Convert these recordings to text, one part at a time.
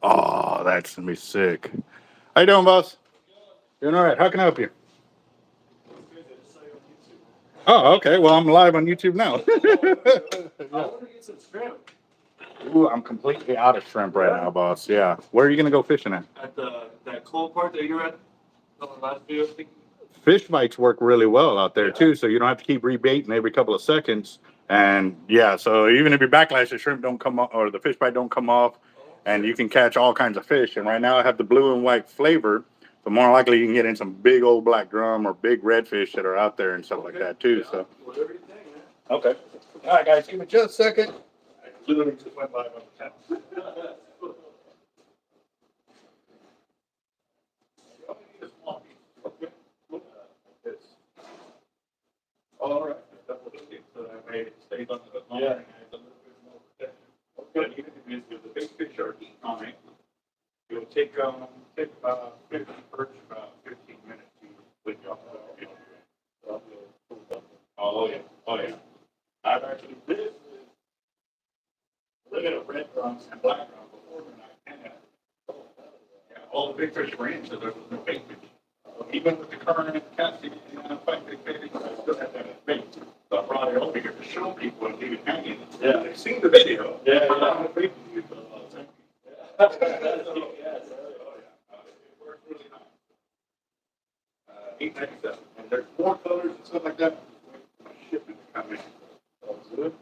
Oh, that's gonna be sick. How you doing, boss? Doing all right. How can I help you? Oh, okay. Well, I'm live on YouTube now. Ooh, I'm completely out of shrimp right now, boss. Yeah. Where are you gonna go fishing at? At that cold part that you were at on the last video. Fish bites work really well out there too, so you don't have to keep rebaiting every couple of seconds. And yeah, so even if your backlash, the shrimp don't come off or the fish bite don't come off, and you can catch all kinds of fish. And right now I have the blue and white flavor, so more likely you can get in some big old black drum or big redfish that are out there and stuff like that too. So okay, all right, guys, give me just a second. I literally just went live on the channel. All right. So that way it stays on the hook longer and has a little bit more protection. But even if the big fish are eating on it, it'll take about 50 perch, about 15 minutes to lick off the Oh yeah, oh yeah. I've actually this look at a red drum and black drum before and I can all the big fish ran, so there was no bait fish. Even with the current casting fight big fish, I still had that bait. So I brought it over here to show people and leave it hanging. Yeah. They've seen the video. Yeah. $8.97. And there's more colors and stuff like that. Shipping coming. Good.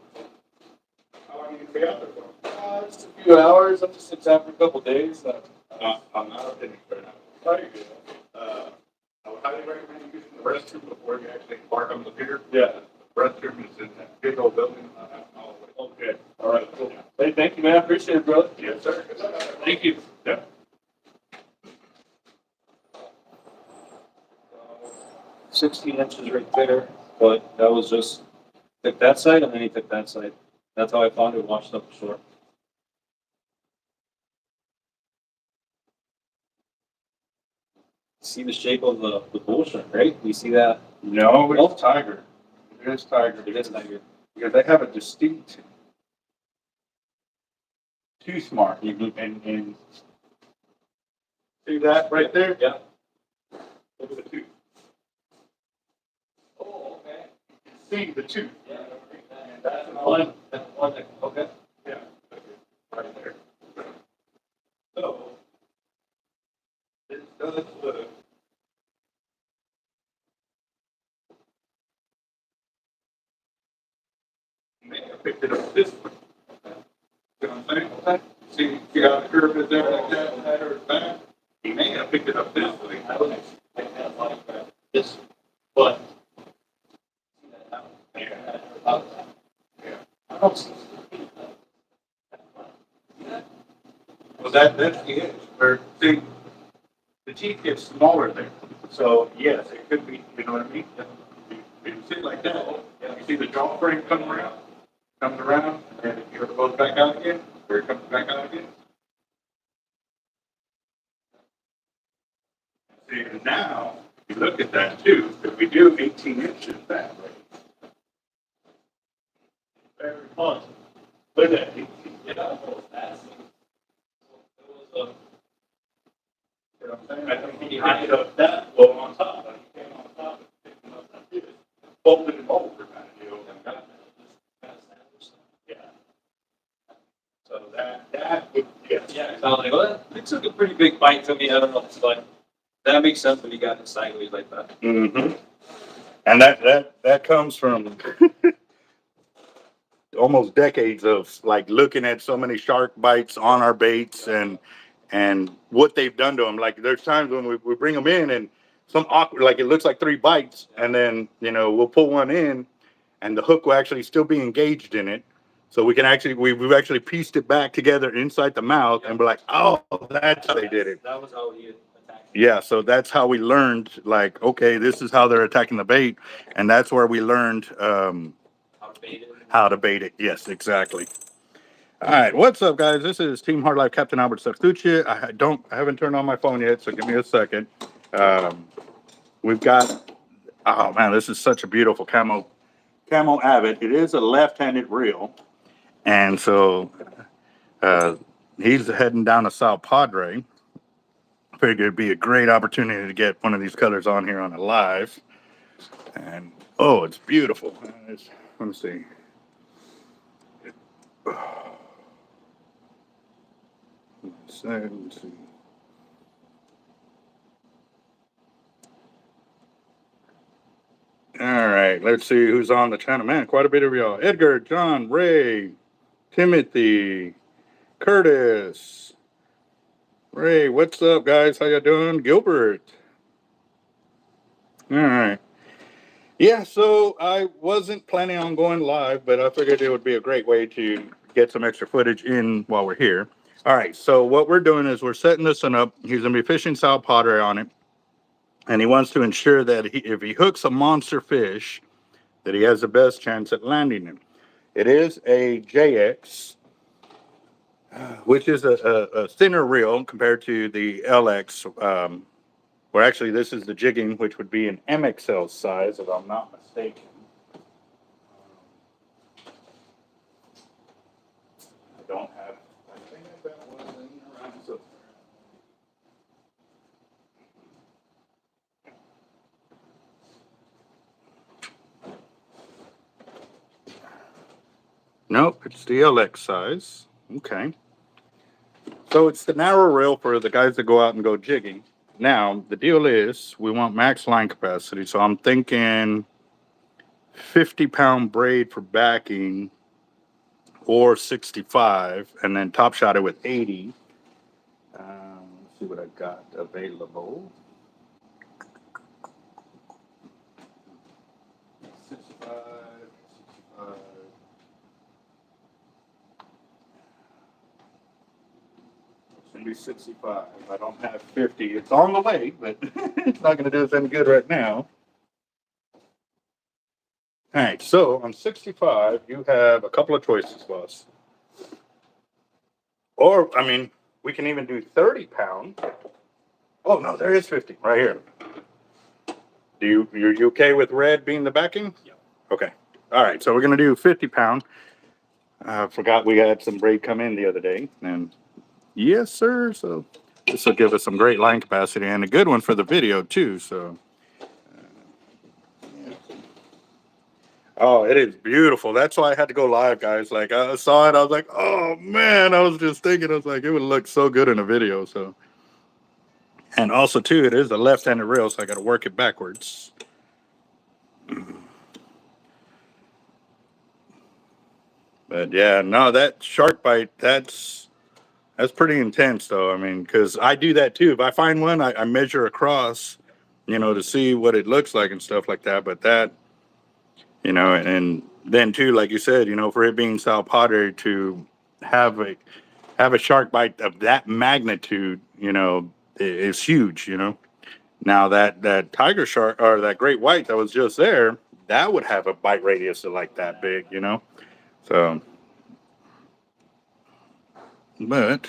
How long are you gonna be out there for? Just a few hours. I'm just in town for a couple days. I'm not finished right now. I would highly recommend using the restroom before you actually embark on the pier. Yeah. The restroom is in that big old building. Okay. All right. Cool. Hey, thank you, man. I appreciate it, brother. Yes, sir. Thank you. Yeah. 16 inches right there, but that was just took that side and then he took that side. That's how I found it washed up the shore. See the shape of the bull shrimp, right? You see that? No, it's tiger. It is tiger. It is tiger. Because they have a distinct tooth mark. You can, and see that right there? Yeah. Look at the tooth. Oh, okay. See the tooth. Yeah. And that's an One. That's one. Okay. Yeah. Right there. So, this does the may have picked it up this way. You know what I'm saying? See how the curve is there like that, and that or back? He may have picked it up this way. I would expect that like this, but Yeah. I don't see. Well, that's the edge. Where, see, the teeth get smaller there. So, yes, it could be, you know what I mean? If you sit like that, you see the jaw frame coming around, and then it goes back out again, or it comes back out again. See, and now, if you look at that too, if we do 18 inches that way. Very fun. Look at that. Yeah, that's. It was You know what I'm saying? I think he had it up that low on top. Like he came on top and picked him up like this. Folded him over kind of deal. Yeah. So that would, yes. Yeah, I was like, well, it took a pretty big bite to me. I don't know, but that makes sense when you got it sideways like that. Mm-hmm. And that comes from almost decades of like looking at so many shark bites on our baits and what they've done to them. Like there's times when we bring them in and some awkward, like it looks like 3 bites, and then we'll pull one in, and the hook will actually still be engaged in it. So we can actually we've actually pieced it back together inside the mouth, and we're like, oh, that's how they did it. That was how he attacked. Yeah, so that's how we learned, like, okay, this is how they're attacking the bait, and that's where we learned how to bait it. Yes, exactly. All right, what's up, guys? This is Team Hard Life Capt.Eric Zertuche. I haven't turned on my phone yet, so give me a second. We've got, oh man, this is such a beautiful camo Avet. It is a left-handed reel, and so he's heading down to South Padre. Figured it'd be a great opportunity to get one of these colors on here on a live. And oh, it's beautiful. Let me see. Let's see. All right, let's see who's on the channel. Man, quite a bit of y'all. Edgar, John, Ray, Timothy, Curtis. Ray, what's up, guys? How you doing? Gilbert. All right. Yeah, so I wasn't planning on going live, but I figured it would be a great way to get some extra footage in while we're here. All right, so what we're doing is we're setting this one up. He's going to be fishing South Padre on it. And he wants to ensure that if he hooks a monster fish, that he has the best chance at landing it. It is a JX, which is a thinner reel compared to the LX. Or actually, this is the jigging, which would be an MXL size, if I'm not mistaken. I don't have. I think I've got one around somewhere. Nope, it's the LX size. Okay. So it's the narrow reel for the guys that go out and go jigging. Now, the deal is we want max line capacity. So I'm thinking 50-pound braid for backing or 65, and then top shot it with 80. Let's see what I got available. 65, 65. It's gonna be 65. I don't have 50. It's on the way, but it's not gonna do us any good right now. All right, so on 65, you have a couple of choices, boss. Or, I mean, we can even do 30-pound. Oh, no, there is 50 right here. You're you okay with red being the backing? Yeah. Okay. All right, so we're going to do 50-pound. I forgot we had some braid come in the other day. And yes, sir. So this will give us some great line capacity and a good one for the video, too. So. Oh, it is beautiful. That's why I had to go live, guys. Like, I saw it, I was like, oh man, I was just thinking, I was like, it would look so good in a video. So, and also too, it is a left-handed reel, so I got to work it backwards. But yeah, no, that shark bite, that's pretty intense, though. I mean, because I do that too. If I find one, I measure across, to see what it looks like and stuff like that. But that, and then too, like you said, for it being South Padre to have a shark bite of that magnitude, is huge. Now that tiger shark or that great white that was just there, that would have a bite radius of like that big, So, but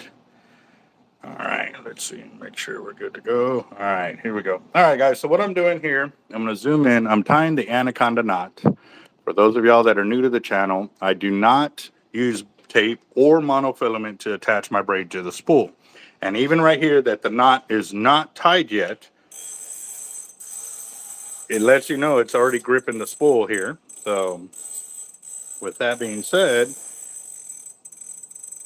all right, let's see, make sure we're good to go. All right, here we go. All right, guys. So what I'm doing here, I'm going to zoom in. I'm tying the anaconda knot. For those of y'all that are new to the channel, I do not use tape or monofilament to attach my braid to the spool. And even right here that the knot is not tied yet, it lets you know it's already gripping the spool here. So with that being said,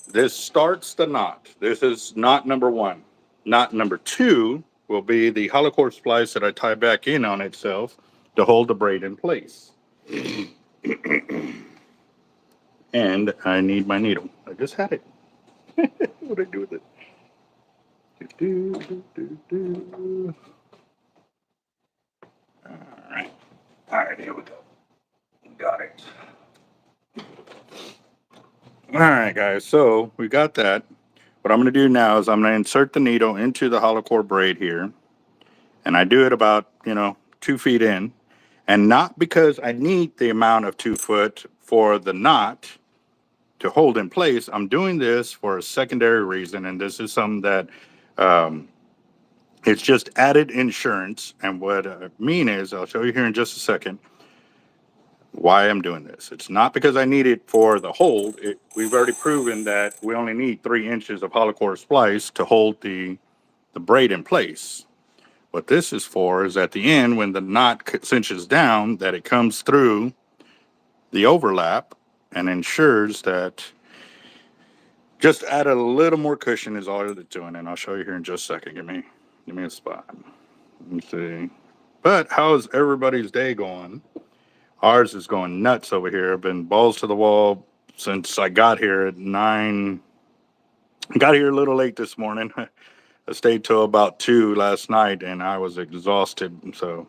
this starts the knot. This is knot number one. Knot number two will be the hollow core splice that I tie back in on itself to hold the braid in place. And I need my needle. I just had it. What do I do with it? All right, here we go. Got it. All right, guys, so we got that. What I'm going to do now is I'm going to insert the needle into the hollow core braid here. And I do it about, 2 feet in. And not because I need the amount of 2 foot for the knot to hold in place. I'm doing this for a secondary reason. And this is something that it's just added insurance. And what I mean is, I'll show you here in just a second. why I'm doing this. It's not because I need it for the hold. We've already proven that we only need 3 inches of hollow core splice to hold the braid in place. What this is for is at the end, when the knot cinches down, that it comes through the overlap and ensures that just add a little more cushion is all it's doing. And I'll show you here in just a second. Give me a spot. Let me see. But how's everybody's day going? Ours is going nuts over here. I've been balls to the wall since I got here at 9. I got here a little late this morning. I stayed till about 2 last night, and I was exhausted. So,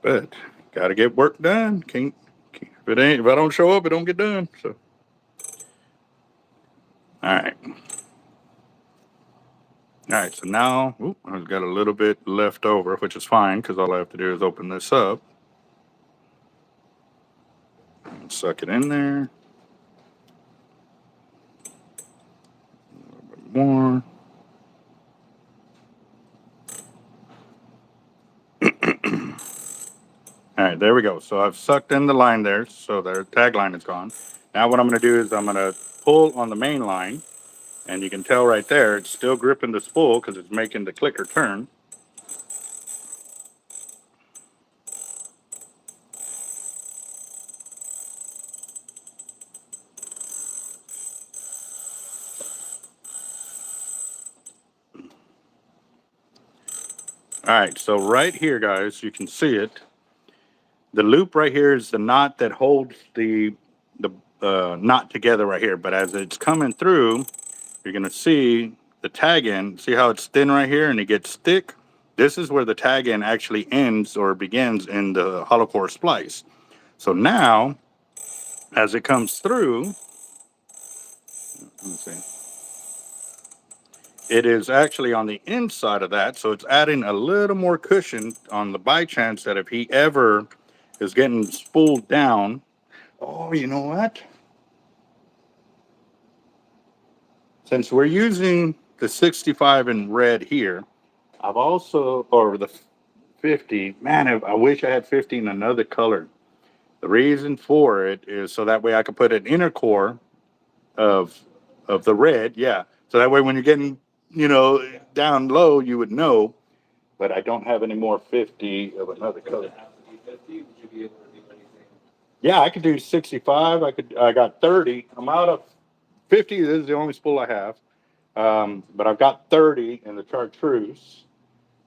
but got to get work done. Can't if I don't show up, it don't get done. So, all right. All right, so now I've got a little bit left over, which is fine because all I have to do is open this up and suck it in there. A little bit more. All right, there we go. So I've sucked in the line there, so their tag line is gone. Now what I'm going to do is I'm going to pull on the main line, and you can tell right there it's still gripping the spool because it's making the clicker turn. All right, so right here, guys, you can see it. The loop right here is the knot that holds the knot together right here. But as it's coming through, you're going to see the tag end. See how it's thin right here and it gets thick? This is where the tag end actually ends or begins in the hollow core splice. So now, as it comes through, let me see. It is actually on the inside of that, so it's adding a little more cushion on the by chance that if he ever is getting spooled down. Oh, you know what? Since we're using the 65 in red here, I've also, or the 50, man, I wish I had 50 in another color. The reason for it is so that way I could put an inner core of the red, yeah. So that way when you're getting, down low, you would know. But I don't have any more 50 of another color. Yeah, I could do 65. I got 30. I'm out of 50. This is the only spool I have. But I've got 30 in the chartreuse,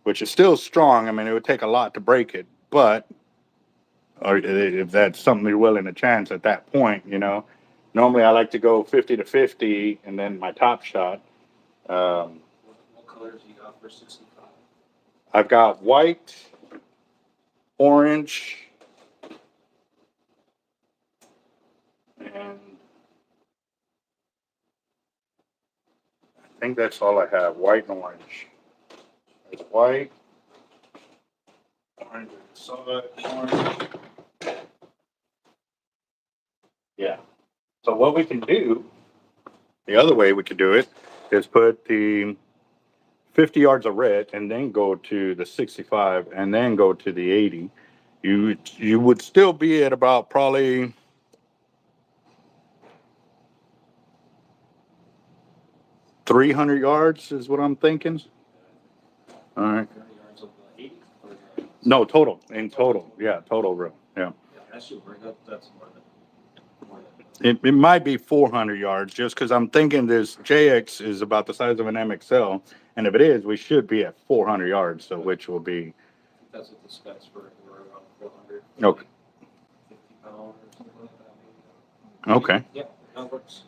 which is still strong. I mean, it would take a lot to break it, but or if that's something you're willing to chance at that point, Normally I like to go 50 to 50 and then my top shot. What colors do you got for 65? I've got white, orange, and I think that's all I have, white and orange. There's white, orange, solid orange. Yeah. So what we can do, the other way we could do it, is put the 50 yards of red and then go to the 65 and then go to the 80. You would still be at about probably 300 yards is what I'm thinking. All right. No, total. In total. Yeah, total real. Yeah. That's more than. It might be 400 yards just because I'm thinking this JX is about the size of an MXL. And if it is, we should be at 400 yards. So which will be. That's what the specs for around 400. Okay. 50 pounds or something like that. Maybe. Okay. Yeah, that works.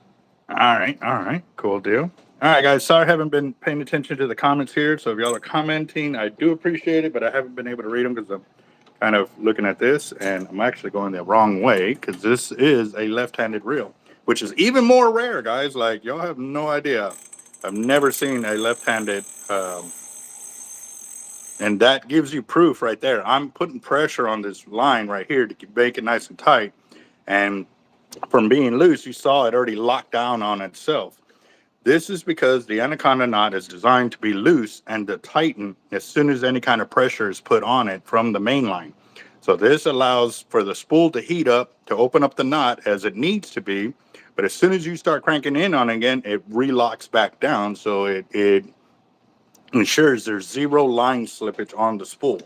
All right. Cool deal. All right, guys. Sorry I haven't been paying attention to the comments here. So if y'all are commenting, I do appreciate it, but I haven't been able to read them because I'm kind of looking at this and I'm actually going the wrong way because this is a left-handed reel, which is even more rare, guys. Like, y'all have no idea. I've never seen a left-handed, and that gives you proof right there. I'm putting pressure on this line right here to make it nice and tight. And from being loose, you saw it already locked down on itself. This is because the anaconda knot is designed to be loose and to tighten as soon as any kind of pressure is put on it from the main line. So this allows for the spool to heat up, to open up the knot as it needs to be. But as soon as you start cranking in on it again, it relocks back down. So it ensures there's zero line slippage on the spool.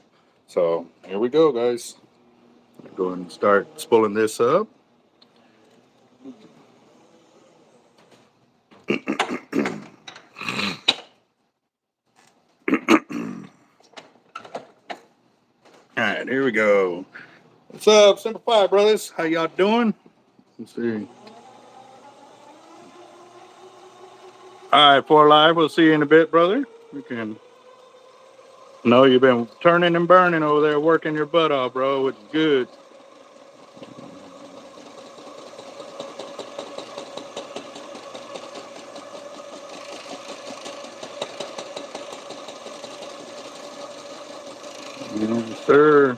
So here we go, guys. Go ahead and start spooling this up. All right, here we go. What's up, Simple Five brothers? How y'all doing? Let's see. All right, for live. We'll see you in a bit, brother. We can. No, you've been turning and burning over there, working your butt off, bro. It's good. Yes, sir.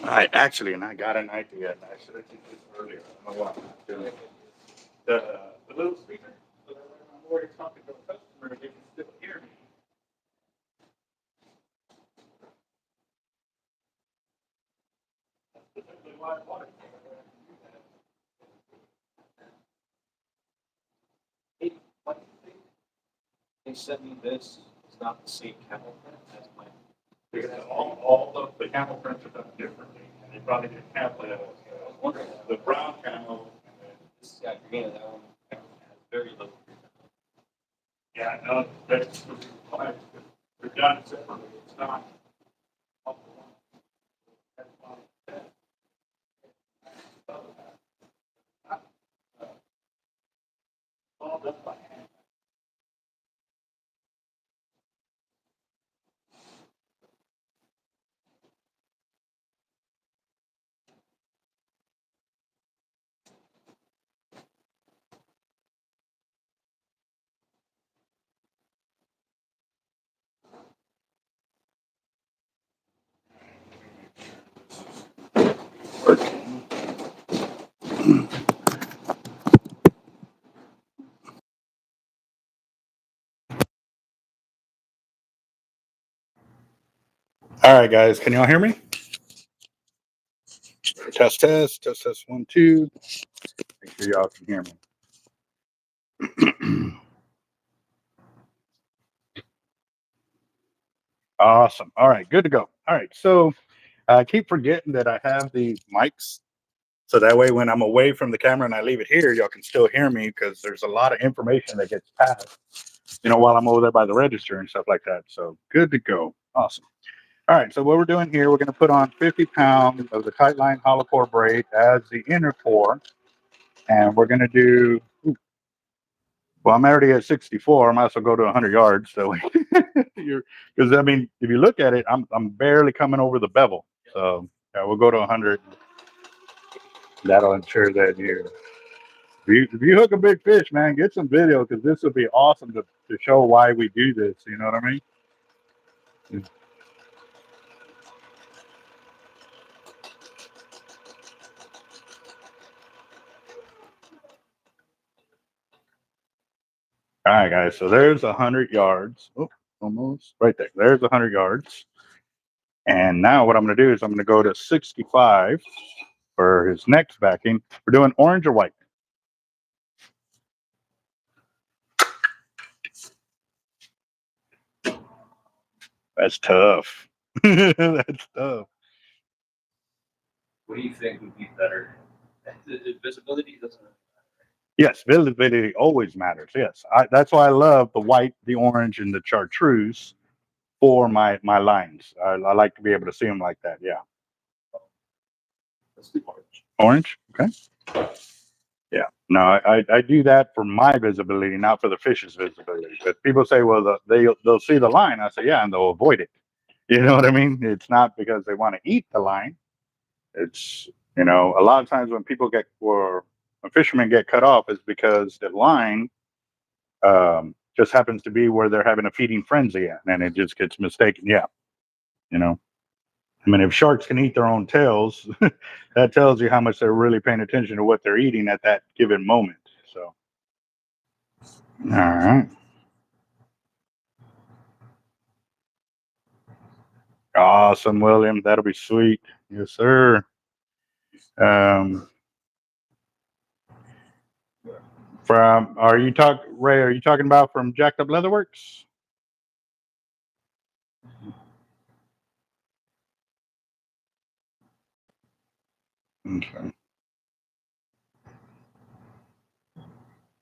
I actually, and I got an idea. And I should have did this earlier. I don't know why I'm not doing it. The little speaker, so that when I'm already talking to a customer, they can still hear me. That's exactly why I wanted to. Hey, what do you think? They sent me this, it's not the same camel print as my. Because all of the camel prints are done differently, and they probably didn't have that. I was wondering, The brown camel, this has got green, and that one has very little green. yeah, no, that's the reason why, because they're done separately, it's not. All the one. That's why. All done by hand. All right, guys. Can y'all hear me? Test, test, test, test. 1, 2. Make sure y'all can hear me. Awesome. All right, good to go. All right, so I keep forgetting that I have these mics. So that way, when I'm away from the camera and I leave it here, y'all can still hear me because there's a lot of information that gets passed, while I'm over there by the register and stuff like that. So good to go. Awesome. All right, so what we're doing here, we're going to put on 50 pounds of the tight line hollow core braid as the inner core. And we're going to do, well, I'm already at 64. I might as well go to 100 yards. So because I mean, if you look at it, I'm barely coming over the bevel. So yeah, we'll go to 100. That'll ensure that if you hook a big fish, man, get some video because this would be awesome to show why we do this. You know what I mean? All right, guys. So there's 100 yards. Oh, almost right there. There's 100 yards. And now what I'm going to do is I'm going to go to 65 for his next backing. We're doing orange or white. That's tough. That's tough. What do you think would be better? Visibility doesn't. Yes, visibility always matters. Yes, that's why I love the white, the orange, and the chartreuse for my lines. I like to be able to see them like that. Yeah. Let's do orange. Orange. Okay. Yeah. No, I do that for my visibility, not for the fish's visibility. But people say, well, they'll see the line. I say, yeah, and they'll avoid it. You know what I mean? It's not because they want to eat the line. It's a lot of times when when fishermen get cut off is because the line just happens to be where they're having a feeding frenzy at, and it just gets mistaken. Yeah, I mean, if sharks can eat their own tails, that tells you how much they're really paying attention to what they're eating at that given moment. So, all right. Awesome, William. That'll be sweet. Yes, sir. Ray, are you talking about from Jacked Up Leatherworks? Okay.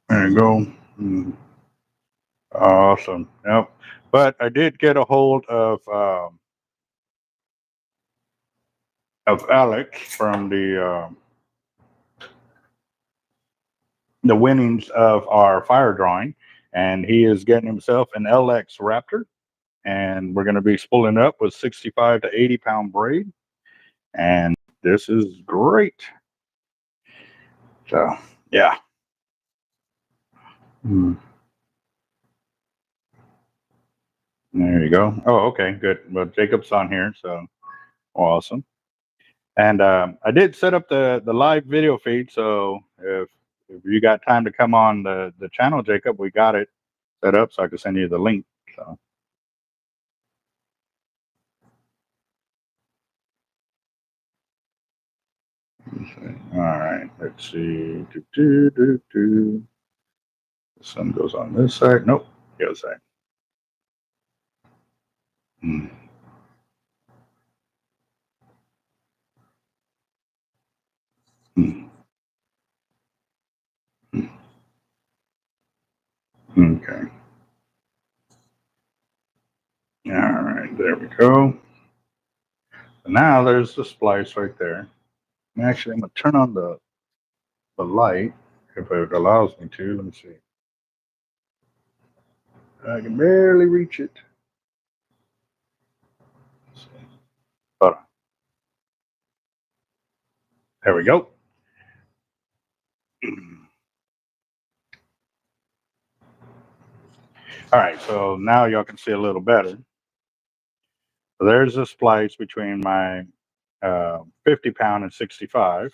There you go. Awesome. Yep. But I did get a hold of Alec from the winnings of our fire drawing, and he is getting himself an LX Raptor, and we're going to be spooling up with 65 to 80 pound braid, and this is great. So yeah. There you go. Oh, okay, good. Well, Jacob's on here, so awesome. And I did set up the live video feed, so if you got time to come on the channel, Jacob, we got it set up, so I can send you the link. So. All right, let's see. The sun goes on this side. Nope, the other side. Okay. All right, there we go. So now there's the splice right there. And actually, I'm gonna turn on the light if it allows me to. Let me see. I can barely reach it. Hold on. There we go. All right, so now y'all can see a little better. So there's a splice between my 50 pound and 65.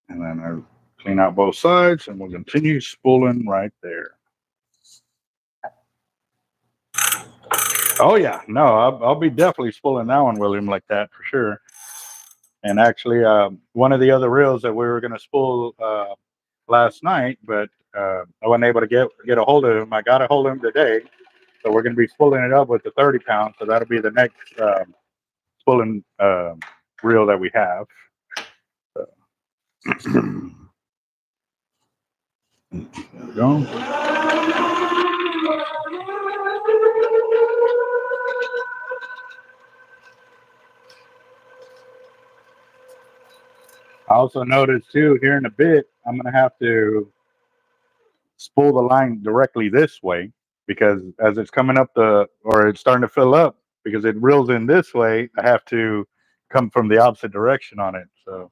And then I clean out both sides, and we'll continue spooling right there. Oh yeah, no, I'll be definitely spooling that one, William, like that for sure. And actually, one of the other reels that we were going to spool last night, but I wasn't able to get a hold of him. I got a hold of him today, so we're going to be spooling it up with the 30 pound. So that'll be the next spooling reel that we have. So. There we go. I also noticed too, here in a bit, I'm going to have to spool the line directly this way, because as it's coming up or it's starting to fill up, because it reels in this way, I have to come from the opposite direction on it. So.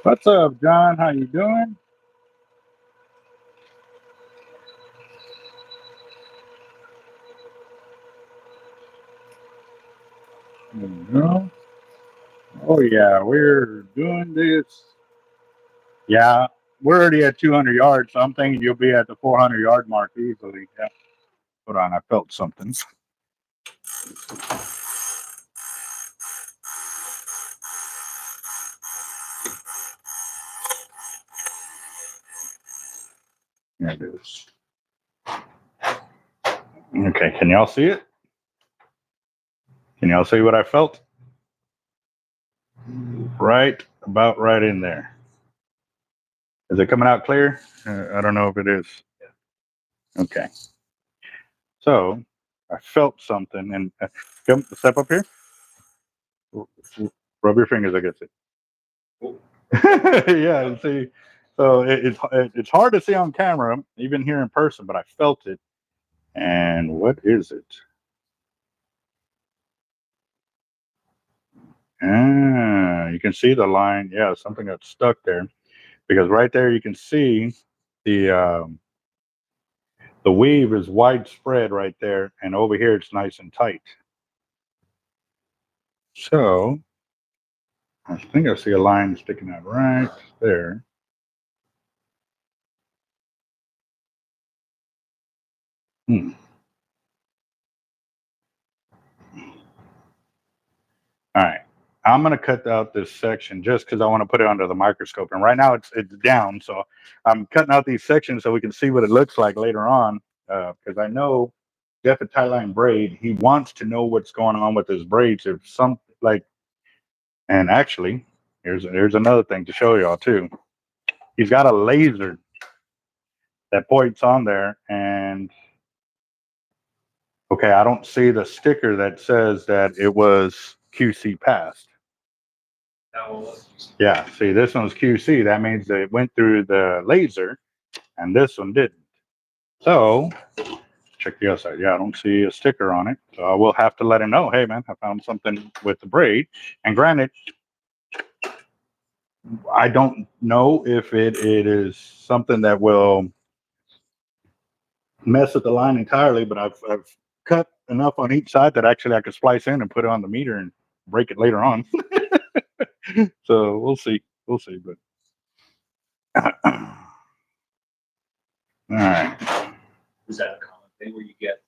What's up, John? How you doing? There we go. Oh yeah, we're doing this. Yeah, we're already at 200 yards, so I'm thinking you'll be at the 400 yard mark easily. Yeah. Hold on, I felt something. There it is. Okay, can y'all see it? Can y'all see what I felt? About right in there. Is it coming out clear? I don't know if it is. Okay. So I felt something, and come step up here. Rub your fingers against it. Yeah, see, so it's hard to see on camera, even here in person, but I felt it. And what is it? You can see the line. Yeah, something got stuck there, because right there you can see the weave is widespread right there, and over here it's nice and tight. So I think I see a line sticking out right there. Hmm. All right. I'm going to cut out this section just because I want to put it under the microscope. And right now it's down. So I'm cutting out these sections so we can see what it looks like later on. Because I know Jeff at Tightline Braid, he wants to know what's going on with his braids. If some like, and actually, here's another thing to show y'all too. He's got a laser that points on there, and okay, I don't see the sticker that says that it was QC passed. Yeah, see, this one's QC. That means that it went through the laser, and this one didn't. So, check the other side. Yeah, I don't see a sticker on it. So I will have to let him know, hey, man, I found something with the braid. And granted, I don't know if it is something that will mess with the line entirely, but I've cut enough on each side that actually I could splice in and put it on the meter and break it later on. So we'll see. We'll see. But all right. Is that a common thing where you get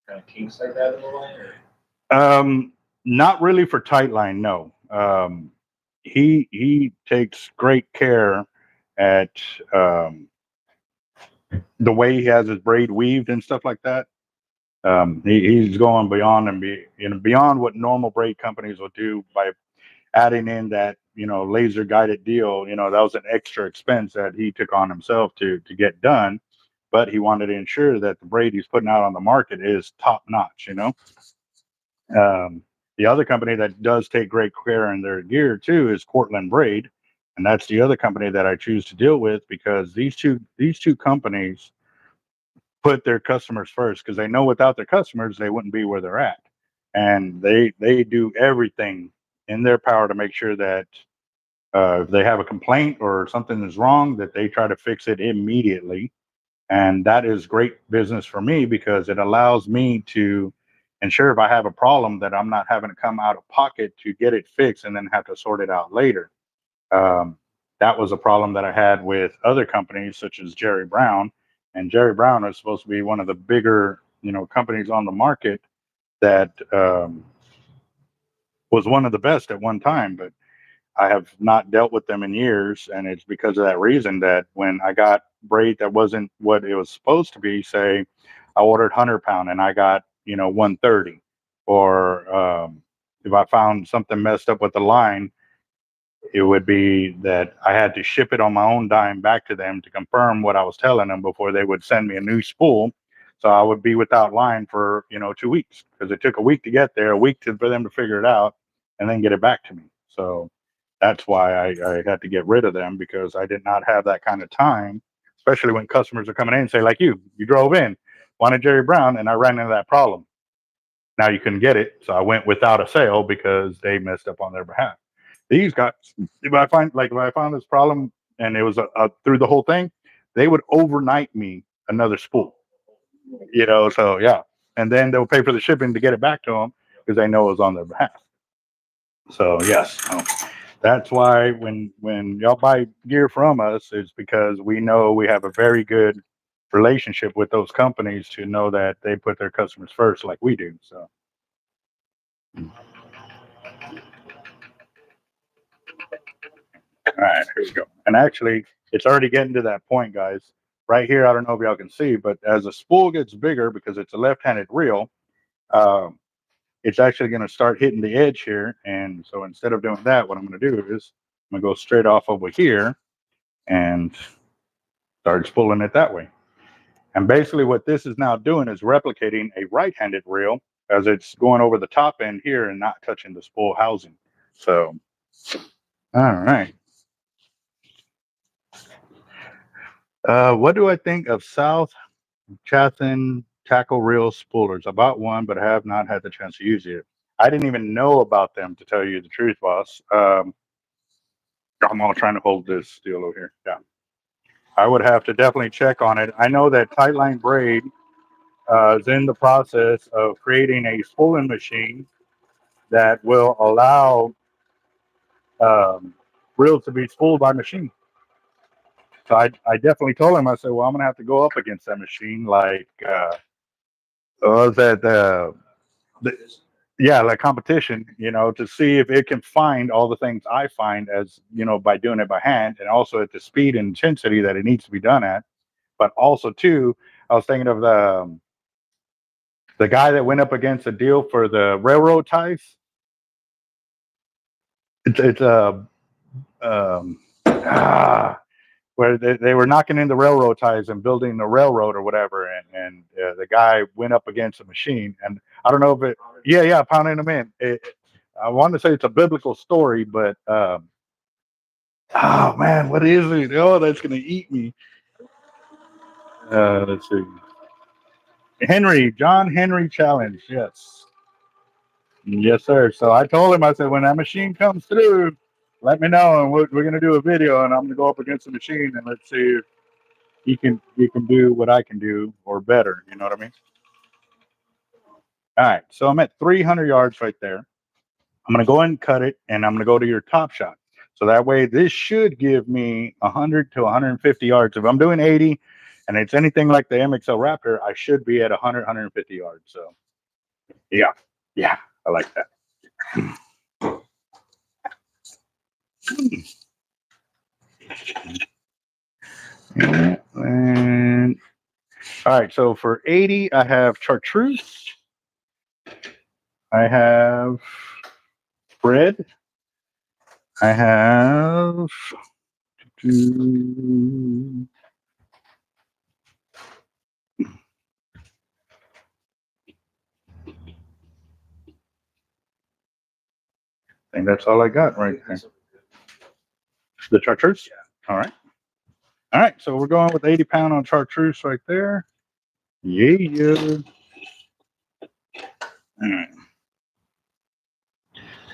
kind of kinks like that in the line? Not really for tight line, no. He takes great care at the way he has his braid weaved and stuff like that. He's going beyond and beyond what normal braid companies will do by adding in that laser guided deal. That was an extra expense that he took on himself to get done, but he wanted to ensure that the braid he's putting out on the market is top notch. The other company that does take great care in their gear too is Cortland Braid, and that's the other company that I choose to deal with because these two companies put their customers first because they know without their customers they wouldn't be where they're at, and they do everything in their power to make sure that if they have a complaint or something is wrong, that they try to fix it immediately. And that is great business for me because it allows me to ensure if I have a problem that I'm not having to come out of pocket to get it fixed and then have to sort it out later. Um, that was a problem that I had with other companies such as Jerry Brown. And Jerry Brown is supposed to be one of the bigger, companies on the market that was one of the best at one time. But I have not dealt with them in years, and it's because of that reason that when I got braid that wasn't what it was supposed to be, say I ordered 100 pound and I got 130, or if I found something messed up with the line, it would be that I had to ship it on my own dime back to them to confirm what I was telling them before they would send me a new spool. So I would be without line for 2 weeks because it took a week to get there, a week for them to figure it out, and then get it back to me. So that's why I had to get rid of them because I did not have that kind of time, especially when customers are coming in and say, like you drove in, wanted Jerry Brown, and I ran into that problem. Now you couldn't get it, so I went without a sale because they messed up on their behalf. These guys, if I found this problem and it was through the whole thing, they would overnight me another spool. So yeah, and then they'll pay for the shipping to get it back to them because they know it was on their behalf. So yes, that's why when y'all buy gear from us, it's because we know we have a very good relationship with those companies to know that they put their customers first, like we do. So. All right, here we go. And actually, it's already getting to that point, guys. Right here, I don't know if y'all can see, but as the spool gets bigger, because it's a left-handed reel, um, it's actually going to start hitting the edge here. And so instead of doing that, what I'm going to do is I'm going to go straight off over here and start spooling it that way. And basically what this is now doing is replicating a right-handed reel as it's going over the top end here and not touching the spool housing. So, all right. What do I think of South Chatham tackle reel spoolers? I bought one, but I have not had the chance to use it. I didn't even know about them, to tell you the truth, boss. I'm all trying to hold this deal over here. Yeah. I would have to definitely check on it. I know that Tightline Braid is in the process of creating a spooling machine that will allow reels to be spooled by machine. So I definitely told him, I said, well, I'm gonna have to go up against that machine, like was that the yeah, like competition, you know, to see if it can find all the things I find, as you know, by doing it by hand, and also at the speed and intensity that it needs to be done at. But also too, I was thinking of the guy that went up against a deal for the railroad ties. It's where they were knocking in the railroad ties and building the railroad or whatever, and the guy went up against a machine, and I don't know if it, yeah, pounding them in. I want to say it's a biblical story, but oh man, what is it? Oh, that's gonna eat me. Let's see. John Henry challenge. Yes. Yes, sir. So I told him, I said, when that machine comes through, let me know, and we're going to do a video, and I'm going to go up against the machine, and let's see if he can do what I can do or better. You know what I mean? All right. So I'm at 300 yards right there. I'm going to go ahead and cut it, and I'm going to go to your top shot. So that way, this should give me 100 to 150 yards. If I'm doing 80, and it's anything like the MXL Raptor, I should be at 100, 150 yards. So yeah, I like that. And all right, so for 80, I have chartreuse. I have bread. I have I think that's all I got right there. The chartreuse? Yeah. All right. All right, so we're going with 80 pound on chartreuse right there. Yeah. All right.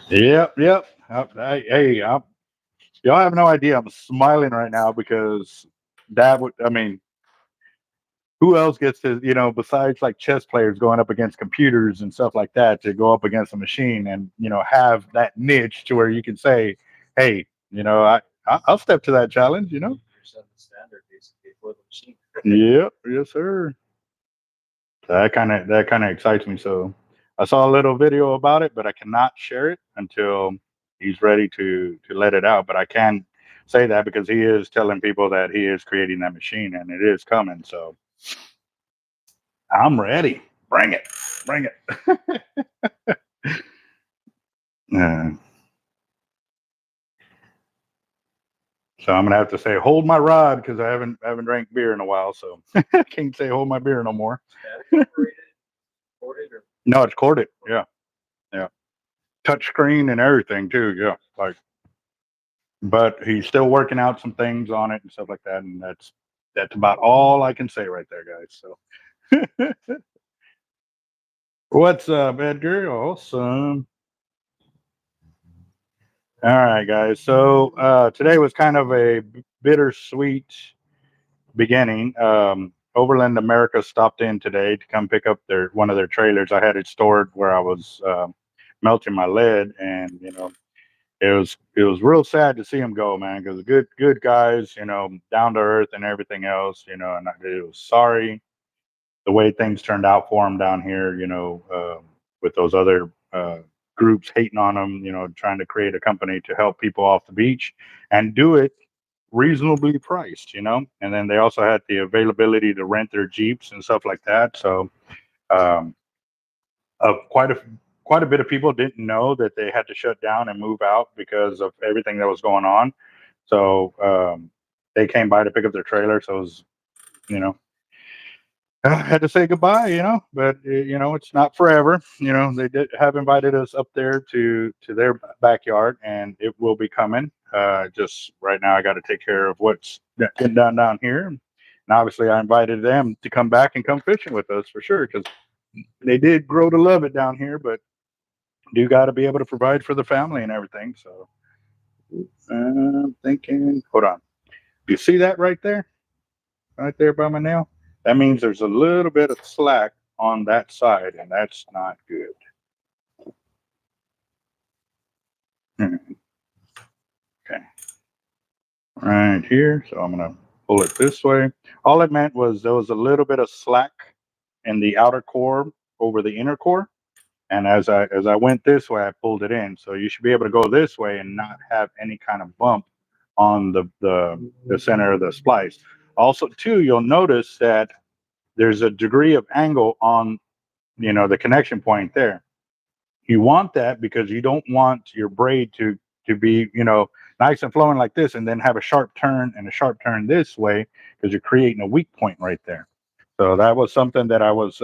Yep. Y'all have no idea. I'm smiling right now because who else gets to, besides like chess players going up against computers and stuff like that, to go up against a machine and, have that niche to where you can say, hey, I'll step to that challenge, Standard basically for the machine. Yep. Yes, sir. That kind of excites me. So I saw a little video about it, but I cannot share it until he's ready to let it out. But I can say that because he is telling people that he is creating that machine and it is coming. So I'm ready. Bring it. Bring it. So I'm gonna have to say hold my rod because I haven't drank beer in a while, so I can't say hold my beer no more. No, it's corded. Yeah. Touch screen and everything too. Yeah, but he's still working out some things on it and stuff like that, and that's about all I can say right there, guys. So, what's up, Edgar? Awesome. All right, guys. So today was kind of a bittersweet beginning. Overland America stopped in today to come pick up one of their trailers. I had it stored where I was melting my lead, and it was real sad to see them go, man, because good guys, down to earth and everything else, and it was sorry the way things turned out for them down here, with those other groups hating on them, trying to create a company to help people off the beach and do it reasonably priced, and then they also had the availability to rent their Jeeps and stuff like that. So um, quite a bit of people didn't know that they had to shut down and move out because of everything that was going on. So they came by to pick up their trailer. So it was, I had to say goodbye, but it's not forever. They did have invited us up there to their backyard, and it will be coming. Just right now, I got to take care of what's getting done down here. And obviously, I invited them to come back and come fishing with us for sure, because they did grow to love it down here, but do got to be able to provide for the family and everything. So I'm thinking, hold on. You see that right there? Right there by my nail? That means there's a little bit of slack on that side, and that's not good. right here. So I'm gonna pull it this way. All it meant was there was a little bit of slack in the outer core over the inner core. And as I went this way, I pulled it in. So you should be able to go this way and not have any kind of bump on the center of the splice. Also, too, you'll notice that there's a degree of angle on, you know, the connection point there. You want that because you don't want your braid to be, you know, nice and flowing like this and then have a sharp turn and a sharp turn this way, because you're creating a weak point right there. So that was something that I was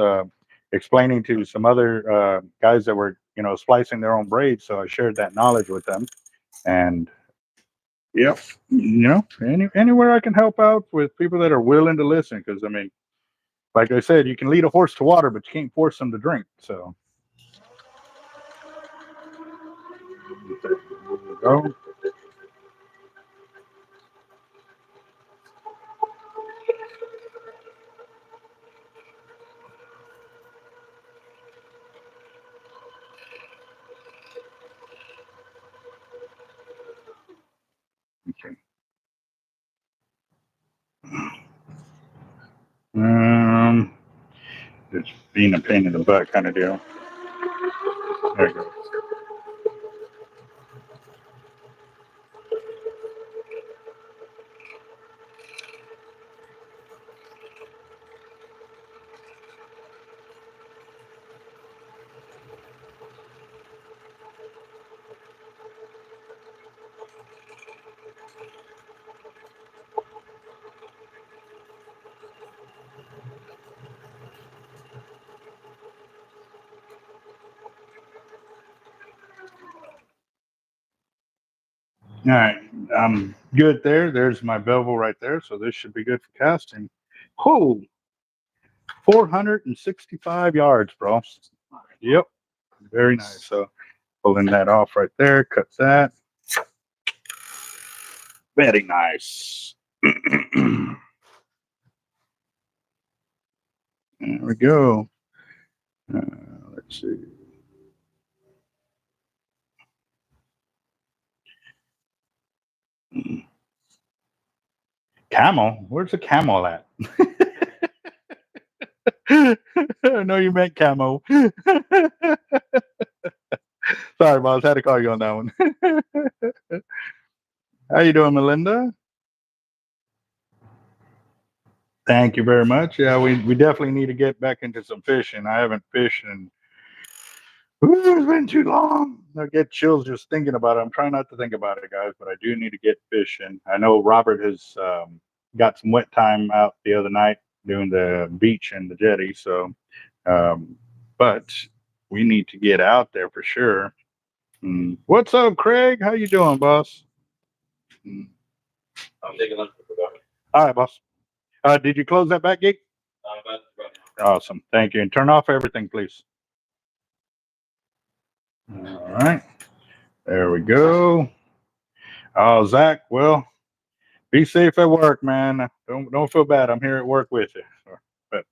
explaining to some other guys that were, you know, splicing their own braids. So I shared that knowledge with them. And yep, you know, anywhere I can help out with people that are willing to listen, because I mean, like I said, you can lead a horse to water, but you can't force them to drink. So there you go. Okay. Um, it's being a pain in the butt kind of deal. There you go. All right, I'm good there. There's my bevel right there. So this should be good for casting. Oh, 465 yards, bro. Yep, very nice. So pulling that off right there, cut that. Very nice. There we go. Let's see. Camel? Where's the camel at? I know you meant camo. Sorry, boss. Had to call you on that one. How you doing, Melinda? Thank you very much. Yeah, we definitely need to get back into some fishing. I haven't fished in, ooh, it's been too long. I get chills just thinking about it. I'm trying not to think about it, guys, but I do need to get fishing. I know Robert has got some wet time out the other night doing the beach and the jetty. So, but we need to get out there for sure. What's up, Craig? How you doing, boss? I'm taking lunch for the All right, boss. Did you close that back gate? I'm about to run now. Awesome. Thank you. And turn off everything, please. All right. There we go. Oh, Zach, well, be safe at work, man. Don't feel bad. I'm here at work with you. But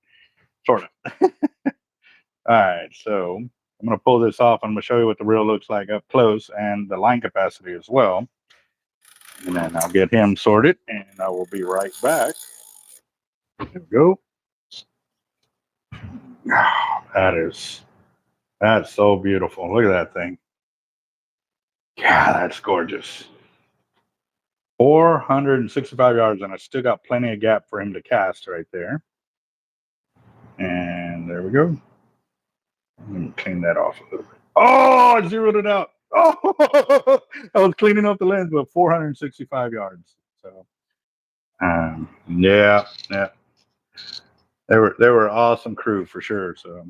sort of. All right. So I'm going to pull this off. I'm going to show you what the reel looks like up close and the line capacity as well. And then I'll get him sorted and I will be right back. There we go. Oh, that's so beautiful. Look at that thing. God, that's gorgeous. 465 yards, and I still got plenty of gap for him to cast right there. And there we go. Let me clean that off a little bit. Oh, I zeroed it out. Oh, I was cleaning up the lens, but 465 yards. So, yeah. They were awesome crew for sure. So,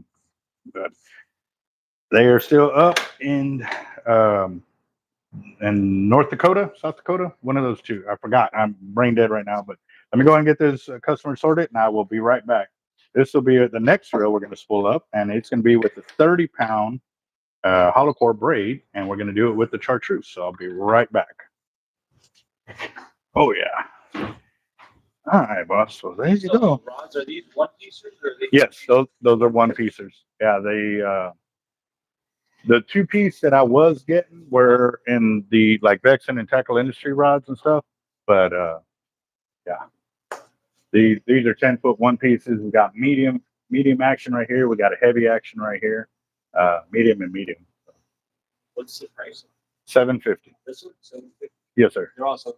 but they are still up in North Dakota, South Dakota, one of those two. I forgot. I'm brain dead right now, but let me go and get this customer sorted, and I will be right back. This will be the next reel we're going to spool up, and it's going to be with the 30-pound hollow core braid, and we're going to do it with the chartreuse. So I'll be right back. Oh yeah. All right, boss. So there you go. Rods, are these one piecers or are they? Yes, those are one piecers. Yeah, the two piece that I was getting were in the like Vexen and Tackle Industry rods and stuff. But yeah, these are 10-foot one pieces. We got medium action right here. We got a heavy action right here. Medium and medium. What's the price? $750. This one, 750. Yes, sir. They're also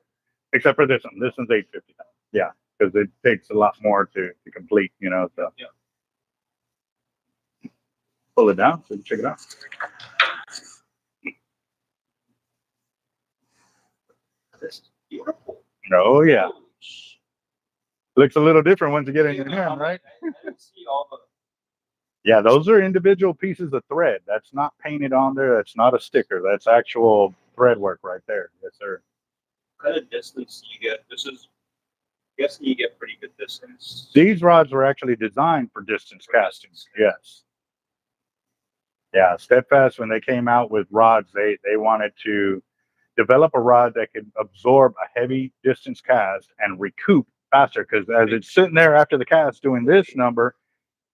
Except for this one. This one's $850. Yeah, because it takes a lot more to complete. You know. So yeah. pull it down so you can check it out. This is beautiful. Oh yeah. Looks a little different once you get it in your hand, right? I didn't see all the. Yeah, those are individual pieces of thread. That's not painted on there. That's not a sticker. That's actual thread work right there. Yes, sir. What kind of distance you get? This is, I'm guessing you get pretty good distance. These rods were actually designed for distance casting. Yes. Yeah, Steadfast, when they came out with rods, they wanted to develop a rod that could absorb a heavy distance cast and recoup faster, because as it's sitting there after the cast doing this number,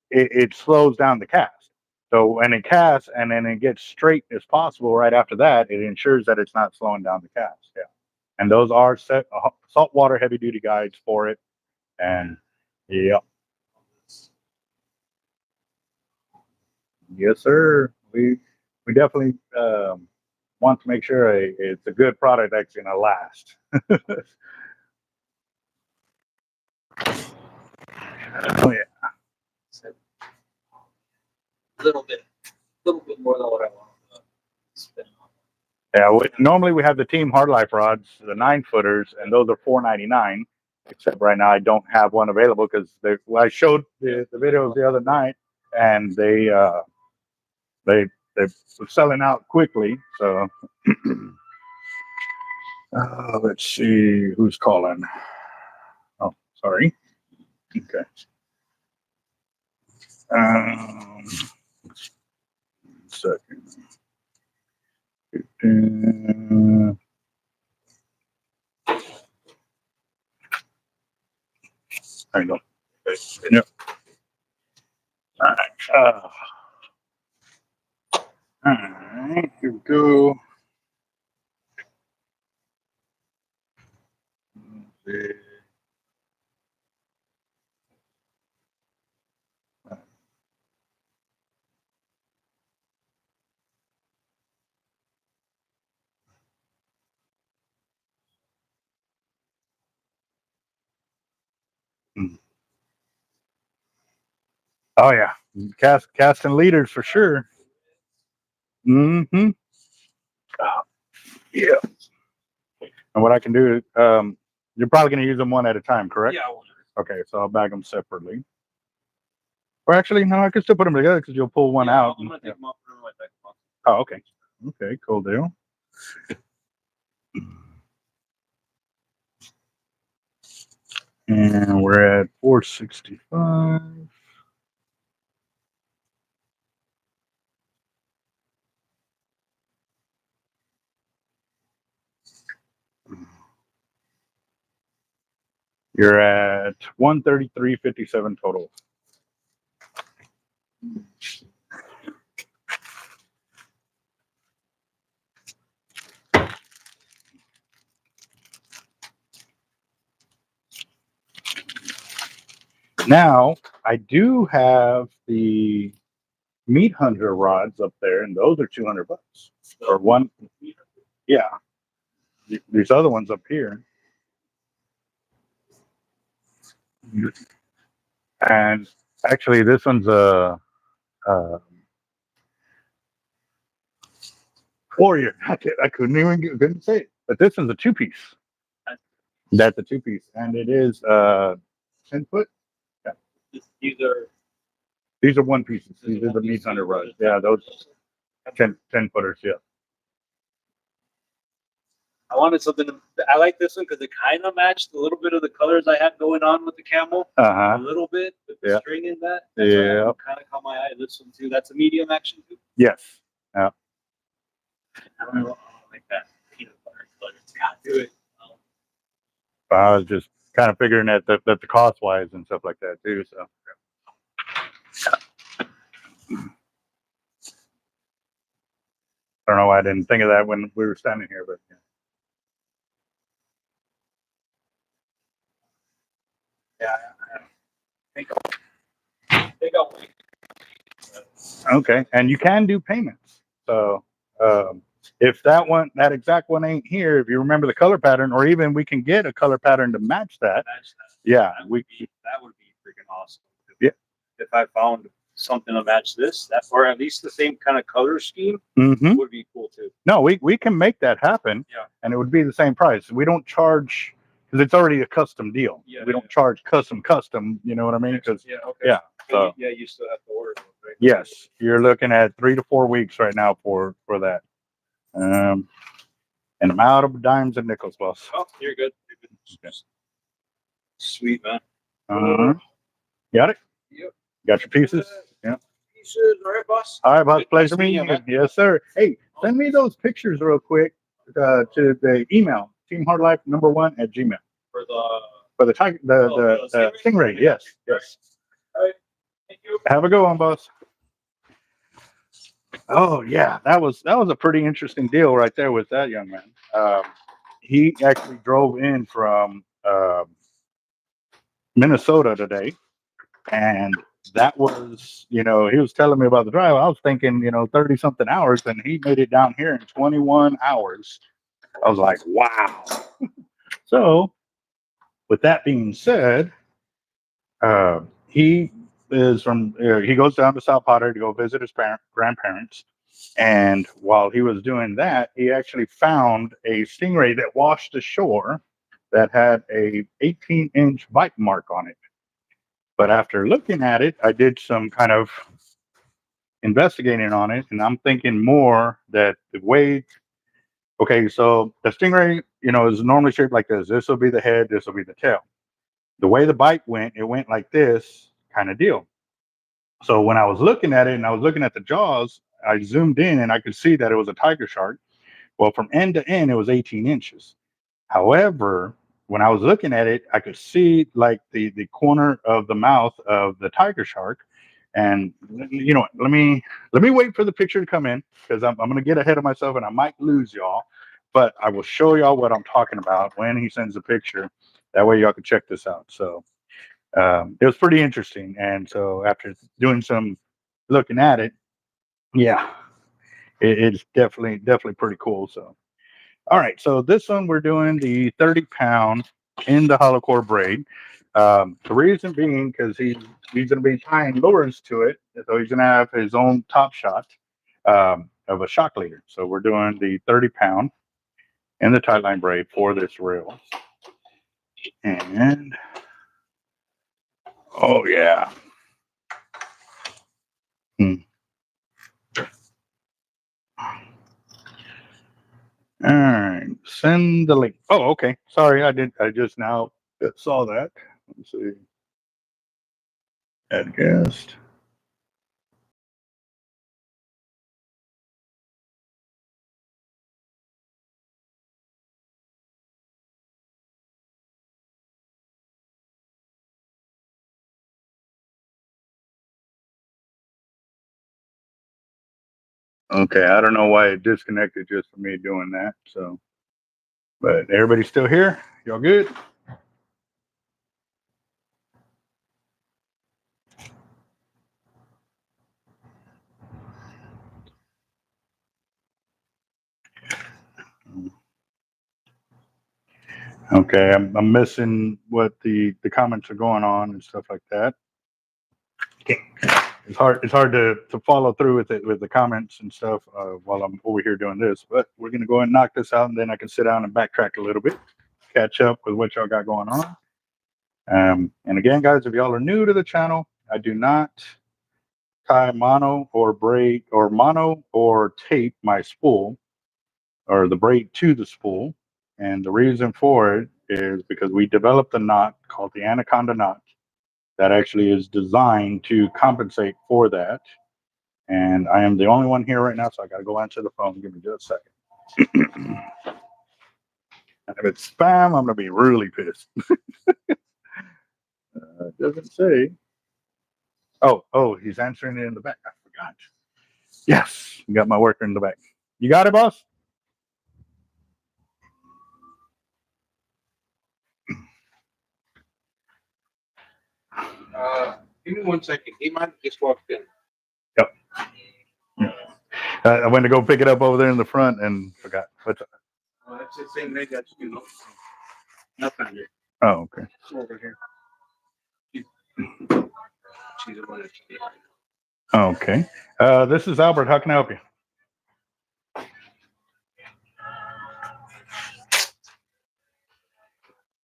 it slows down the cast. So when it casts and then it gets straight as possible right after that, it ensures that it's not slowing down the cast. Yeah. And those are saltwater heavy duty guides for it. And yeah. Yes, sir. We definitely want to make sure it's a good product that's going to last. Oh yeah. A little bit more than what I want to spend on. Yeah. Normally we have the Team Hard Life rods, the 9-footers, and those are $4.99. Except right now I don't have one available because I showed the videos the other night, and they were selling out quickly. So let's see who's calling. Oh, sorry. Okay. Second. There you go. Okay. Yep. All right. All right. Here we go. Let's see. Oh yeah, casting leaders for sure. Mm-hmm. Yeah. And what I can do, you're probably going to use them one at a time, correct? Yeah. Okay, so I'll bag them separately. Or actually, no, I can still put them together because you'll pull one out. I'm gonna take them off, put them in my back pocket. Oh, okay. Okay, cool deal. And we're at 465. You're at 133.57 total. Now, I do have the meat hunter rods up there, and those are $200 or one. Yeah, these other ones up here, and actually, this one's a warrior. I couldn't say it, but this one's a 2-piece. That's a 2-piece, and it is 10-foot. Yeah. These are 1 pieces. These are the meat hunter rods. Yeah, those 10-footers. Yeah. I wanted something. I like this one because it kind of matched a little bit of the colors I had going on with the camel. A little bit with the string in that. Yeah. Kind of caught my eye. This one too. That's a medium action too. Yes. Yeah. I don't know. I like that peanut butter color. Yeah, do it. I was just kind of figuring that the cost wise and stuff like that too. So. I don't know why I didn't think of that when we were standing here, but yeah. Yeah, I think I'll wait. Okay, and you can do payments. So if that exact one ain't here, if you remember the color pattern, or even we can get a color pattern to match that. Match that. Yeah, That would be freaking awesome. If I found something to match this, that or at least the same kind of color scheme, would be cool too. No, we can make that happen. Yeah. And it would be the same price. We don't charge because it's already a custom deal. Yeah, we don't charge custom. You know what I mean? Because okay. yeah. So You still have to order those, right? yes, you're looking at 3 to 4 weeks right now for that. And I'm out of dimes and nickels, boss. Oh, you're good. Okay. Sweet, man. Got it? Yep. Got your pieces? Yeah. Pieces, all right, boss. All right, boss. Good. Pleasure Nice meeting meeting you, you. man. Yes, sir. Hey, send me those pictures real quick to the email, teamhardlife1@gmail. For the tiger, the Stingray. Yes, yes. All right. Thank you. Have a good one, boss. Oh yeah, that was a pretty interesting deal right there with that young man. He actually drove in from Minnesota today, and that was, he was telling me about the drive. I was thinking, 30 something hours, and he made it down here in 21 hours. I was like, wow. So, with that being said, he is from, he goes down to South Potter to go visit his grandparents. And while he was doing that, he actually found a stingray that washed ashore that had a 18-inch bite mark on it. But after looking at it, I did some kind of investigating on it, and I'm thinking more that the way, okay, so the stingray, is normally shaped like this. This will be the head, this will be the tail. The way the bite went, it went like this kind of deal. So when I was looking at it and I was looking at the jaws, I zoomed in and I could see that it was a tiger shark. Well, from end to end, it was 18 inches. However, when I was looking at it, I could see like the corner of the mouth of the tiger shark. And you know what? Let me wait for the picture to come in, because I'm going to get ahead of myself and I might lose y'all. But I will show y'all what I'm talking about when he sends the picture. That way y'all can check this out. So it was pretty interesting. And so after doing some looking at it, yeah, it's definitely pretty cool. So all right, so this one we're doing the 30-pound in the hollow core braid. The reason being because he's going to be tying lures to it, so he's going to have his own top shot of a shock leader. So we're doing the 30-pound in the tight line braid for this reel. And oh yeah. All right, send the link. Oh, okay. Sorry, I just now saw that. Let's see. Add guest. Okay, I don't know why it disconnected just for me doing that. So, but everybody's still here. Y'all good? Okay, I'm missing what the comments are going on and stuff like that. Okay. It's hard to follow through with it with the comments and stuff while I'm over here doing this. But we're gonna go ahead and knock this out, and then I can sit down and backtrack a little bit, catch up with what y'all got going on. And again, guys, if y'all are new to the channel, I do not tie mono or braid or mono or tape my spool or the braid to the spool. And the reason for it is because we developed a knot called the anaconda knot that actually is designed to compensate for that. And I am the only one here right now, so I got to go answer the phone. Give me just a second. If it's spam, I'm going to be really pissed. It doesn't say. Oh, he's answering it in the back. I forgot. Yes, you got my worker in the back. You got it, boss? Give me 1 second. He might have just walked in. Yep. I went to go pick it up over there in the front and forgot. What's up? Oh, that's the same leg that's nothing here. Oh, okay. Over here. She's the one that's here. Okay. This is Albert. How can I help you?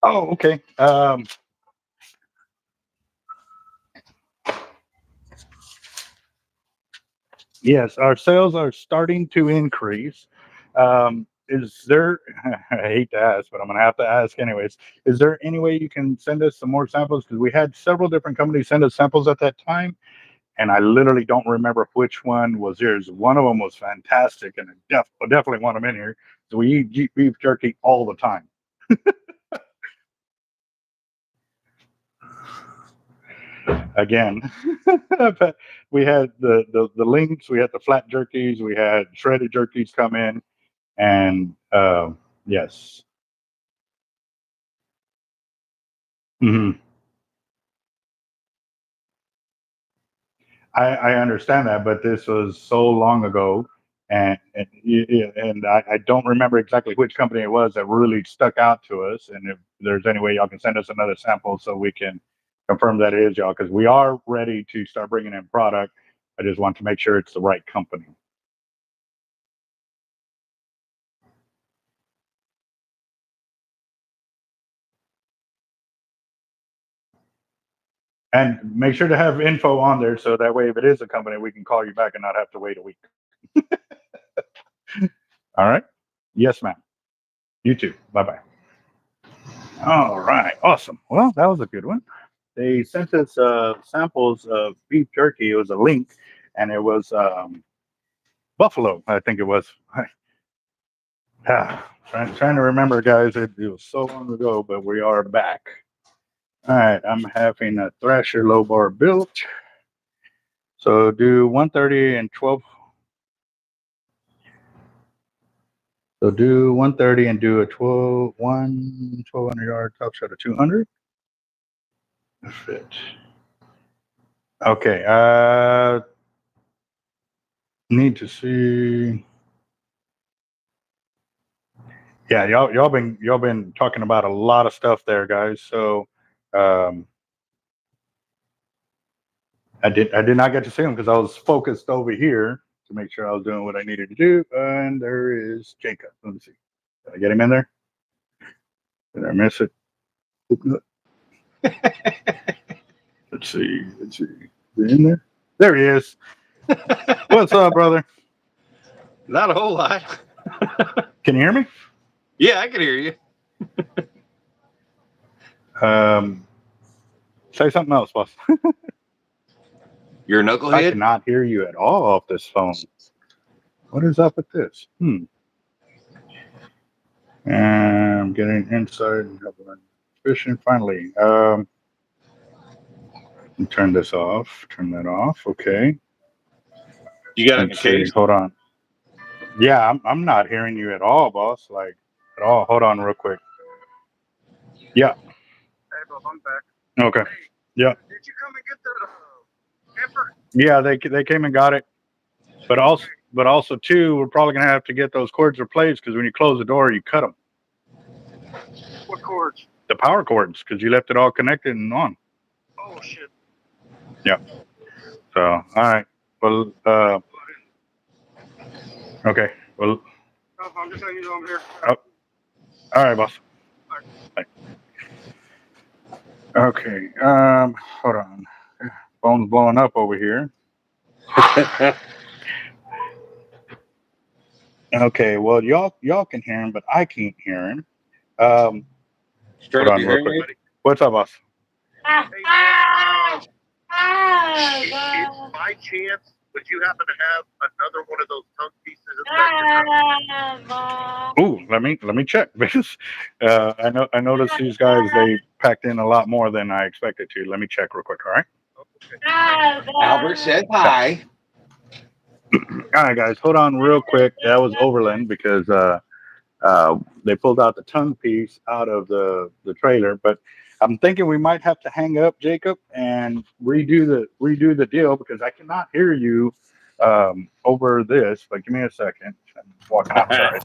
Oh, okay. Yes, our sales are starting to increase. Is there, I hate to ask, but I'm going to have to ask anyways. Is there any way you can send us some more samples? Because we had several different companies send us samples at that time, and I literally don't remember which one was yours. One of them was fantastic, and I definitely want them in here. So we eat beef jerky all the time. Again, but we had the links, we had the flat jerkies, we had shredded jerkies come in, and yes. Mhm. I understand that, but this was so long ago, and I don't remember exactly which company it was that really stuck out to us. And if there's any way y'all can send us another sample so we can confirm that it is y'all, because we are ready to start bringing in product. I just want to make sure it's the right company. And make sure to have info on there so that way if it is a company, we can call you back and not have to wait a week. All right? Yes, ma'am. You too. Bye-bye. All right. Awesome. Well, that was a good one. They sent us samples of beef jerky. It was a link, and it was buffalo, I think it was. Trying to remember, guys. It was so long ago, but we are back. All right. I'm having a Thrasher low bar built. So do 130 and 12. So do 130 and do a 1200 yard top shot of 200. Fit. Okay. Need to see. Yeah, y'all been talking about a lot of stuff there, guys. So I did not get to see them because I was focused over here to make sure I was doing what I needed to do. And there is Jacob. Let me see. Did I get him in there? Did I miss it? Let's see. Is he in there? There he is. What's up, brother? Not a whole lot. Can you hear me? Yeah, I can hear you. Say something else, boss. You're a I knucklehead? cannot hear you at all off this phone. What is up with this? I'm getting inside and helping fishing. Finally, turn this off. Turn that off. Okay. You got it in a Let's see. case? Hold on. Yeah, I'm not hearing you at all, boss. Like at all. Hold on, real quick. Yeah. Hey, Bob, I'm back. Okay. Hey, Yeah. did you come and get the camper? Yeah, they came and got it, but also too, we're probably gonna have to get those cords replaced because when you close the door, you cut them. What cords? The power cords, because you left it all connected and on. Oh, shit. Yeah. So, all right. Well, okay. Well, Oh, I'm just letting you know I'm here. oh, all right, boss. Bye. Okay. Hold on. Phone's blowing up over here. Okay. Well, y'all can hear him, but I can't hear him. Turn Hold up on, your real hearing quick. aid. What's up, boss? If by chance, would you happen to have another one of those tongue pieces of Ooh, let me check because I noticed these guys they packed in a lot more than I expected to. Let me check real quick. All right. Albert said hi. All right, guys, hold on real quick. That was Overland because they pulled out the tongue piece out of the trailer, but I'm thinking we might have to hang up, Jacob, and redo the deal because I cannot hear you over this. But give me a second. I'm walking outside.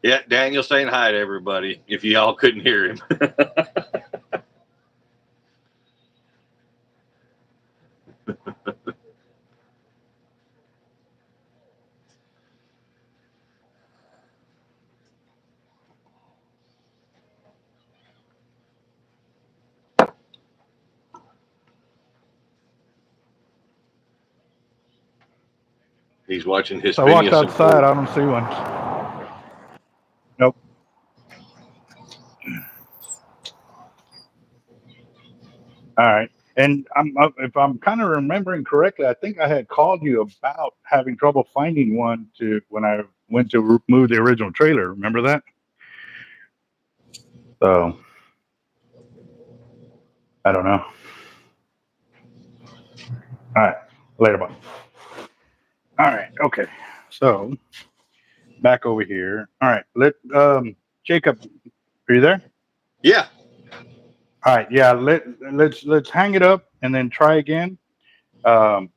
Yeah, Daniel saying hi to everybody. If y'all couldn't hear him. He's watching his. So I walked outside. I don't see one. Nope. All right. And if I'm kind of remembering correctly, I think I had called you about having trouble finding one when I went to move the original trailer. Remember that? So I don't know. All right. Later, bye. All right. Okay. So back over here. All right. Jacob, are you there? Yeah. All right. Yeah. Let's hang it up and then try again.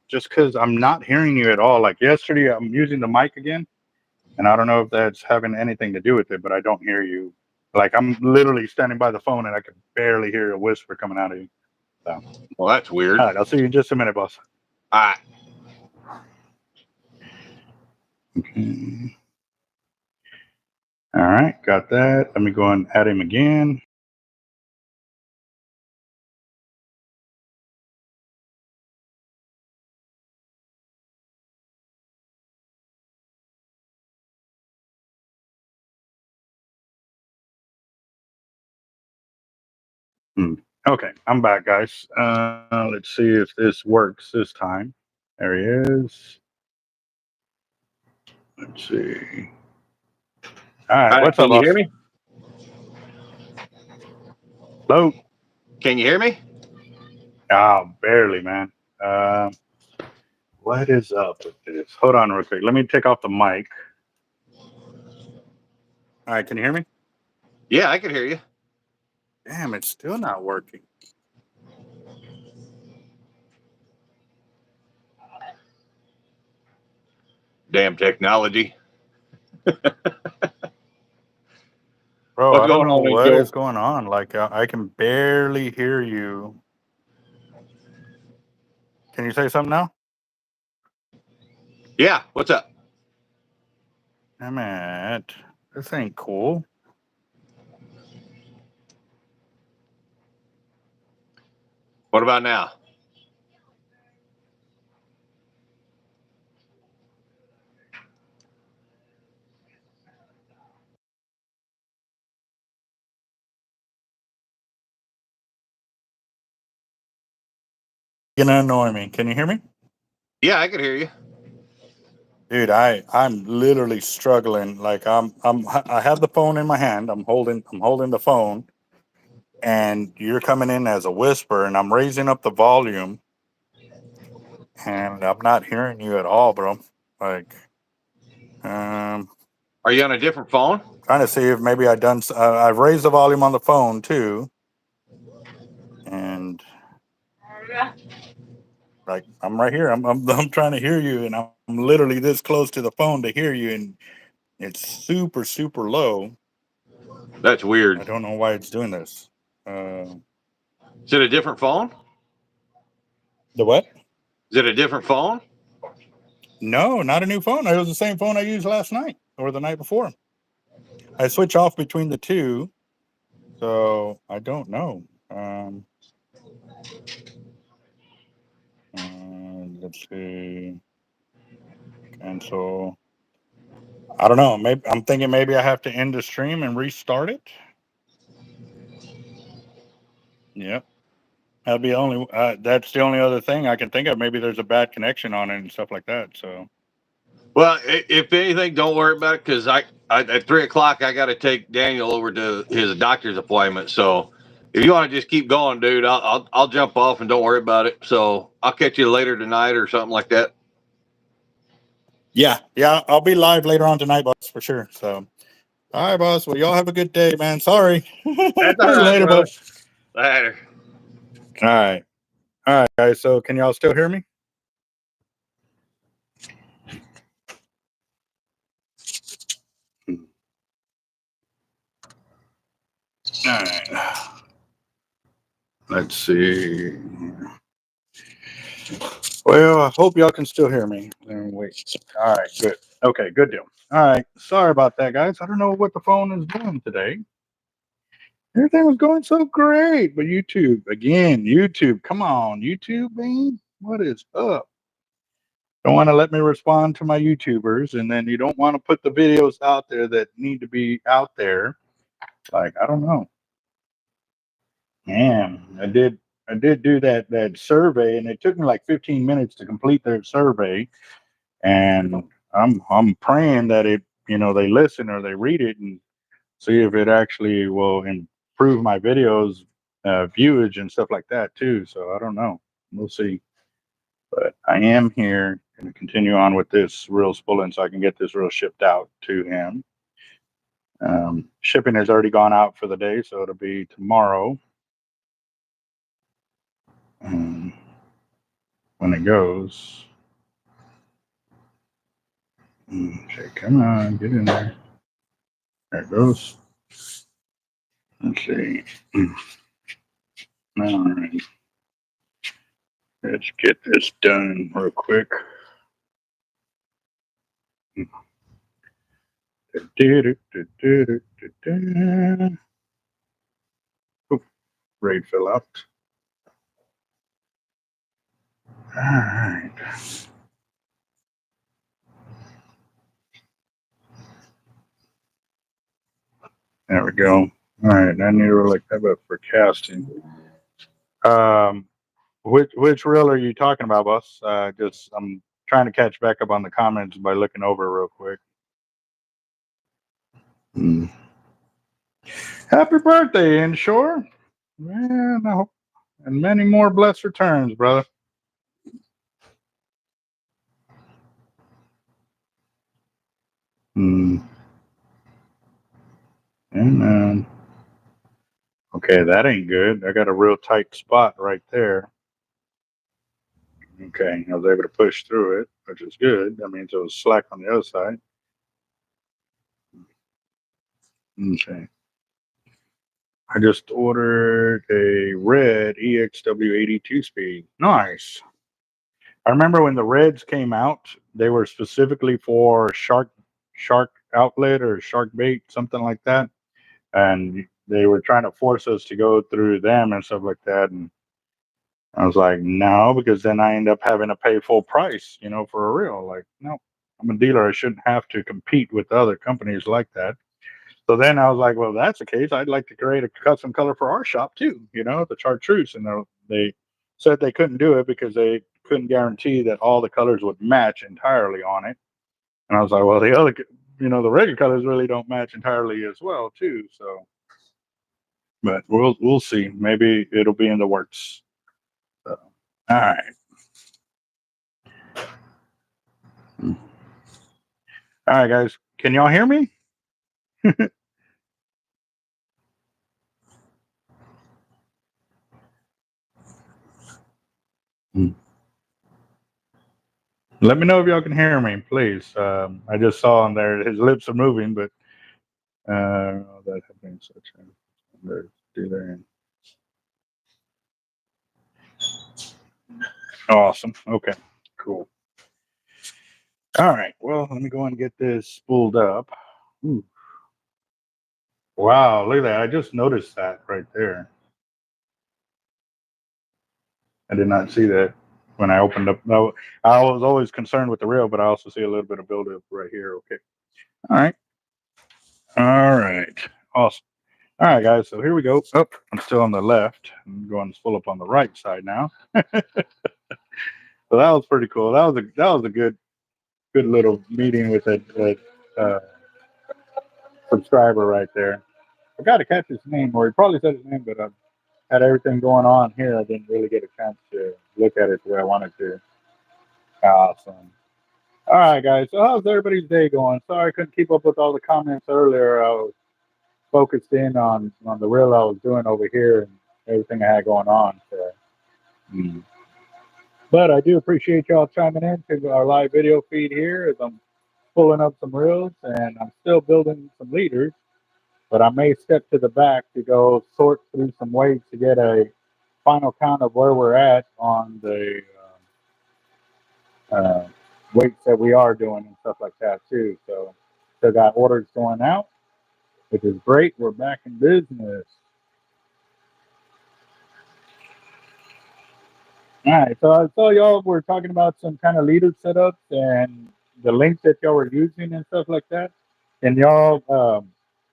Just because I'm not hearing you at all. Like yesterday, I'm using the mic again, and I don't know if that's having anything to do with it, but I don't hear you. Like I'm literally standing by the phone and I can barely hear a whisper coming out of you. So, Well, that's weird. all right. I'll see you in just a minute, boss. All right. Okay. All right. Got that. Let me go and add him again. Okay, I'm back, guys. Let's see if this works this time. There he is. Let's see. All right, what's up, Can you boss? hear me? Hello? Can you hear me? Oh, barely, man. What is up with this? Hold on real quick. Let me take off the mic. All right, can you hear me? Yeah, I can hear you. Damn, it's still not working. Damn technology. Bro, What's I don't going know on, what Joe? is going on. Like, I can barely hear you. Can you say something now? Yeah, what's up? Damn it. This ain't cool. What about now? You're gonna annoy me. Can you hear me? Yeah, I can hear you. Dude, I'm literally struggling. Like I have the phone in my hand. I'm holding the phone, and you're coming in as a whisper, and I'm raising up the volume, and I'm not hearing you at all, bro. Like, Are you on a different phone? trying to see if maybe I've raised the volume on the phone too, and like I'm right here. I'm trying to hear you, and I'm literally this close to the phone to hear you, and it's super super low. That's weird. I don't know why it's doing this. Is it a different phone? The what? Is it a different phone? No, not a new phone. It was the same phone I used last night or the night before. I switch off between the two, so I don't know. Let's see. Cancel. I don't know. Maybe I'm thinking maybe I have to end the stream and restart it. Yep. That'd be only. That's the only other thing I can think of. Maybe there's a bad connection on it and stuff like that. So. Well, if anything, don't worry about it because I at 3 o'clock I got to take Daniel over to his doctor's appointment. So If you want to just keep going, dude, I'll jump off and don't worry about it. So I'll catch you later tonight or something like that. Yeah, I'll be live later on tonight, boss, for sure. So, all right, boss. Well, y'all have a good day, man. Sorry. That's all right, Later, brother. boss. Later. All right, guys. So, can y'all still hear me? All right. Let's see. Well, I hope y'all can still hear me. Wait. All right, good. Okay, good deal. All right. Sorry about that, guys. I don't know what the phone is doing today. Everything was going so great, but YouTube, come on, YouTube, man. What is up? Don't want to let me respond to my YouTubers, and then you don't want to put the videos out there that need to be out there. Like, I don't know. Man, I did do that survey, and it took me like 15 minutes to complete their survey. And I'm praying that they listen or they read it and see if it actually will improve my videos viewage and stuff like that too. So I don't know. We'll see. But I am here going to continue on with this reel spooling so I can get this reel shipped out to him. Shipping has already gone out for the day, so it'll be tomorrow when it goes. Okay, come on, get in there. There it goes. Let's see. All right. Let's get this done real quick. Oh, RAID fell out. All right. There we go. All right. I need to like have a for casting. Which reel are you talking about, boss? I'm trying to catch back up on the comments by looking over real quick. Happy birthday, Inshore. Man, I hope, and many more blessed returns, brother. And okay, that ain't good. I got a real tight spot right there. Okay, I was able to push through it, which is good. That means it was slack on the other side. Okay. I just ordered a red EXW82 speed. Nice. I remember when the reds came out, they were specifically for shark outlet or shark bait, something like that. And they were trying to force us to go through them and stuff like that. And I was like, no, because then I end up having to pay full price, for a reel. Like, no, I'm a dealer. I shouldn't have to compete with other companies like that. So then I was like, well, if that's the case, I'd like to create a custom color for our shop too, the chartreuse. And they said they couldn't do it because they couldn't guarantee that all the colors would match entirely on it. And I was like, well, the other, the regular colors really don't match entirely as well too. So, but we'll see. Maybe it'll be in the works. So, all right. All right, guys. Can y'all hear me? Let me know if y'all can hear me, please. I just saw on there his lips are moving, but that happening such a do there. Awesome. Okay. Cool. All right. Well, let me go and get this spooled up. Ooh. Wow, look at that. I just noticed that right there. I did not see that when I opened up. No, I was always concerned with the reel, but I also see a little bit of buildup right here. Okay. All right. All right. Awesome. All right, guys. So here we go. Oh, I'm still on the left. I'm going to spool up on the right side now. So that was pretty cool. That was a good little meeting with a subscriber right there. I got to catch his name, or he probably said his name, but had everything going on here, I didn't really get a chance to look at it the way I wanted to. Awesome. All right, guys. So how's everybody's day going? Sorry I couldn't keep up with all the comments earlier. I was focused in on the reel I was doing over here and everything I had going on. So. But I do appreciate y'all chiming in to our live video feed here as I'm pulling up some reels, and I'm still building some leaders, but I may step to the back to go sort through some weights to get a final count of where we're at on the weights that we are doing and stuff like that too. So still got orders going out, which is great. We're back in business. All right, so I saw y'all were talking about some kind of leader setups and the links that y'all were using and stuff like that. Can y'all,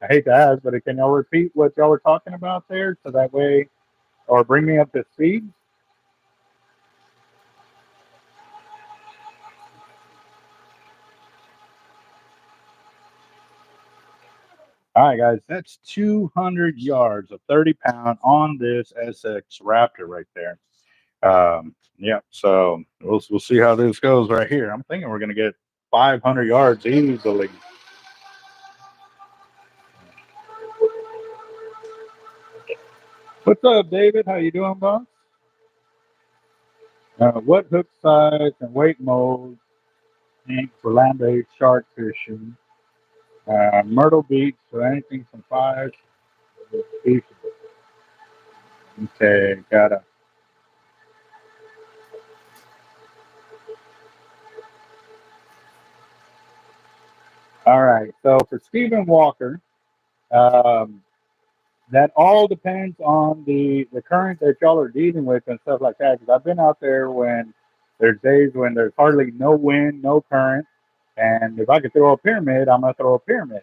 I hate to ask, but can y'all repeat what y'all were talking about there so that way, or bring me up to speed? All right, guys, that's 200 yards of 30-pound on this SX Raptor right there. Yeah, so we'll see how this goes right here. I'm thinking we're going to get 500 yards easily. What's up, David? How you doing, boss? What hook size and weight mold for land-based shark fishing? Myrtle Beach, so anything from 5 to feasible. Okay, got it. All right, so for Stephen Walker, that all depends on the current that y'all are dealing with and stuff like that. Because I've been out there when there's days when there's hardly no wind, no current, and if I could throw a pyramid, I'm gonna throw a pyramid.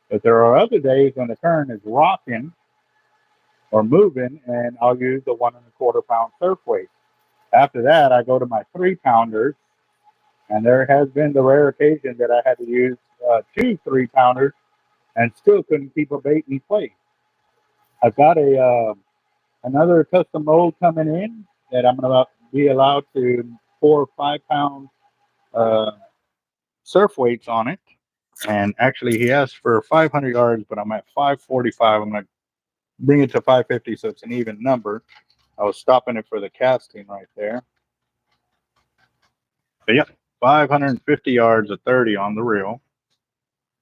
But there are other days when the current is rocking or moving, and I'll use the 1 1/4 pound surf weight. After that, I go to my 3-pounders, and there has been the rare occasion that I had to use 2 3-pounders and still couldn't keep a bait in place. I've got another custom mold coming in that I'm going to be allowed to pour 5-pound surf weights on it. And actually, he asked for 500 yards, but I'm at 545. I'm going to bring it to 550 so it's an even number. I was stopping it for the casting right there. But yeah, 550 yards of 30 on the reel.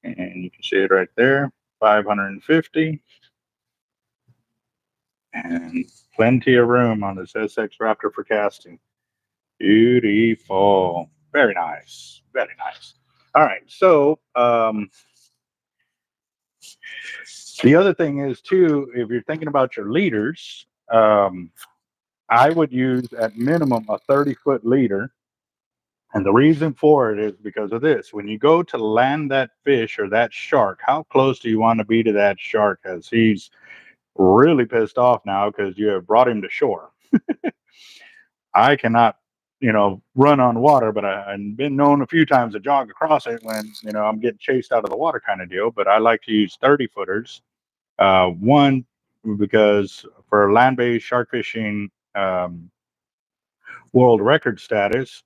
And you can see it right there, 550. And plenty of room on this SX Raptor for casting. Beautiful. Very nice. Very nice. All right. So the other thing is too, if you're thinking about your leaders, I would use at minimum a 30-foot leader. And the reason for it is because of this. When you go to land that fish or that shark, how close do you want to be to that shark? As he's really pissed off now because you have brought him to shore. I cannot, run on water, but I've been known a few times to jog across it when, I'm getting chased out of the water kind of deal. But I like to use 30-footers. One, because for land-based shark fishing world record status,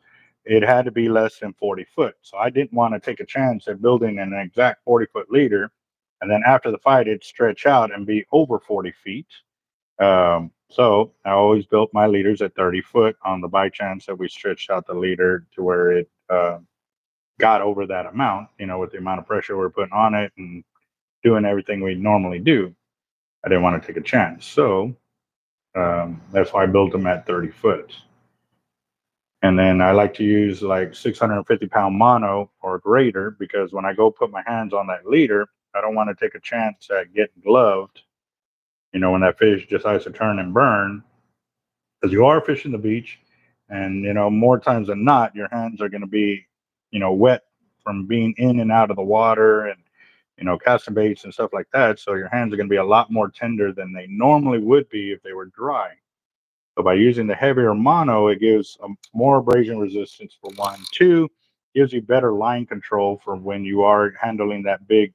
it had to be less than 40 foot. So I didn't want to take a chance at building an exact 40-foot leader. And then after the fight, it'd stretch out and be over 40 feet. So I always built my leaders at 30 foot on the by chance that we stretched out the leader to where it got over that amount, with the amount of pressure we're putting on it and doing everything we normally do. I didn't want to take a chance. So that's why I built them at 30 foot. And then I like to use like 650-pound mono or greater because when I go put my hands on that leader, I don't want to take a chance at getting gloved, when that fish decides to turn and burn, because you are fishing the beach and, more times than not, your hands are going to be, wet from being in and out of the water and, casting baits and stuff like that. So your hands are going to be a lot more tender than they normally would be if they were dry. So by using the heavier mono, it gives more abrasion resistance for 1. 2, gives you better line control for when you are handling that big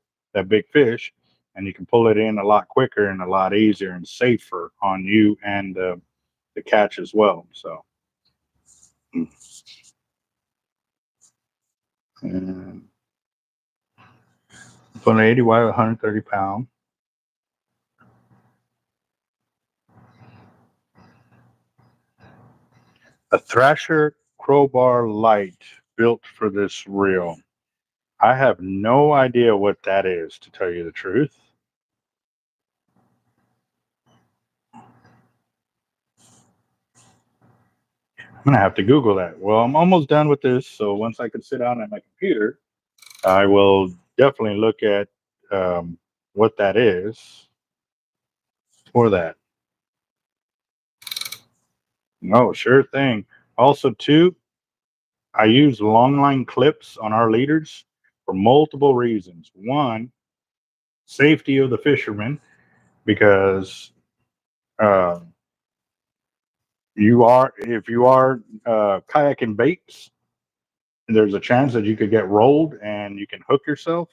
fish. and you can pull it in a lot quicker and a lot easier and safer on you and the catch as well. So, and for an 80 wide, 130 pound. A Thrasher crowbar light built for this reel. I have no idea what that is, to tell you the truth. I'm gonna have to Google that. Well, I'm almost done with this, so once I can sit down at my computer, I will definitely look at what that is for that. No, sure thing. Also, too, I use long line clips on our leaders for multiple reasons. One, safety of the fishermen, because uh, if you are kayaking baits, there's a chance that you could get rolled and you can hook yourself.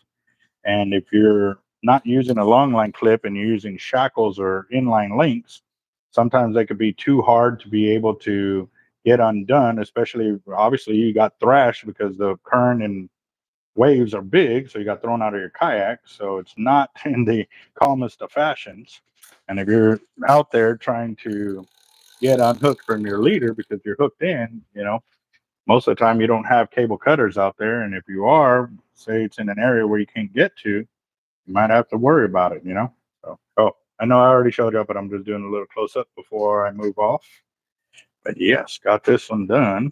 And if you're not using a long line clip and you're using shackles or inline links, sometimes they could be too hard to be able to get undone, especially obviously you got thrashed because the current and waves are big, so you got thrown out of your kayak. So it's not in the calmest of fashions. And if you're out there trying to get unhooked from your leader because you're hooked in, most of the time you don't have cable cutters out there. And if you are, say it's in an area where you can't get to, you might have to worry about it, So, oh, I know I already showed you, but I'm just doing a little close up before I move off. But yes, got this one done.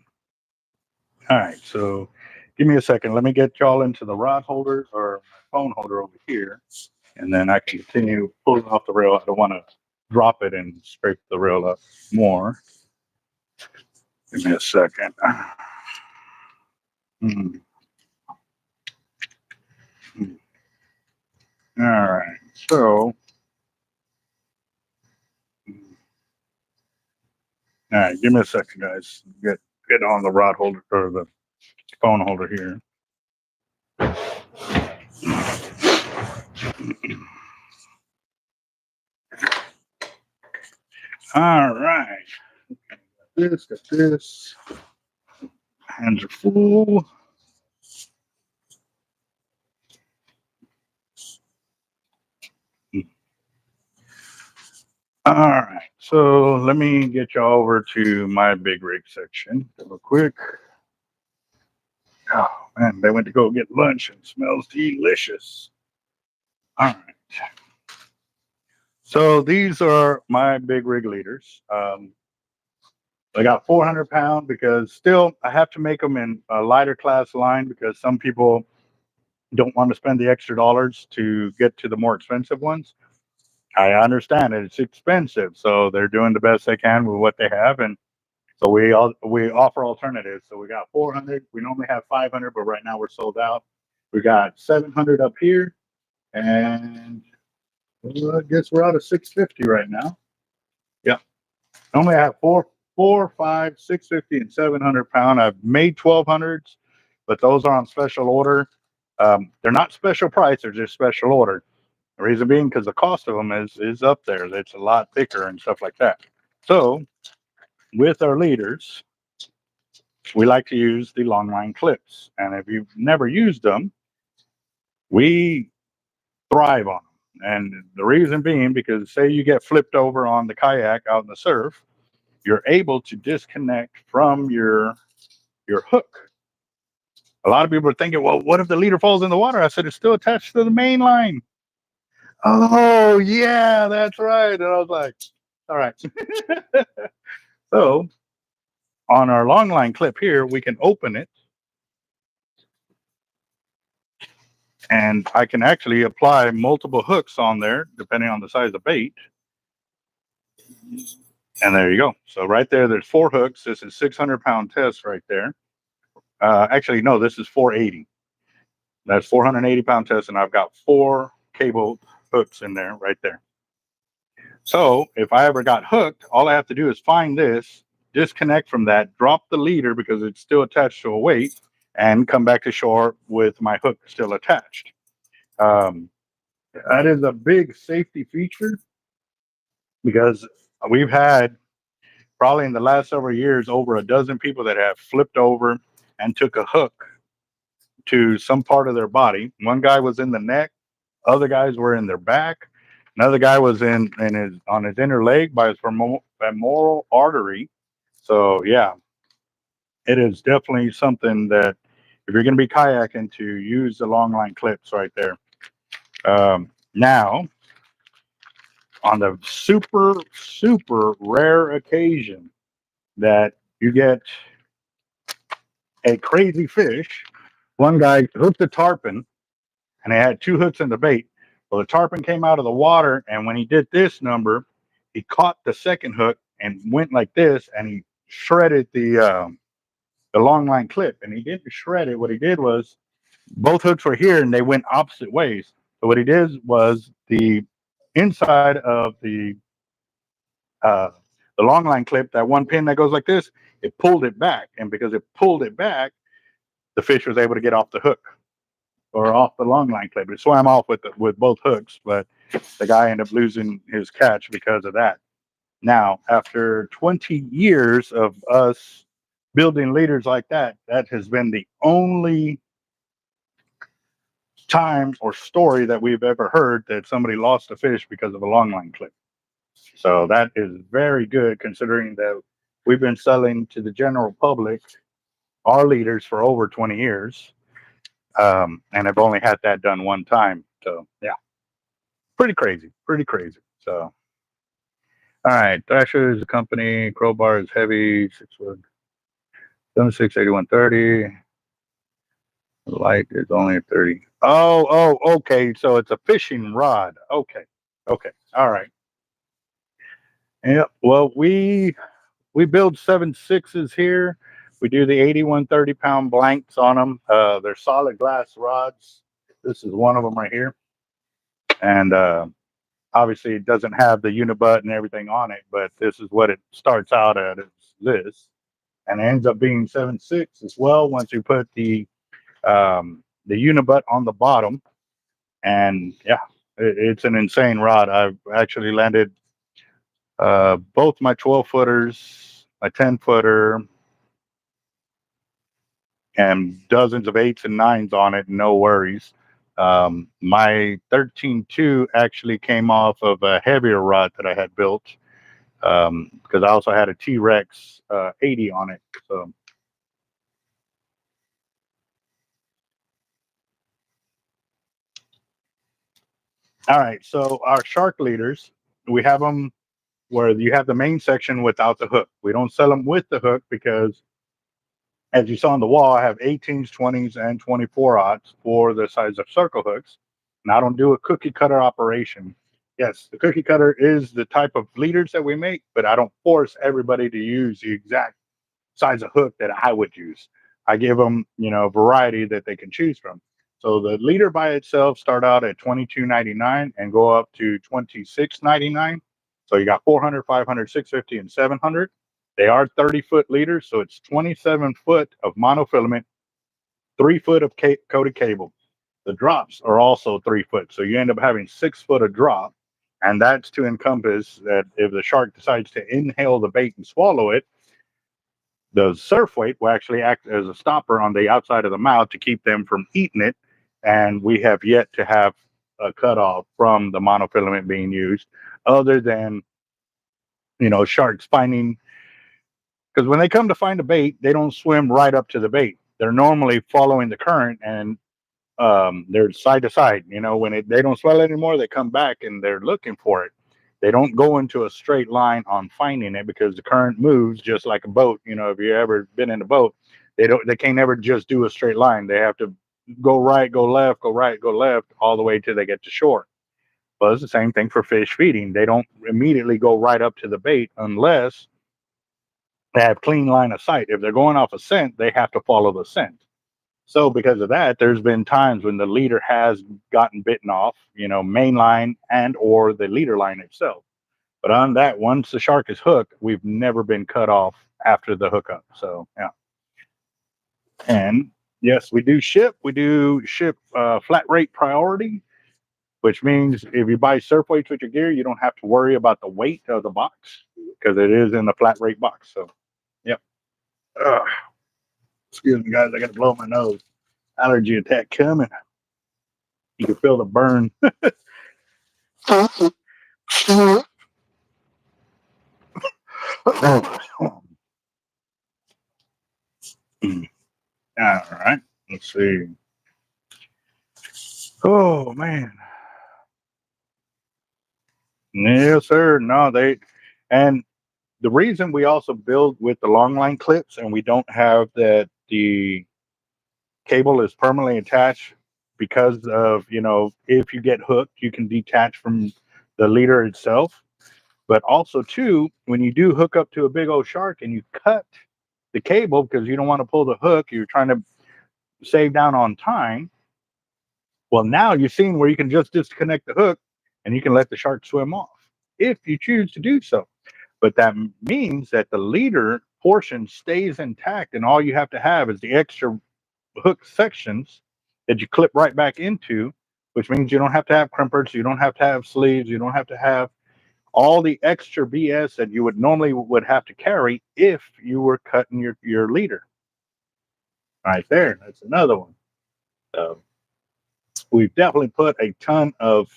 All right, so give me a second. Let me get y'all into the rod holder or my phone holder over here, and then I can continue pulling off the rail. I don't want to drop it and scrape the rail up more. Give me a second. All right, so all right, give me a second, guys. Get on the rod holder or the phone holder here. All right, got this. Hands are full. All right, so let me get you over to my big rig section real quick. Oh man, they went to go get lunch and it smells delicious. All right, so these are my big rig leaders. I got 400 pound because still I have to make them in a lighter class line because some people don't want to spend the extra dollars to get to the more expensive ones. I understand it. It's expensive, so they're doing the best they can with what they have, and so we offer alternatives. So we got 400. We normally have 500, but right now we're sold out. We got 700 up here, and well, I guess we're out of 650 right now. Yeah, normally I have four, 5, 650, and 700 pound. I've made 1200s, but those are on special order. They're not special price; they're just special order. The reason being because the cost of them is up there. It's a lot thicker and stuff like that. So with our leaders, we like to use the long line clips. And if you've never used them, we thrive on them. And the reason being because say you get flipped over on the kayak out in the surf, you're able to disconnect from your hook. A lot of people are thinking, well, what if the leader falls in the water? I said, it's still attached to the main line. Oh, yeah, that's right. And I was like, all right. So on our long line clip here, we can open it and I can actually apply multiple hooks on there depending on the size of the bait. And there you go. So right there, there's 4 hooks. This is 600 pound test right there. Actually, no, this is 480. That's 480 pound test. And I've got 4 cable hooks in there right there. So if I ever got hooked, all I have to do is find this, disconnect from that, drop the leader because it's still attached to a weight, and come back to shore with my hook still attached. And That is a big safety feature because we've had probably in the last several years over a dozen people that have flipped over and took a hook to some part of their body. One guy was in the neck, other guys were in their back, another guy was in his on his inner leg by his femoral artery. So yeah, it is definitely something that if you're going to be kayaking, to use the long line clips right there. Now, on the super rare occasion that you get a crazy fish, one guy hooked a tarpon and they had two hooks in the bait. Well, the tarpon came out of the water, and when he did this number, he caught the second hook and went like this, and he shredded the long line clip. And he didn't shred it. What he did was both hooks were here and they went opposite ways. So what he did was the inside of uh, the long line clip, that one pin that goes like this, it pulled it back, and because it pulled it back, the fish was able to get off the hook or off the long line clip. It swam off with both hooks, but the guy ended up losing his catch because of that. Now, after 20 years of us building leaders like that, that has been the only time or story that we've ever heard that somebody lost a fish because of a long line clip. So that is very good considering that we've been selling to the general public our leaders for over 20 years. And I've only had that done one time. So yeah, pretty crazy. So, all right. Thrasher is a company. Crowbar is heavy. 6 wood. 76, 8130. Light is only 30. Oh, okay. So it's a fishing rod. Okay. All right. Yeah. Well, we build 7.6s here. We do the 81 30-pound blanks on them. They're solid glass rods. This is one of them right here. And obviously it doesn't have the unibutt and everything on it, but this is what it starts out at. It's this. And it ends up being 7.6 as well once you put the unibutt on the bottom. And yeah, it's an insane rod. I've actually landed both my 12-footers, my 10-footer, and dozens of 8s and 9s on it, no worries. My 13.2 actually came off of a heavier rod that I had built because I also had a T-Rex 80 on it. So all right, so our shark leaders, we have them where you have the main section without the hook. We don't sell them with the hook because, as you saw on the wall, I have 18s, 20s, and 24-aughts for the size of circle hooks. And I don't do a cookie cutter operation. Yes, the cookie cutter is the type of leaders that we make, but I don't force everybody to use the exact size of hook that I would use. I give them, a variety that they can choose from. So the leader by itself start out at $22.99 and go up to $26.99. So you got 400, 500, 650, and 700. They are 30-foot leaders, so it's 27 foot of monofilament, 3 foot of coated cable. The drops are also 3 foot, so you end up having 6 foot of drop, and that's to encompass that if the shark decides to inhale the bait and swallow it, the surf weight will actually act as a stopper on the outside of the mouth to keep them from eating it. And we have yet to have a cutoff from the monofilament being used, other than sharks finding, because when they come to find a bait, they don't swim right up to the bait. They're normally following the current, and they're side to side. When they don't swell anymore, they come back and they're looking for it. They don't go into a straight line on finding it because the current moves just like a boat. If you ever been in a boat, they can't ever just do a straight line. They have to go right, go left, go right, go left, all the way till they get to shore. But it's the same thing for fish feeding. They don't immediately go right up to the bait unless they have clean line of sight. If they're going off a scent, they have to follow the scent. So because of that, there's been times when the leader has gotten bitten off, main line and or the leader line itself. But on that, once the shark is hooked, we've never been cut off after the hookup. So yeah. And yes, we do ship. We do ship flat rate priority. which means if you buy surf weights with your gear, you don't have to worry about the weight of the box because it is in the flat rate box. So, yep. Excuse me, guys. I got to blow my nose. Allergy attack coming. You can feel the burn. All right. Let's see. Oh, man. Yes, sir. No, and the reason we also build with the long line clips and we don't have that the cable is permanently attached because of, if you get hooked, you can detach from the leader itself. But also, too, when you do hook up to a big old shark and you cut the cable because you don't want to pull the hook, you're trying to save down on time. Well, now you're seeing where you can just disconnect the hook and you can let the shark swim off if you choose to do so. But that means that the leader portion stays intact, and all you have to have is the extra hook sections that you clip right back into, which means you don't have to have crimpers, you don't have to have sleeves, you don't have to have all the extra BS that you would normally would have to carry if you were cutting your leader. Right there, that's another one. We've definitely put a ton of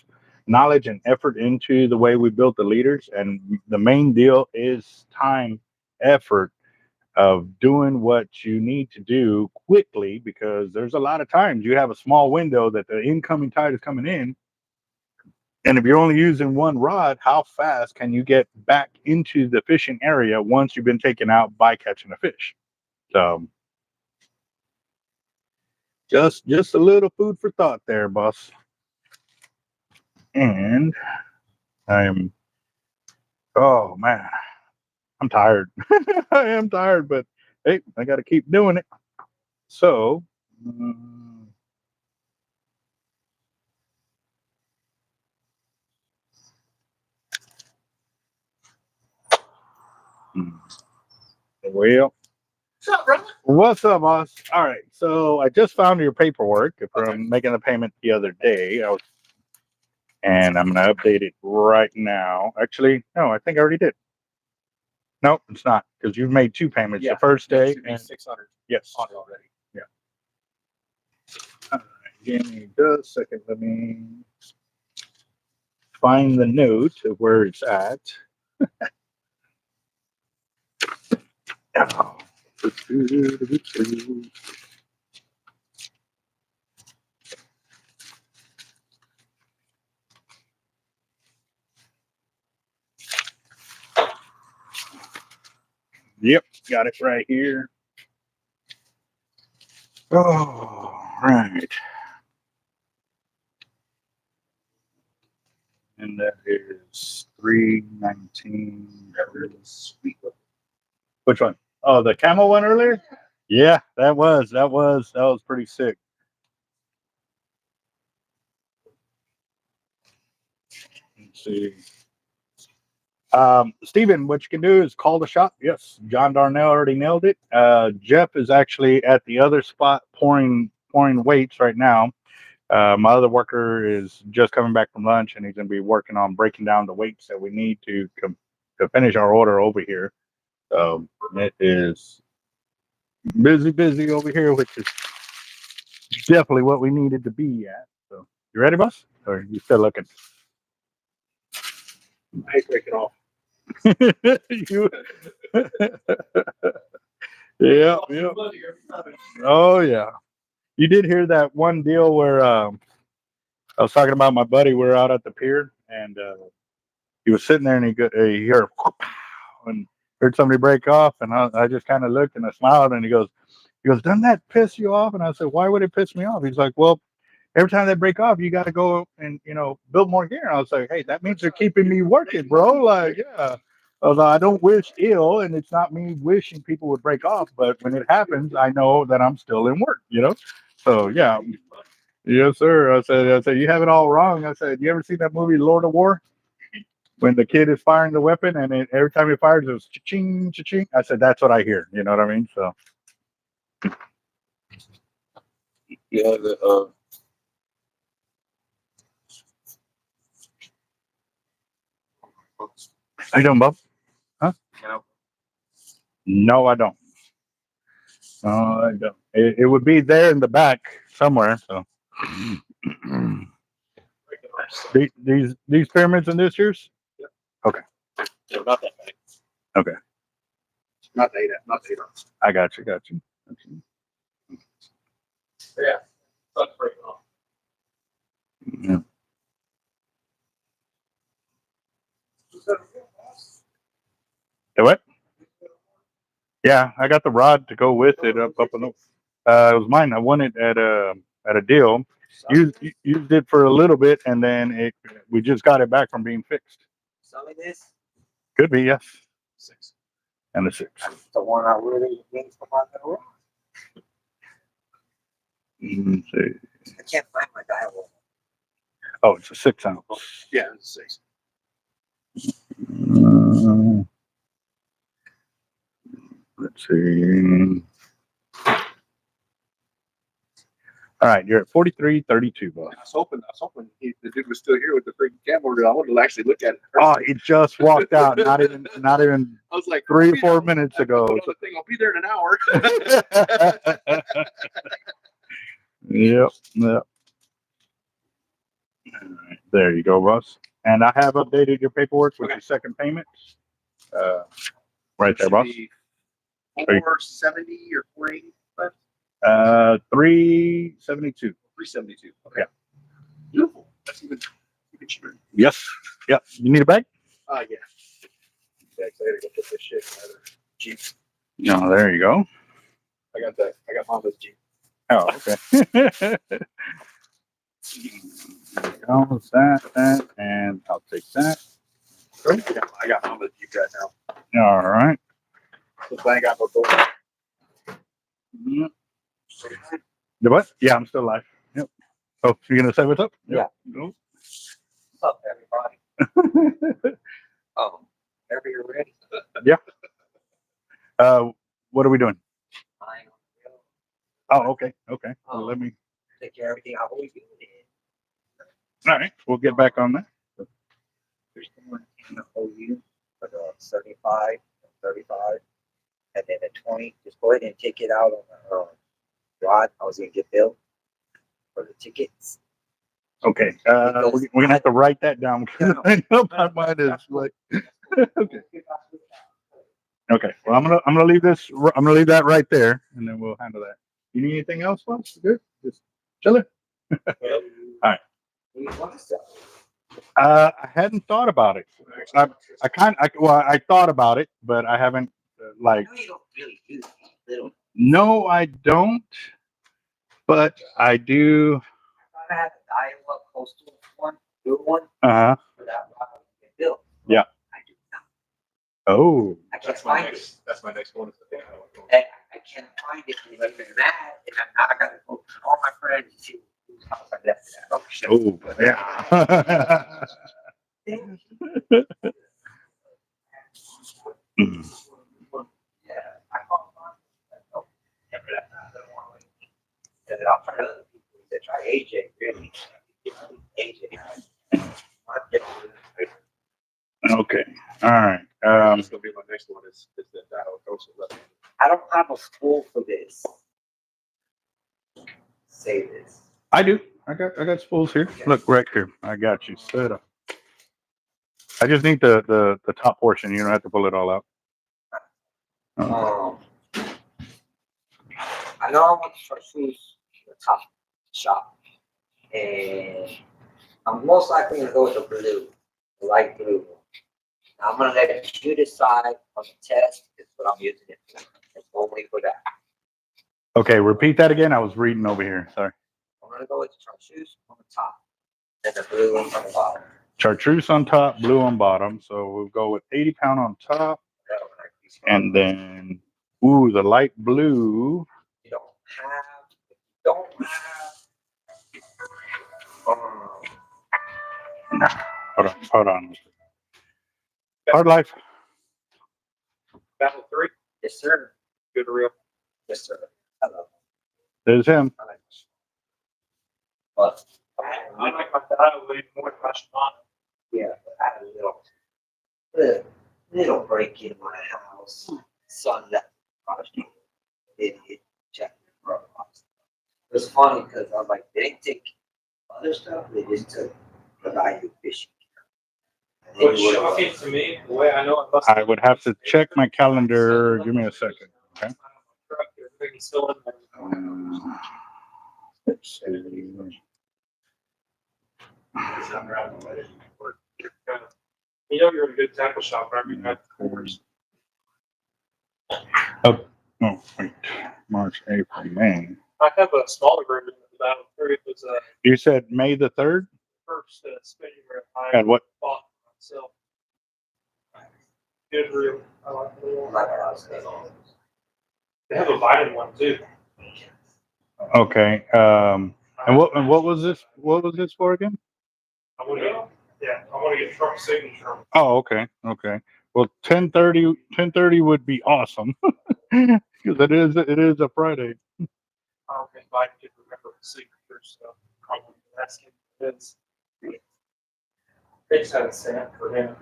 knowledge and effort into the way we built the leaders, and the main deal is time, effort of doing what you need to do quickly, because there's a lot of times you have a small window that the incoming tide is coming in, and if you're only using one rod, how fast can you get back into the fishing area once you've been taken out by catching a fish? So just a little food for thought there, boss. And oh man, I'm tired. I am tired, but hey, I got to keep doing it. So, well, what's up, boss? All right, so I just found your paperwork from making the payment the other day. And I'm gonna update it right now. Actually, no, I think I already did. No, it's not, because you've made two payments. The first day and 600 yes, on it already. yeah. All right, give me just a second. Let me find the note of where it's at. Oh. Yep, got it right here. Oh, right. And that is 319. Which one? Oh, the camel one earlier? Yeah, that was pretty sick. Let's see. Steven, what you can do is call the shop. Yes, John Darnell already nailed it. Jeff is actually at the other spot pouring weights right now. My other worker is just coming back from lunch, and he's going to be working on breaking down the weights that we need to finish our order over here. It is busy over here, which is definitely what we needed to be at. So, you ready, boss? Or are you still looking? I hate breaking off. You... yeah. Oh yeah. You did hear that one deal where I was talking about my buddy. We're out at the pier, and he was sitting there, and he heard and heard somebody break off, and I just kind of looked and I smiled, and he goes, doesn't that piss you off? And I said, why would it piss me off? He's like, well, every time they break off, you got to go and build more gear. And I was like, hey, that means they're keeping me working, bro. Like, yeah. I don't wish ill, and it's not me wishing people would break off, but when it happens, I know that I'm still in work, So yeah, yes, sir. I said, you have it all wrong. I said, you ever seen that movie Lord of War? When the kid is firing the weapon, and every time he fires, it's cha-ching, cha-ching. I said, that's what I hear. You know what I mean? So Yeah, How you doing, Bob? Huh? You know, No, I don't. I don't. It would be there in the back somewhere. So these pyramids in this year's? Okay. they're not that big. Okay. Not data, not data. I got you. Yeah. That's pretty cool. Yeah. The what? Yeah, I got the rod to go with it up and up. It was mine. I won it at a deal. Used it for a little bit, and then we just got it back from being fixed. Selling this, Could be, yes. 6. And a 6. the one I really need for my little. Let's see. I can't find my dial. Oh, it's a 6 ounce. Yeah, it's 6. Let's see. All right, you're at 43.32, boss. I was hoping the dude was still here with the freaking camcorder. I wanted to actually look at it. Oh, he just walked out. Not even I was like 3 or 4 minutes ago. I'll be there in an hour. Yep. All right, there you go, boss. And I have updated your paperwork with your second payment. Right there, boss. 470 or 480 left? 372. 372. Okay. Yeah. Beautiful. That's even cheaper. Yes. Yep. You need a bag? Yeah. Yeah, 'cause I gotta go put this shit in another Jeep. No, there you go. I got Mama's Jeep. Oh, okay. Oh, that, and I'll take that. I got Mama's Jeep right now. All right. Looks like I got no door. Mhm. The what? Yeah, I'm still alive. Yep. Oh, you're gonna say what's up? Yep. Nope. What's up, everybody? Oh, whenever you're ready. What are we doing? I will Oh, okay. Okay. Well, let me. take care of everything I've always been in. All right. We'll get back on that. There's someone in the OU for the 75 and 35, and then the 20. Just go ahead and take it out on the rod. I was gonna get billed for the tickets. Okay. We're gonna have to write that down because I know my mind is like. Okay. Okay. Well, I'm gonna leave this. I'm gonna leave that right there, and then we'll handle that. You need anything else, boss? Good. Just chilling. Right. I hadn't thought about it. I thought about it, but I haven't I know you don't really use these little. No, I don't. But I do. I had a dial-up coastal one, blue one, Uh huh. for that rod I was gonna build. Yeah. I do not. Oh. I can't find it. That's my next one. And I can't find it. And I've been mad, and I gotta go to all my friends and see whose house I left it at. Oh, shit. Oh. Yeah. Yeah, I called mine. Oh, never that. I don't want to. And then I'll try other people that try AJ. Really, AJ. Not different. Okay. All right. That's gonna be my next one. Is the dial coastal left. I don't have a spool for this. Say this. I do. I got spools here. Look right here. I got you set up. I just need the top portion. You don't have to pull it all out. I know I want to start shoes in the top shop, and I'm most likely gonna go with the blue, the light blue. I'm gonna let you decide on the test. Is what I'm using it for. It's only for that. Okay. Repeat that again. I was reading over here. Sorry. I'm gonna go with the chartreuse on the top and the blue one on the bottom. Chartreuse on top, blue on bottom. So we'll go with 80 pound on top, and then the light blue. You don't have. Hold on. Hard life. Battle 3. Yes, sir. Good real. Yes, sir. Hello. There's him. I like this. But I like my dial way more than my shot. yeah, but I had a little. The little break in my house, son left the garage. It checked the front box. It was funny because I was like, they didn't take other stuff, they just took the value of fishing. And they What's knew what it shocking was. to me, the way I know it must. I would have to check my calendar. Give me a second. Okay. Everything's still in there. Let's see. You know you're in a good tackle shop, right? You have quarters. Oh, no, wait. March, April, May. I have a smaller version of the battle. It was You said May the 3rd? first spinning where I At what? bought myself. Good reel. I like the reel. Like I was saying. They have a Biden one too. Okay. And what was this? What was this for again? I want to get Trump's signature. Oh, okay. Okay. Well, 10:30 would be awesome. Because it is a Friday. I don't think Biden could remember his signature, so probably ask him. They just had a stamp for him.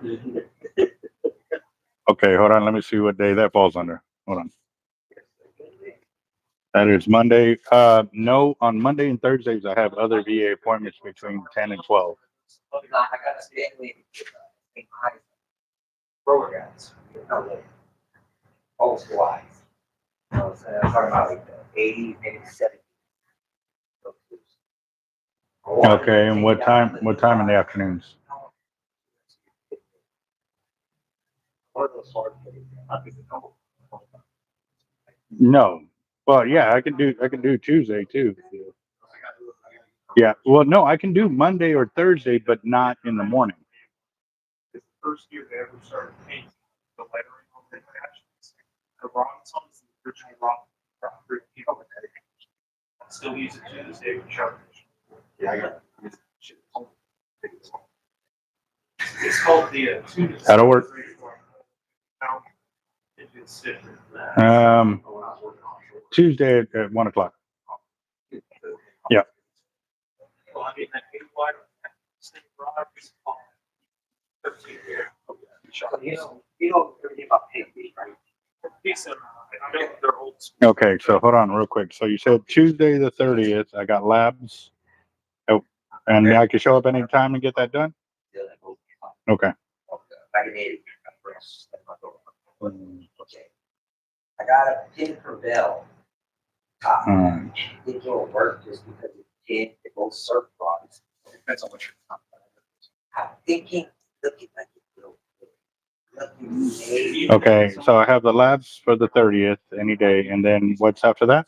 Okay, hold on. Let me see what day that falls under. Hold on. That is Monday. No, on Monday and Thursdays I have other VA appointments between 10 and 12. I got a family in my roller guys. Old wise. I'm talking about like the 80s, maybe 70s. Okay, and what time in the afternoons? No. Well, yeah, I can do Tuesday too. Yeah. Well, no, I can do Monday or Thursday, but not in the morning. The first year they ever started painting the lettering on the attachments, the bronze ones, the original rock, I still use it to this day for shark fishing. Yeah, I got It's called the tuna. That'll work. It's different. Tuesday at 1 o'clock. Yeah. Well, I mean, that big wide, snake rod is called 13 year. You know everything about pigfish, right? Decent. I know they're old school. Okay, so hold on real quick. So you said Tuesday the 30th. I got labs. Oh, and I can show up anytime and get that done? Okay. Okay. I got a pin for bell. I think it'll work just because it's pin, it both surf rods. Depends on what you're. I'm thinking, looking like it will. Okay, so I have the labs for the 30th any day, and then what's after that?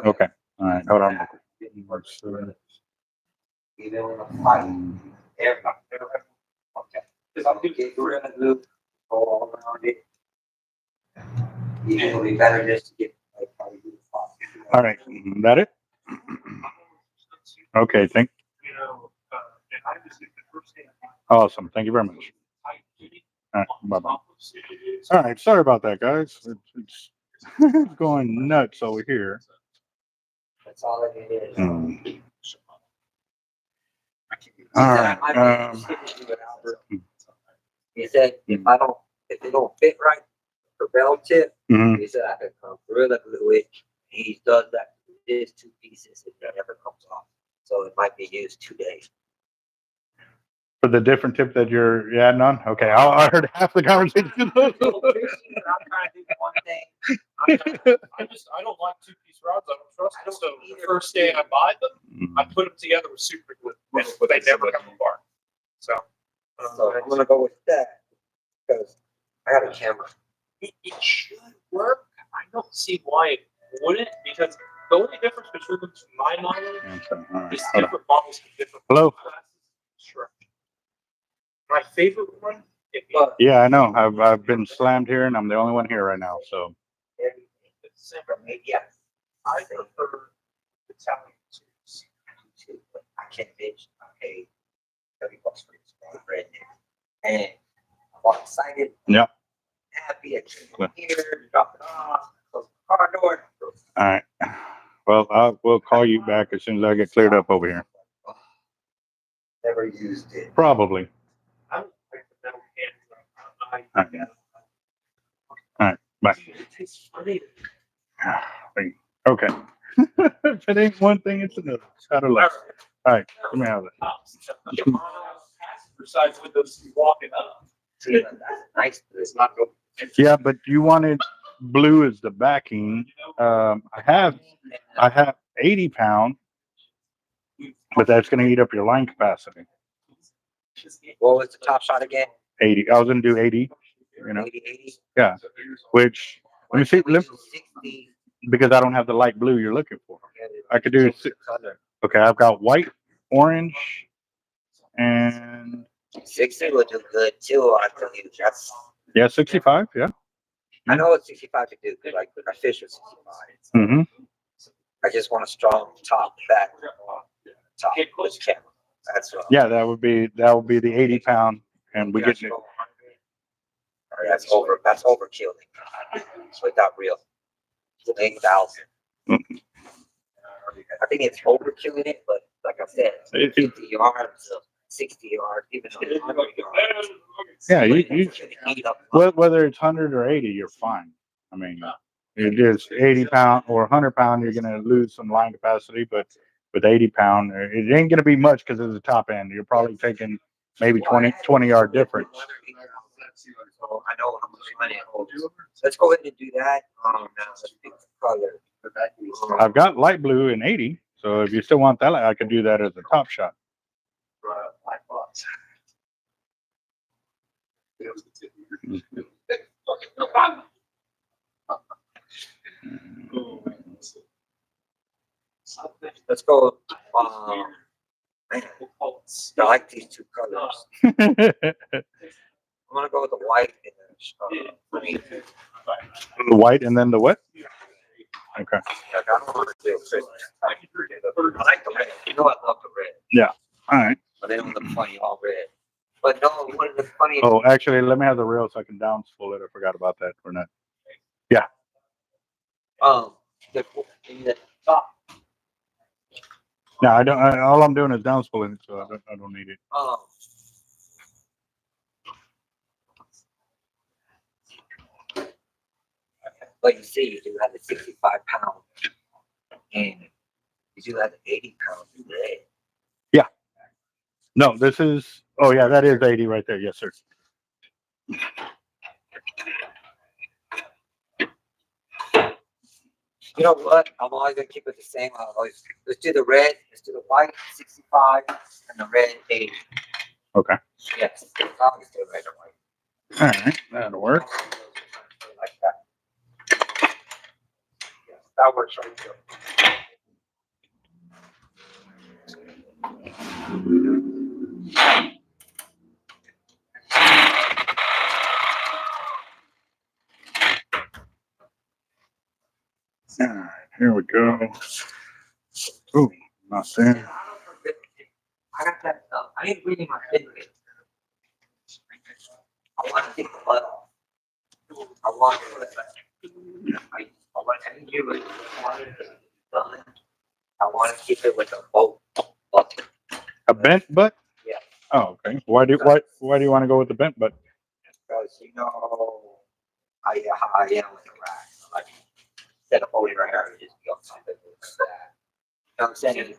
Okay, all right, hold on. Even in a fight, everybody. Okay. Because I'm thinking we're gonna move all around it. It'll be better just to get like probably do the fight. All right, that it? Okay, You know, and I just did the first thing. awesome. Thank you very much. All right, bye-bye. All right, sorry about that, guys. It's it's going nuts over here. That's all it is. All right. He said if it don't fit right, the bell tip, Mhm. he said I could come Gorilla Glue it. He does that. There's 2 pieces and it never comes off. So it might be used 2 days. For the different tip that you're adding on? Okay, I heard half the conversation. I'm trying to do one thing. I don't like 2-piece rods. I don't trust I them. don't So either. the first day I buy them, I put them together with super glue, and they never come apart. So, So I'm gonna go with that because I got a camera. it should work. I don't see why it wouldn't, because the only difference between them, to my knowledge, All right, is hold on. different models have different Hello? classes. Sure. My favorite one, Yeah, I know. I've been slammed here, and I'm the only one here right now. So Everything. it's the same. Yeah. I prefer Italian tubes. But I can't bitch. I paid $30 for this brand new. And I'm all excited. Yep. Happy. I came here, drop it off, close the car door. all right. Well, we'll call you back as soon as I get cleared up over here. There never used it. Probably. I don't like the metal cans. Okay. All right. Bye. It tastes funny. Okay. If it ain't one thing, it's another. Out of luck. All right. Let me have it. Besides windows, you walking up. See, that's nice. It's not good. Yeah, but you wanted blue as the backing. I have 80-pound, but that's going to eat up your line capacity. What was the top shot again? 80. I was going to do 80. You know. 80. Yeah. Which let me see. We do 60. Because I don't have the light blue you're looking for. I could do. Color. Okay, I've got white, orange, and 60 will do good too. I tell you, that's. yeah, 65. Yeah. I know what 65 to do because I fish with 65. Mm-hmm. I just want a strong top back. Top with camera. That's what. Yeah, that would be the 80-pound, and we get it. That's overkill. Without real. 8,000. I think it's overkilling it, but like I said, 50 yards, 60 yards, even 100 yards. Yeah, you whether it's 100 or 80, you're fine. I mean, it is 80-pound or 100-pound, you're going to lose some line capacity, but with 80-pound, it ain't going to be much because it's the top end. You're probably taking maybe 20-yard difference. So I know how much money it holds. Let's go ahead and do that. Now let's pick the color. I've got light blue in 80, so if you still want that, I could do that as a top shot. Let's go. Man, I like these two colors. I'm gonna go with the white and the green. The white and then the what? Okay. I don't want to do it. I like the red. You know I love the red. Yeah. All right. But they don't look funny all red. But no, one of the funny. Oh, actually, let me have the reel so I can down spool it. I forgot about that. We're not. Yeah. In the top. No, I don't. All I'm doing is down spooling it, so I don't need it. But you see, you do have the 65-pound, and you do have the 80-pound red. Yeah. No, this is. Oh yeah, that is 80 right there. Yes, sir. You know what? I'm always gonna keep it the same. Let's do the red. Let's do the white 65 and the red 80. Okay. Yes. I'll just do red and white. All right, that'll work. Like that. Yes, that works right too. All right, here we go. Oh, not there. I got that stuff. I ain't reading my fidget. I want to take the butt off. I want to put it back. I want to do it. Done. I want to keep it with a bolt button. A bent butt? Yeah. Oh, okay. Why do you want to go with the bent butt? Because you know how I am with the rack. Like instead of holding your hair, you just go something like that. You know what I'm saying?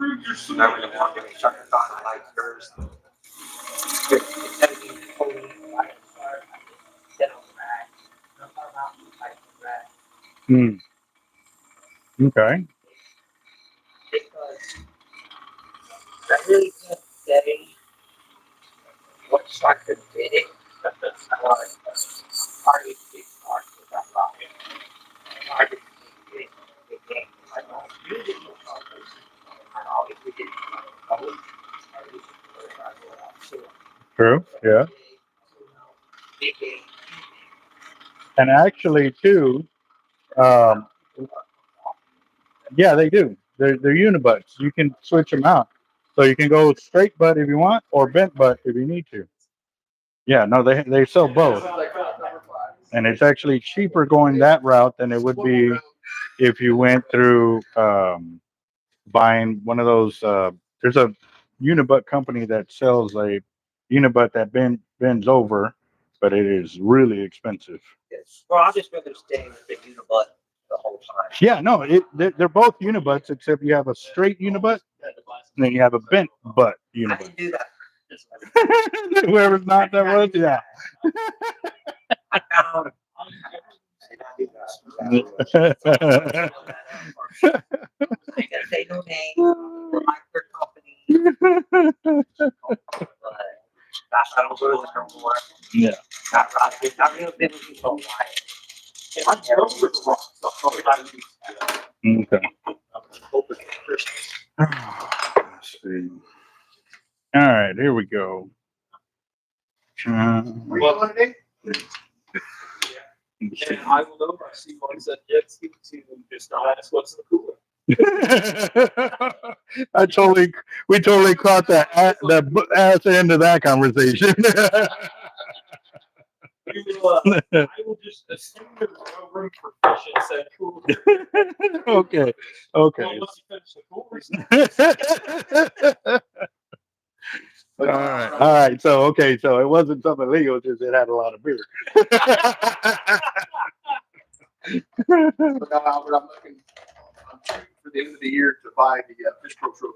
Remember the one that Chuck thought I liked yours. Instead of being holding the rack, instead of rack, I'm talking about like the rack. Hmm. Okay. Because I really can't say what shark did it. Party big shark with that rocket. I didn't think it came. I don't use it for sharks. I always did it. True. Yeah. And actually, too, yeah, they do. They're unibutts. You can switch them out, so you can go straight butt if you want, or bent butt if you need to. Yeah, no, they sell both, and it's actually cheaper going that route than it would be if you went through buying one of those. There's a unibutt company that sells a unibutt that bends over, but it is really expensive. Yes. Well, I'll just rather stay with the unibutt the whole time. Yeah, no, they're both unibutts except you have a straight unibutt and then you have a bent butt I unibutt. can do that. Whoever's not that was, yeah. I found. I ain't gonna say no names. Or like their company. But gosh, I don't go to the no more. Yeah. Not right. Not real big with people. I love the rock stuff. Okay. Let's see. All right, here we go. Were you on today? And I will know, I see one said jet ski to just not ask what's in the cooler. we totally caught the ass end of that conversation. I will just assume there's no room for fish in said cooler. Okay. Well, once you finish the cooler. All right. So it wasn't something illegal, just it had a lot of beer. But now, Albert, I'm shooting for the end of the year to buy the Fish Pro trophy.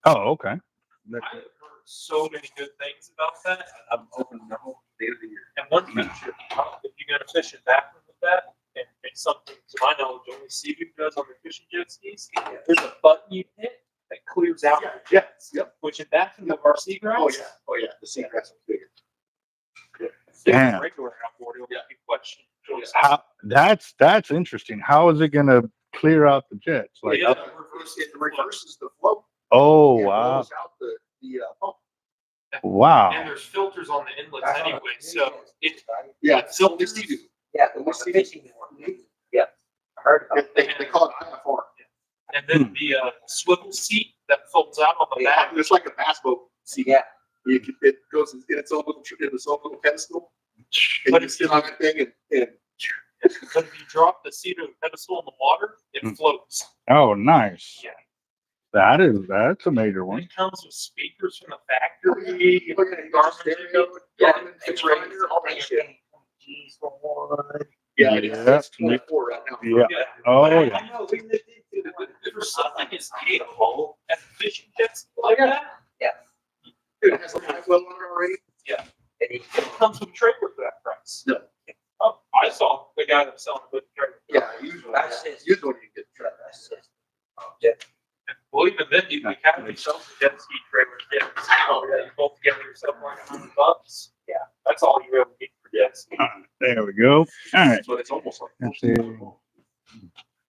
Oh, okay. I have heard so many good things about that. I'm hoping the end of the year. And one feature, if you're gonna fish in bathroom with that, and it's something to my knowledge only Seafood does on their fishing jet skis, there's a button you hit that clears out the jets. Yep. Which in bathroom of our seagrass. Oh yeah. The seagrass is bigger. Damn. Regular outboard, it'll be question. How that's interesting. How is it gonna clear out the jets? Like, Yeah, It reverses the flow. oh It wow, blows out the pump. wow. And there's filters on the inlets anyway, so it. Yeah, It's so filters. Yeah, the fishing one. Yeah. I heard about They call it IFR. And then the swivel seat that folds out on the back. It's like a bass boat seat. Yeah. It goes in its own little pedestal. And you can sit on that thing and But if you drop the seat or the pedestal in the water, it floats. Oh, nice. Yeah. That's a major And one. it comes with speakers from the factory. look at it, Garmin, Fish Finder, all that shit. G's for one. Yeah, Yeah. it's 24 right now. Yeah. Yeah. Oh But yeah. I know we lived into it. For something as capable as fishing jets like that, Dude, it has a live well on it already. it comes with a trailer for that price. No. Oh, I saw the guy that was selling the trailer. Yeah, usually you can get the truck. Well, even then, you can kind of sell the jet ski trailer jets. Oh, yeah, you both together yourself like $100. Yeah, that's all you really need for jet ski. There we go. All right. So it's almost like. Let's see.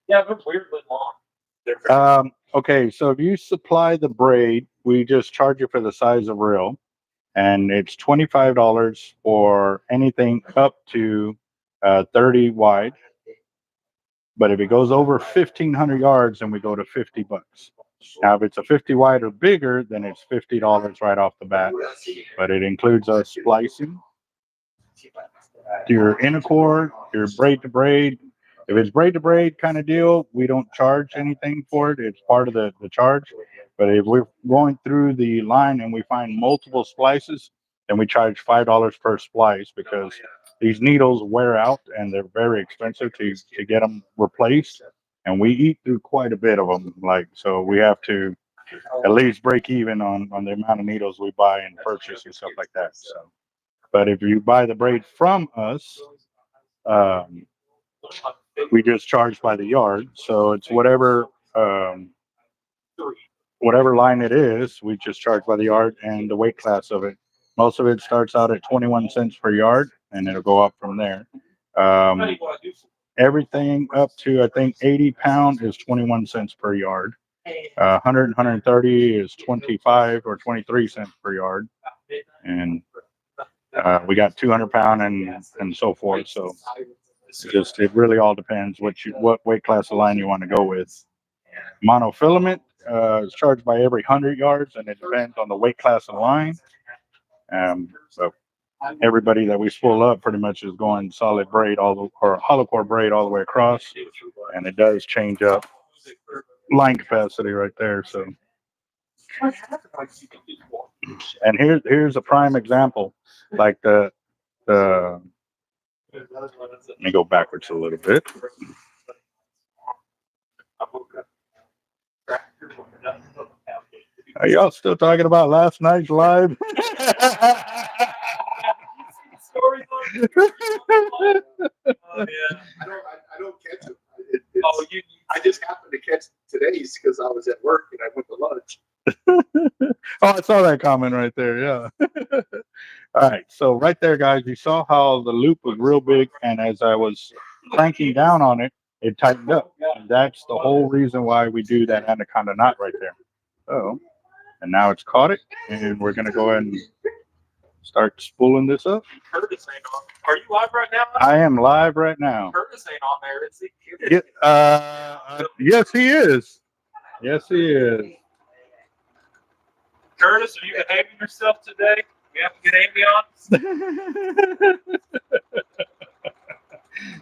Yeah, they're weirdly long. Okay, so if you supply the braid, we just charge you for the size of reel, and it's $25 for anything up to 30 wide. But if it goes over 1,500 yards, then we go to $50. Now, if it's a 50 wide or bigger, then it's $50 right off the bat. But it includes us splicing, your inner core, your braid to braid. If it's braid to braid kind of deal, we don't charge anything for it. It's part of the charge. But if we're going through the line and we find multiple splices, then we charge $5 per splice, because these needles wear out and they're very expensive to get them replaced. And we eat through quite a bit of them. So we have to at least break even on the amount of needles we buy and purchase and stuff like that. So, but if you buy the braid from us, we just charge by the yard. So it's whatever line it is, we just charge by the yard and the weight class of it. Most of it starts out at 21 cents per yard, and it'll go up from there. Everything up to, I think, 80 pound is 21 cents per yard. 100 and 130 is 25 or 23 cents per yard. And we got 200 pound and so forth. So it really all depends what weight class of line you want to go with. Monofilament is charged by every 100 yards, and it depends on the weight class of line. So everybody that we spool up pretty much is going solid braid or hollow core braid all the way across, and it does change up line capacity right there. So And here's a prime example, like the let me go backwards a little bit. Are y'all still talking about last night's live? Oh, yeah. I don't catch them. Oh, I just happened to catch today's because I was at work and I went to lunch. Oh, I saw that comment right there. Yeah. All right. So right there, guys, you saw how the loop was real big, and as I was cranking down on it, it tightened up. And that's the whole reason why we do that anaconda knot right there. So, and now it's caught it, and we're gonna go ahead and start spooling this up. Curtis ain't on. Are you live right now? I am live right now. Curtis ain't on there, is he? Yes, he is. Yes, he is. Curtis, are you behaving yourself today? We have to get Amy on.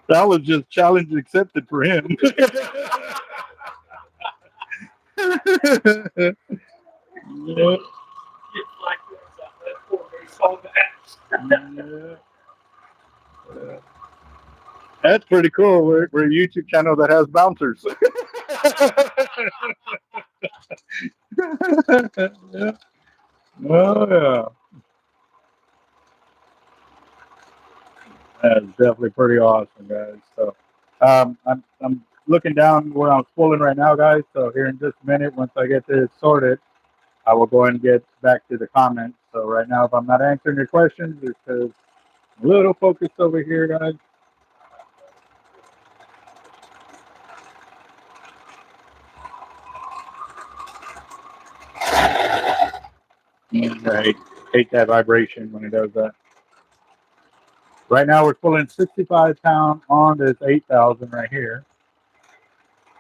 That was just challenge accepted for him. Yeah. That's pretty cool. We're a YouTube channel that has bouncers. Yeah. Oh yeah. That's definitely pretty awesome, guys. So I'm looking down where I'm spooling right now, guys. So here in just a minute, once I get this sorted, I will go ahead and get back to the comments. So right now, if I'm not answering your questions, it's because I'm a little focused over here, guys. I hate that vibration when it does that. Right now, we're pulling 65 pound on this 8,000 right here.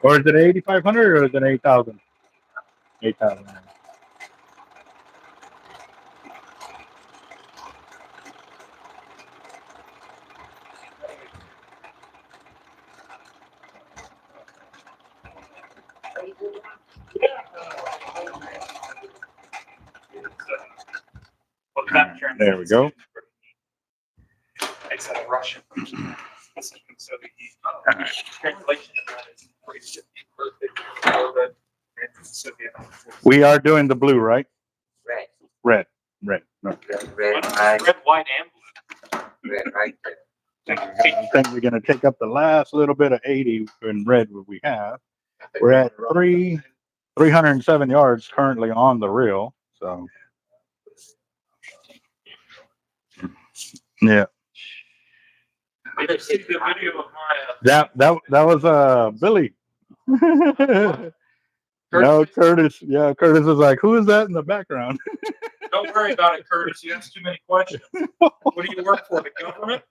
Or is it 8,500 or is it 8,000? 8,000. There we go. It's a Russian. So the translation of that is pretty We are doing the blue, right? Red. Red. Okay. Red, right, red, white, and red, right there. I think we're going to take up the last little bit of 80 in red what we have. We're at 307 yards currently on the reel. So, yeah. I just see the video of my That was Billy. No, Curtis. Yeah, Curtis is like, who is that in the background? Don't worry about it, Curtis. You ask too many questions. What do you work for? The government?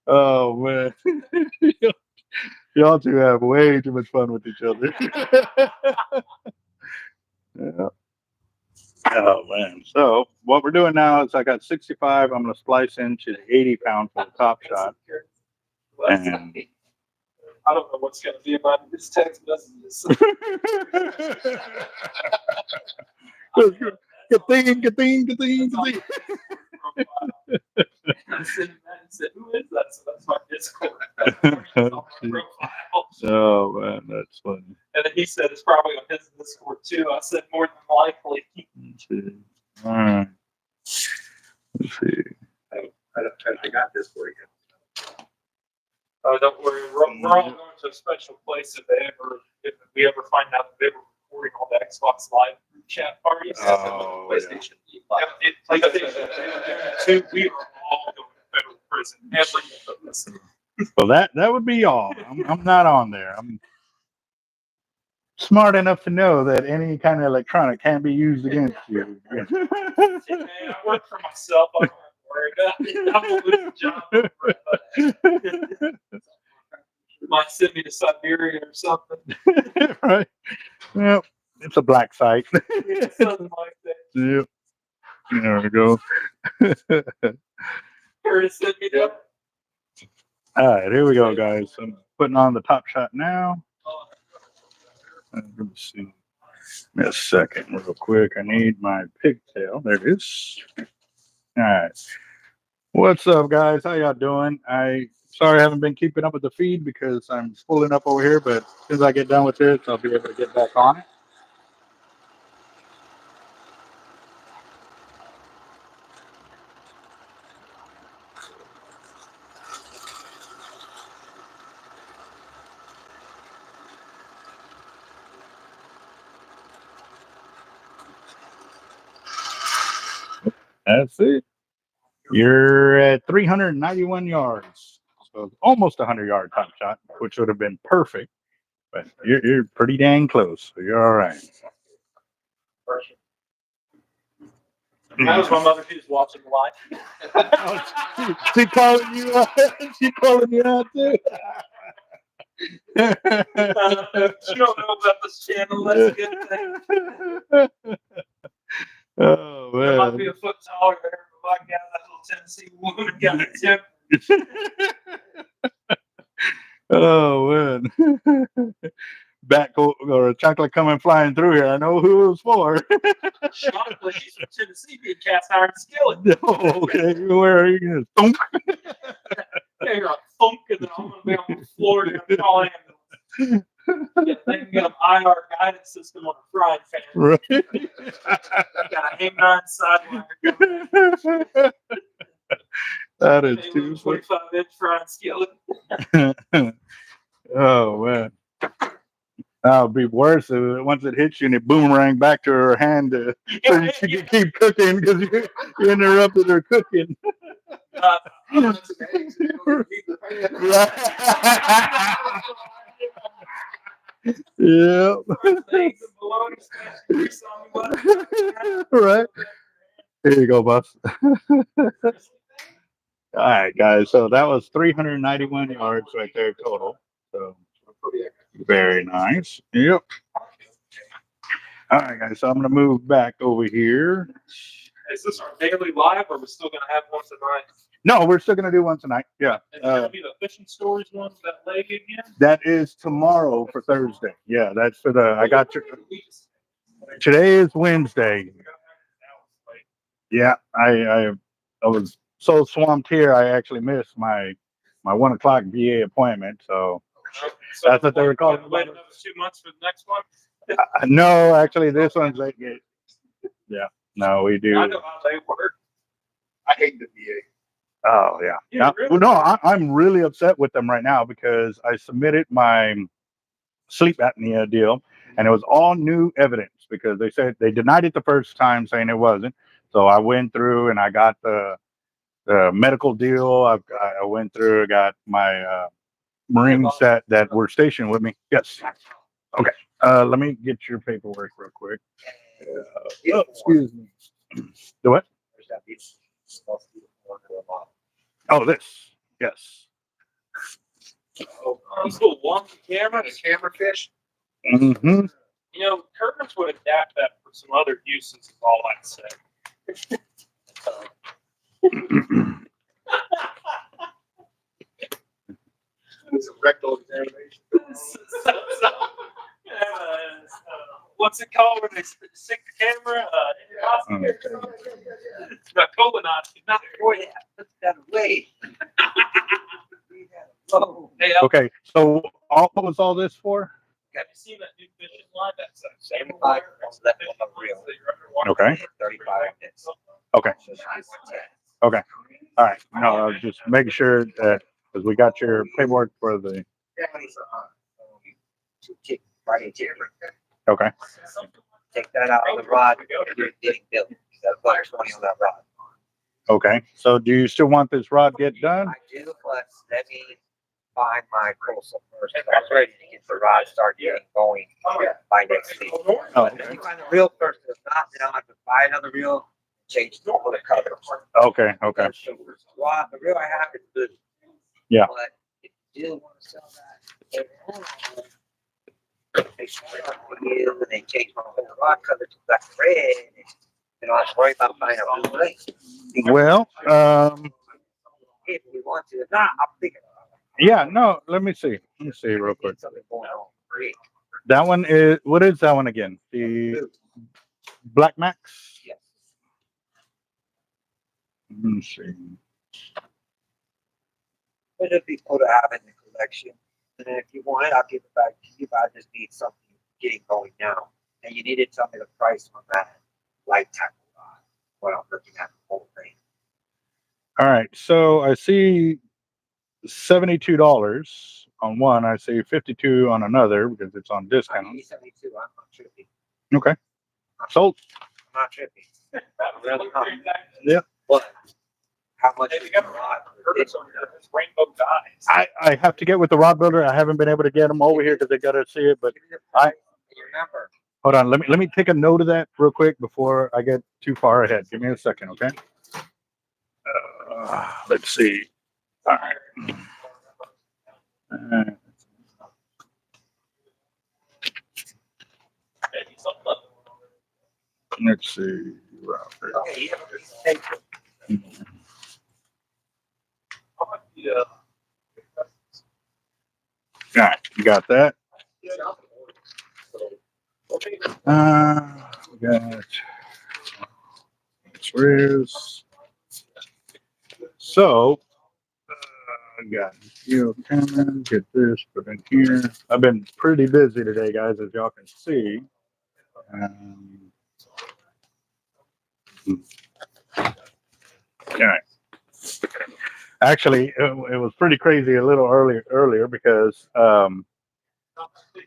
Oh man. Y'all two have way too much fun with each other. Yeah. Oh man. So what we're doing now is I got 65. I'm gonna splice into the 80 pound for the top shot. And I don't know what's going to be about this text messages. Good thing. I said, who is that? So that's my Discord. Oh man, that's funny. And then he said it's probably on his Discord too. I said more than likely. Let's see. All right. Let's see. I got this for you. Oh, don't worry. We're all going to a special place if we ever find out that they were recording all the Xbox Live group chat parties. Oh, PlayStation. Yeah. PlayStation 2, we are all going to federal prison. Every of us. Well, that would be all. I'm not on there. I'm smart enough to know that any kind of electronic can be used against you. Man, I work for myself. I don't have to worry about it. I'm going to lose a job over it. Might send me to Siberia or something. Right. Well, it's a black site. Something like that. Yep. There we go. Curtis sent me that. All right, here we go, guys. I'm putting on the top shot now. Let me see. Give me a second, real quick. I need my pigtail. There it is. All right. What's up, guys? How y'all doing? Sorry I haven't been keeping up with the feed because I'm spooling up over here, but as soon as I get done with this, I'll be able to get back on it. That's it. You're at 391 yards. So almost 100-yard top shot, which would have been perfect. But you're pretty dang close. So you're all right. That was my mother. She was watching live. She calling you out. She calling you out too. She don't know about this channel. That's a good thing. Oh There might be man. a foot taller there, but I got that little Tennessee woman got a tip. Oh man. Bat or a chocolate coming flying through here. I know who it was for. Chocolate, she's from Tennessee, being cast iron skillet. Oh, okay. Where are you gonna thump? Yeah, you're a thunk, and then I'm gonna be on the floor and I'm calling ambulance. Yeah, they can get an IR guidance system on a frying pan. Right. Got a hang on sidewire. That is too 25-inch frying skillet. Oh man. That would be worse if once it hits you and it boomerang back to her hand so she can keep cooking because you interrupted her cooking. Yeah. Right. Here you go, boss. All right, guys. So that was 391 yards right there total. So very nice. Yep. All right, guys. So I'm gonna move back over here. Is this our daily live, or we're still gonna have one tonight? No, we're still gonna do one tonight. Yeah. Is it gonna be the fishing stories one, that leg again? That is tomorrow for Thursday. Yeah, that's for the. I got you. Today is Wednesday. Yeah, I was so swamped here. I actually missed my 1 o'clock VA appointment. So that's what they were calling. Wait another 2 months for the next one. No, actually, this one's like. Yeah. No, we do. I know how they work. I hate the VA. Oh yeah. Yeah, really? No, I'm really upset with them right now because I submitted my sleep apnea deal and it was all new evidence because they said they denied it the first time saying it wasn't. So I went through and I got the medical deal. I went through, got my Marines that were stationed with me. Yes. Okay. Let me get your paperwork real quick. Oh, excuse me. The what? Oh, this. Yes. Oh, this little wonky camera. The camera fish. Mm-hmm. You know, Curtis would adapt that for some other uses, is all I'd say. It's a rectal examination. What's it called when they stick the camera? Colonoscopy. Not Boy, put that away. Oh, Hey, Okay. So what was all this for? have you seen that new fishing line? That's the same Five, wire. left on the reel. Okay. 35 minutes. Okay. Okay. All right. No, I was just making sure that because we got your paperwork for the. Kick right into it. Okay. Take that out of the rod. You're getting built. That's about 20 on that rod. Okay. So do you still want this rod get done? I do, but let me find my coastal first. I was ready to get the rod start getting going by next week. Oh, But let me find the reel first. If not, then I'll have to buy another reel, change the color. Okay. Okay. Rod, the reel I have is good. Yeah. But if you do want to sell that, they start with you and they change my whole rod color to black red. And I was worried about buying a blue blade. Well, If we want to, if not, I'm thinking. yeah. No. Let me see. Let me see real quick. Something going on. Great. That one is, what is that one again? The Black Max? Yes. Let me see. It'll be cool to have in the collection. And then if you want it, I'll give it back to you, but I just need something getting going now. And you need to tell me the price on that light tackle rod, what I'm looking at the whole thing. All right, so I see $72 on one. I see 52 on another because it's on I discount. need 72, I'm not tripping. Okay, sold. I'm not tripping. I'm really not. Yeah. But how much Hey, is we the got a rod? lot of curves on here. There's rainbow dyes. I have to get with the rod builder. I haven't been able to get them over here because they got to see it. But I Remember, hold on. Let me take a note of that real quick before I get too far ahead. Give me a second, okay? Let's see. All right. Let's see. okay, you have a piece of paper. Yeah. All right, you got that. We got REELS. So, got you coming. Get this put in here. I've been pretty busy today, guys, as y'all can see. All right. Actually, it was pretty crazy a little earlier because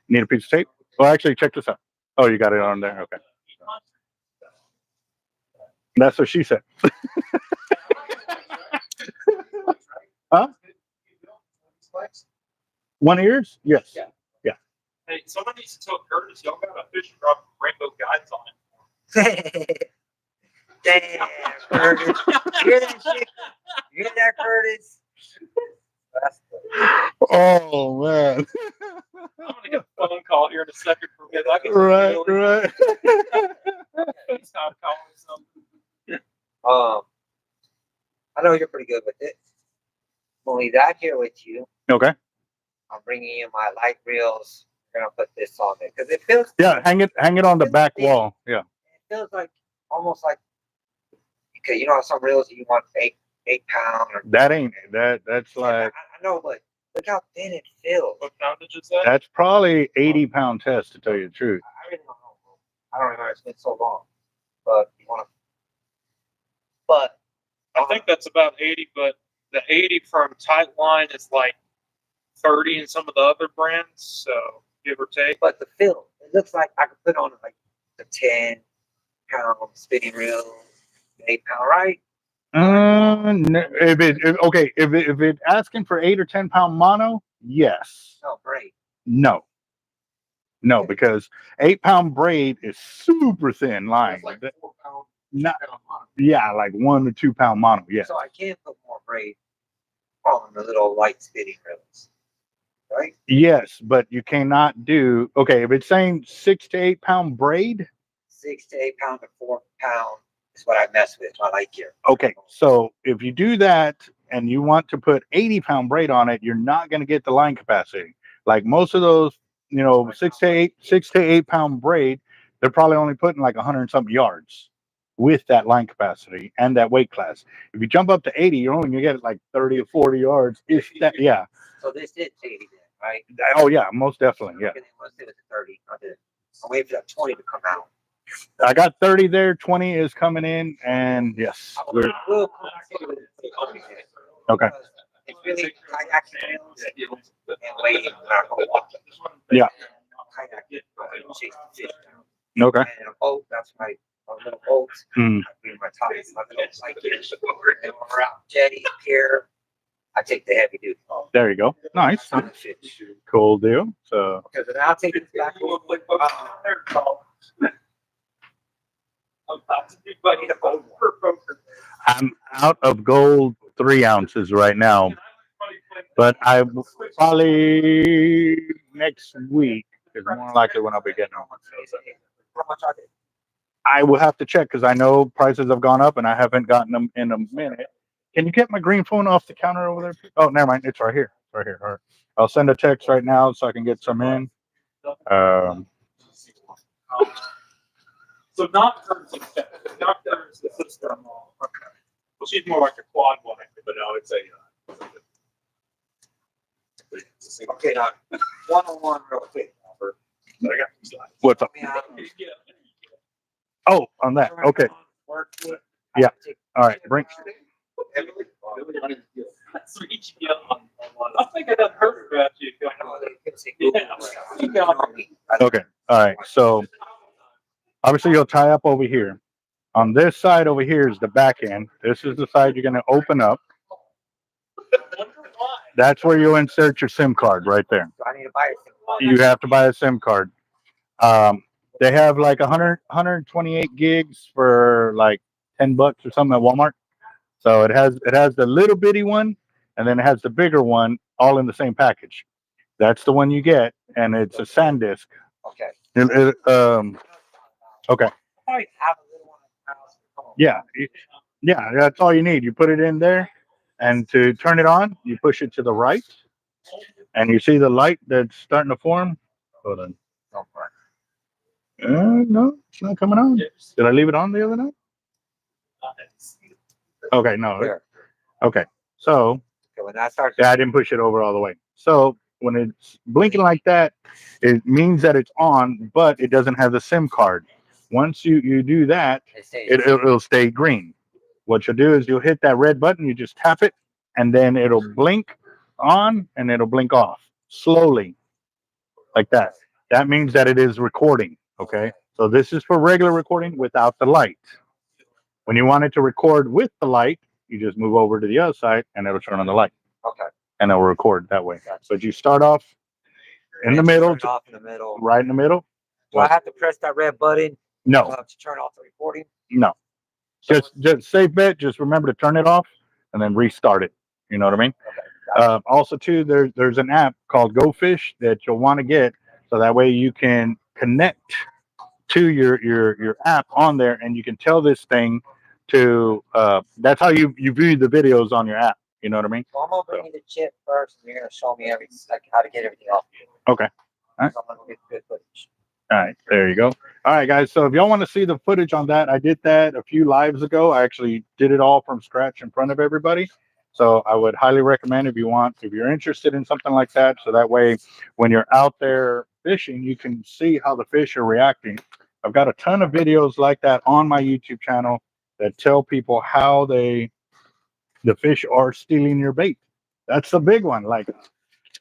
need a piece of tape. Well, actually, check this out. Oh, you got it on there. Okay. That's what she said. Huh? One ears? Yes. Yeah. Hey, someone needs to tell Curtis, y'all got a fishing rod with rainbow guides on it. Damn, Curtis. You hear that shit? You hear that, Curtis? That's good. Oh man. I'm gonna get a phone call here in a second from him. I can Right, really right. FaceTime call or something. I know you're pretty good with it. When we got here with you, Okay. I'm bringing you my light reels. We're gonna put this on it because it feels. Yeah, hang it on the back wall. Yeah. It feels like almost like. Okay, you know some reels you want 8 pound or. That ain't it. That's like I know, but look how thin it feels. What poundage is that? that's probably 80-pound test to tell you the truth. I really don't know. I don't remember. It's been so long. But you want to. But I think that's about 80, but the 80 from Tightline is like 30 in some of the other brands, so give or take. But the feel, it looks like I could put on like the 10-pound spinning reel, 8 pound, right? If it asking for 8 or 10-pound mono, yes. Oh, great. No, because 8-pound braid is super thin line. It's like 4 pound. Not, yeah, like 1 to 2-pound mono. Yeah. So I can put more braid on the little light spinning reels, right? Yes, but you cannot do. Okay, if it's saying 6 to 8-pound braid. 6 to 8 pound to 4 pound is what I mess with. I like here. Okay, so if you do that and you want to put 80-pound braid on it, you're not going to get the line capacity. Like most of those, 6 to 8-pound braid, they're probably only putting like 100 and something yards with that line capacity and that weight class. If you jump up to 80, you're only going to get like 30 or 40 yards. If that, yeah. So this is 80 then, right? Oh yeah, most definitely, yeah. Okay, then let's do it to 30. I'll wait for that 20 to come out. I got 30 there, 20 is coming in, and yes. We'll come back to it. Okay. It's really kayaking reels and waiting when I go walking. Yeah. Kayaking, chase the fish Okay. down. And a boat, that's my little boat. Mm. I bring my top, my little blanket. And when we're out jetty, pier, I take the heavy duty. There you go. Nice. On the fish. Cool deal. So Okay, then I'll take this back. I'm out of gold 3 ounces right now, but I probably next week is more likely when I'll be getting them. How much are they? I will have to check because I know prices have gone up and I haven't gotten them in a minute. Can you get my green phone off the counter over there? Oh, never mind. It's right here. Right here. All right. I'll send a text right now so I can get some in. So not hers, not hers, the sister-in-law. Okay. Well, she's more like a quad wife, but no, it's a. Okay, now, one-on-one real quick, Albert. I got these slides. What's up? Yeah. Oh, on that. Okay. Work with. Yeah. All right. Bring. That's reaching out on. I think I done heard about you. Okay. All right. So obviously you'll tie up over here. On this side over here is the back end. This is the side you're going to open up. That's where you'll insert your SIM card right there. I need to buy it. You have to buy a SIM card. They have like 128 gigs for like $10 or something at Walmart. So it has the little bitty one, and then it has the bigger one, all in the same package. That's the one you get, and it's a SanDisk. Okay. Okay. I have a little one in the house at home. Yeah. Yeah, that's all you need. You put it in there, and to turn it on, you push it to the right, and you see the light that's starting to form. Hold on. No, it's not coming on. Did I leave it on the other night? Okay, no. Here. Okay, so Okay, when I start. yeah, I didn't push it over all the way. So when it's blinking like that, it means that it's on, but it doesn't have the SIM card. Once you do that, it'll stay green. What you'll do is you'll hit that red button, you just tap it, and then it'll blink on and it'll blink off slowly, like that. That means that it is recording. Okay, so this is for regular recording without the light. When you want it to record with the light, you just move over to the other side and it'll turn on the light. Okay. And it'll record that way. Gotcha. But you start off in the middle, Turn off in the middle. right in the middle. Do I have to press that red button No, to turn off the recording? no. Just safe bet. Just remember to turn it off and then restart it. You know what I mean? Okay. Also, too, there's an app called Go Fish that you'll want to get, so that way you can connect to your app on there, and you can tell this thing to. That's how you view the videos on your app. You know what I mean? So I'm gonna bring you the chip first, and you're gonna show me how to get everything off. Okay. All right. So I'm gonna get good footage. All right, there you go. All right, guys. So if y'all want to see the footage on that, I did that a few lives ago. I actually did it all from scratch in front of everybody. So I would highly recommend if you're interested in something like that. So that way, when you're out there fishing, you can see how the fish are reacting. I've got a ton of videos like that on my YouTube channel that tell people how the fish are stealing your bait. That's the big one. Like,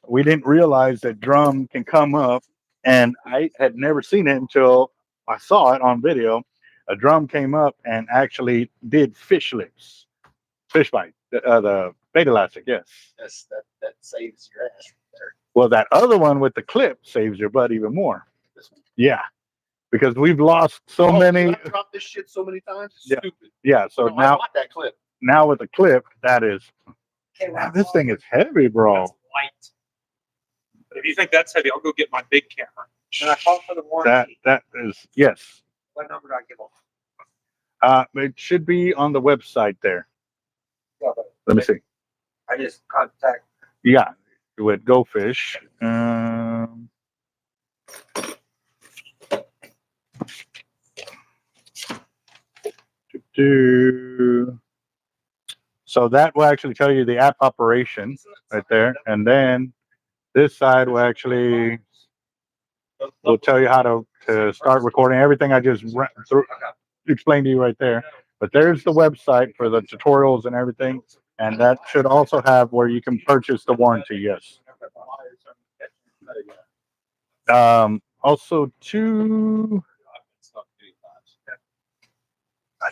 we didn't realize that drum can come up, and I had never seen it until I saw it on video. A drum came up and actually did fish lips, fish bite, the bait elastic. Yes. That saves your ass there. Well, that other one with the clip saves your butt even more. Yeah, because we've lost so many. I dropped this shit so many times. It's Yeah. stupid. Yeah. So No, I now, bought that clip. now with the clip, that is. Okay, Wow, this thing is heavy, bro. That's light. If you think that's heavy, I'll go get my big camera. And I called for the warranty. That is, yes. What number do I give them? It should be on the website there. Yeah, but Let me see. I just contact. Yeah, with Go Fish. So that will actually tell you the app operation right there, and then this side will actually will tell you how to start recording everything I just explained to you right there. But there's the website for the tutorials and everything, and that should also have where you can purchase the warranty. Yes. Also, too, I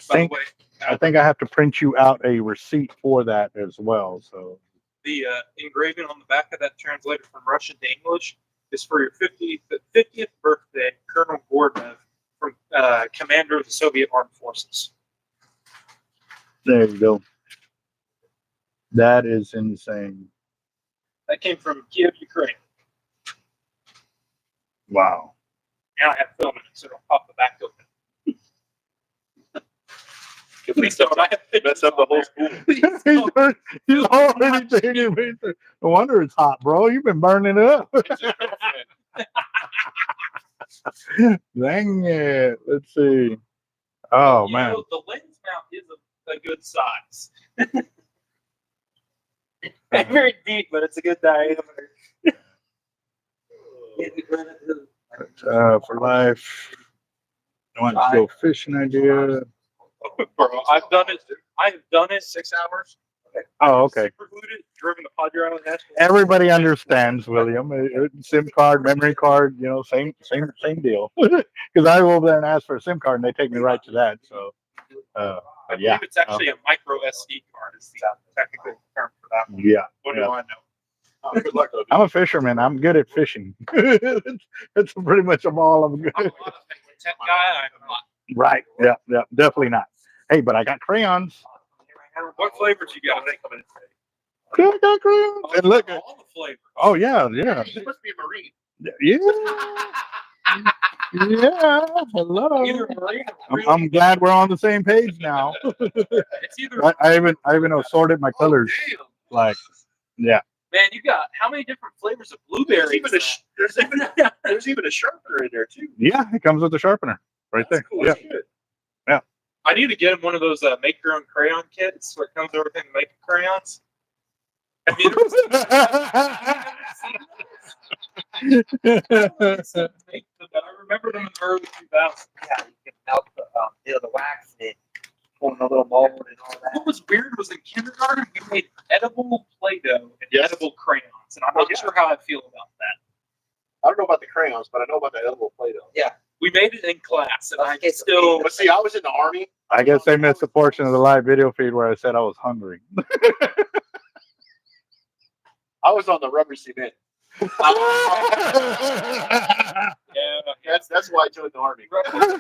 think I have to print you out a receipt for that as well. So The engraving on the back of that translated from Russian to English is for your 50th birthday, Colonel Gorbachev, from commander of the Soviet Armed Forces. there you go. That is insane. That came from Kiev, Ukraine. Wow. Now I have film in it, so it'll pop the back open. Please don't. I have Mess up the whole school. He's already taking pictures. No wonder it's hot, bro. You've been burning it up. Dang it. Let's see. Oh, You man. know, the lens mount is a good size. Very deep, but it's a good diameter. For life. I want to go fishing idea. Bro, I've done it. I've done it 6 hours. Oh, okay. Superglued it, driven to Padre Island National. Everybody understands, William. SIM card, memory card, same deal. Because I go over there and ask for a SIM card, and they take me right to that. So, I but believe yeah, it's actually a micro SD card. Is the technical term for that one. yeah. What do I know? Good luck. I'm a fisherman. I'm good at fishing. That's pretty much all I'm good. I'm not a tech guy. I'm not. Right. Yeah. Yeah. Definitely not. Hey, but I got crayons. What flavors you got? They come in. I got crayons. And look. All the flavors. Oh yeah. Yeah. You must be a Marine. Yeah. Yeah. Hello. Either marine or I'm glad we're on the same page now. it's either. I even assorted my colors. Damn. Like, yeah. Man, you got how many different flavors of blueberry? There's even a sharpener in there too. Yeah. It comes with the sharpener right there. Cool. Yeah. That's good. I need to get him one of those make your own crayon kits where it comes with everything to make crayons. I mean, I remember them in the early 2000s. Yeah, you can melt the wax and form a little mold and all that. What was weird was in kindergarten we made edible Play-Doh and Yes. edible crayons, and I'm not sure how I feel about that. I don't know about the crayons, but I know about the edible Play-Doh. We made it in class, and I Okay, still. But see, I was in the Army. I guess they missed a portion of the live video feed where I said I was hungry. I was on the rubber cement. That's why I joined the Army. Yeah.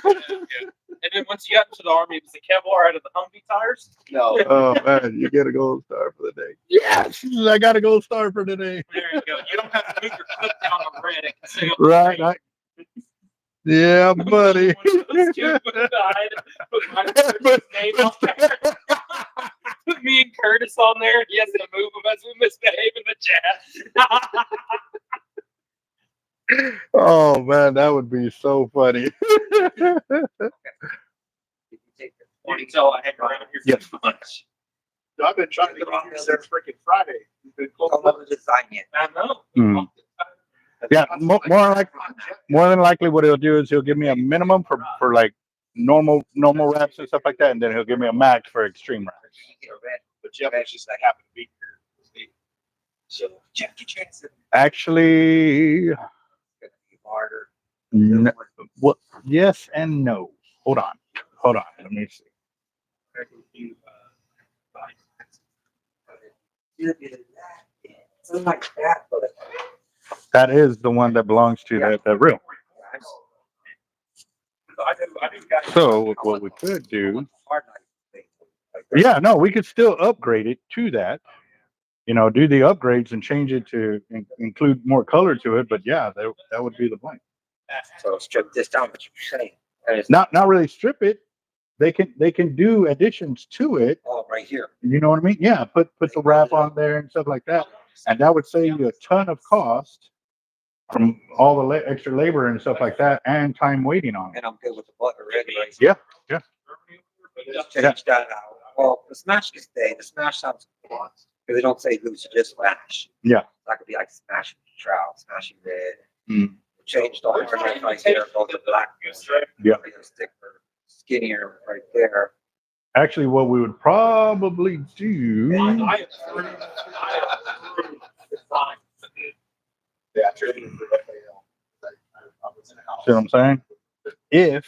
And then once you got into the army, it was the Kevlar out of the Humvee tires. No. Oh man, you get a gold star for the day. Yes, I got a gold star for today. There you go. You don't have to move your clip down the red. It can stay up Right. straight. Yeah, buddy. Those two would have died. Put my name on there. Put me and Curtis on there. He has to move them as we misbehave in the chat. Oh man, that would be so funny. You can tell I hang around here Yes. too much. I've been trying to get you there freaking Friday. You've been close Come up with design yet. I know. Mm. Yeah, more than likely, what he'll do is he'll give me a minimum for like normal wraps and stuff like that, and then he'll give me a max for extreme wraps. But Jeff was just that happened to be here. So Jeff, get your answer. Actually, Harder. what? Yes and no. Hold on. Let me see. Something like that, but That is the one that belongs to that room. So what we could do, yeah, no, we could still upgrade it to that. Do the upgrades and change it to include more color to it. But yeah, that would be the point. So strip this down, what you're saying. Not really strip it. They can do additions to it. Oh, right here. You know what I mean? Yeah, put the wrap on there and stuff like that, and that would save you a ton of cost from all the extra labor and stuff like that, and time waiting on it. And I'm good with the button already, right? Yeah. Just change that out. Well, the smash can stay. The smash sounds cool. Because they don't say loose, just smash. Yeah. That could be like smashing trout, smashing red. Mm. Change the hard right there, both the black. Yeah. Thicker, skinnier right there. Actually, what we would probably do. I approve. Yeah, See what I'm saying? We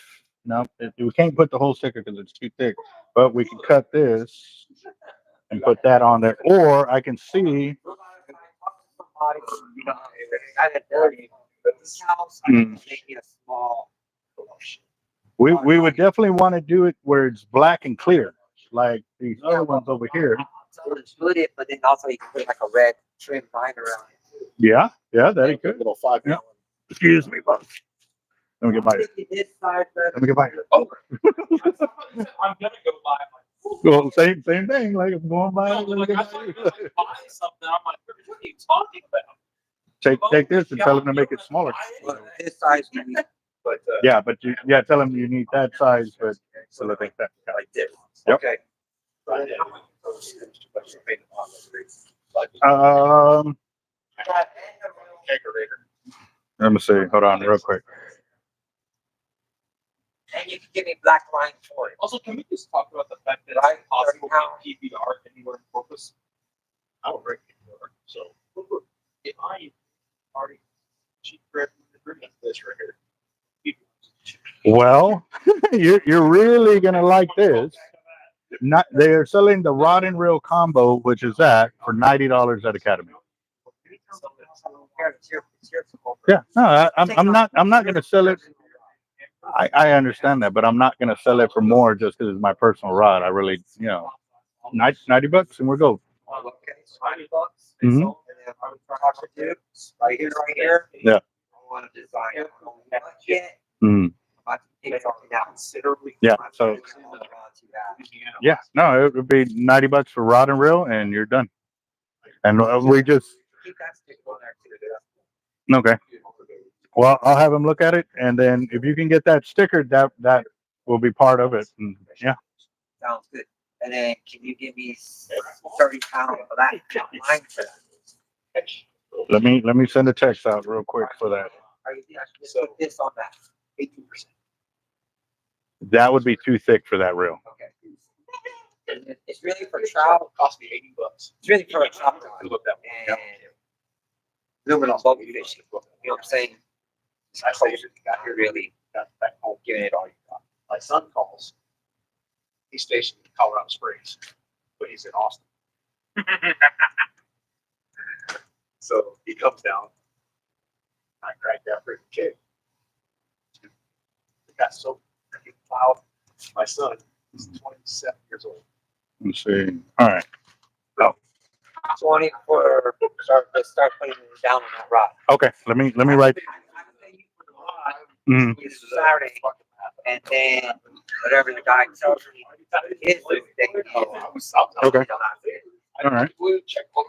can't put the whole sticker because it's too thick, but we can cut this and put that on there. Or I can see. You know, I had dirty, but this house, I Mm. think a small collection. We would definitely want to do it where it's black and clear, like these other ones over here. So it's hooded, but then also you can put like a red trim binder around it. Yeah, that it could. Little 5 Yeah. Excuse me, bud. Let me get my. This side, but Let me get my. I'm gonna go buy my. Well, same thing. Like I'm going by. No, like, I thought you were gonna buy something. I'm like, what are you talking about? Take this and tell them to make it smaller. well, this size can be But Yeah, but yeah, tell them you need that size, but so that they that. like this. Yep. Okay. Let me see. Hold on, real quick. And you can give me black line for it. Also, can we just talk about the fact that Right, it's possible 30 to get PBR anywhere in Corpus? I don't break PBR. So If I already cheap bread from the bring this right here. Well, you're really gonna like this. Not they are selling the rod and reel combo, which is that for $90 at Academy. Yeah, no, I'm not gonna sell it. I understand that, but I'm not gonna sell it for more just because it's my personal rod. I really, 90 bucks and we're gold. Okay, $20. Mhm. And then I would talk to you right here. Yeah. I want to design. I don't know much yet. Mhm. I can take something out considerably. Yeah, so- Yeah, no, it would be 90 bucks for rod and reel, and you're done. And we just Keep that stick on there too. okay. Well, I'll have him look at it, and then if you can get that sticker, that will be part of it. And yeah. Sounds good. And then can you give me 30 pounds of that line for that? Let me send a text out real quick for that. Are you, just put this on that. 18%. That would be too thick for that reel. Okay. And it's really for trout. Cost me $80. It's really for a trout. Look that And way. aluminum bug fishing. You know what I'm saying? I say you got here Really back home. giving it all you got. My son calls. He's stationed in Colorado Springs, but he's in Austin. So he comes down. I cracked that freaking kid. It got so freaking loud. My son is 27 years old. Let's see. All right. 20 for start putting it down on that rock. Okay. Let me write. Mhm. It's Saturday, and then whatever the guy tells me is the thing. Okay. All right. Checkbook.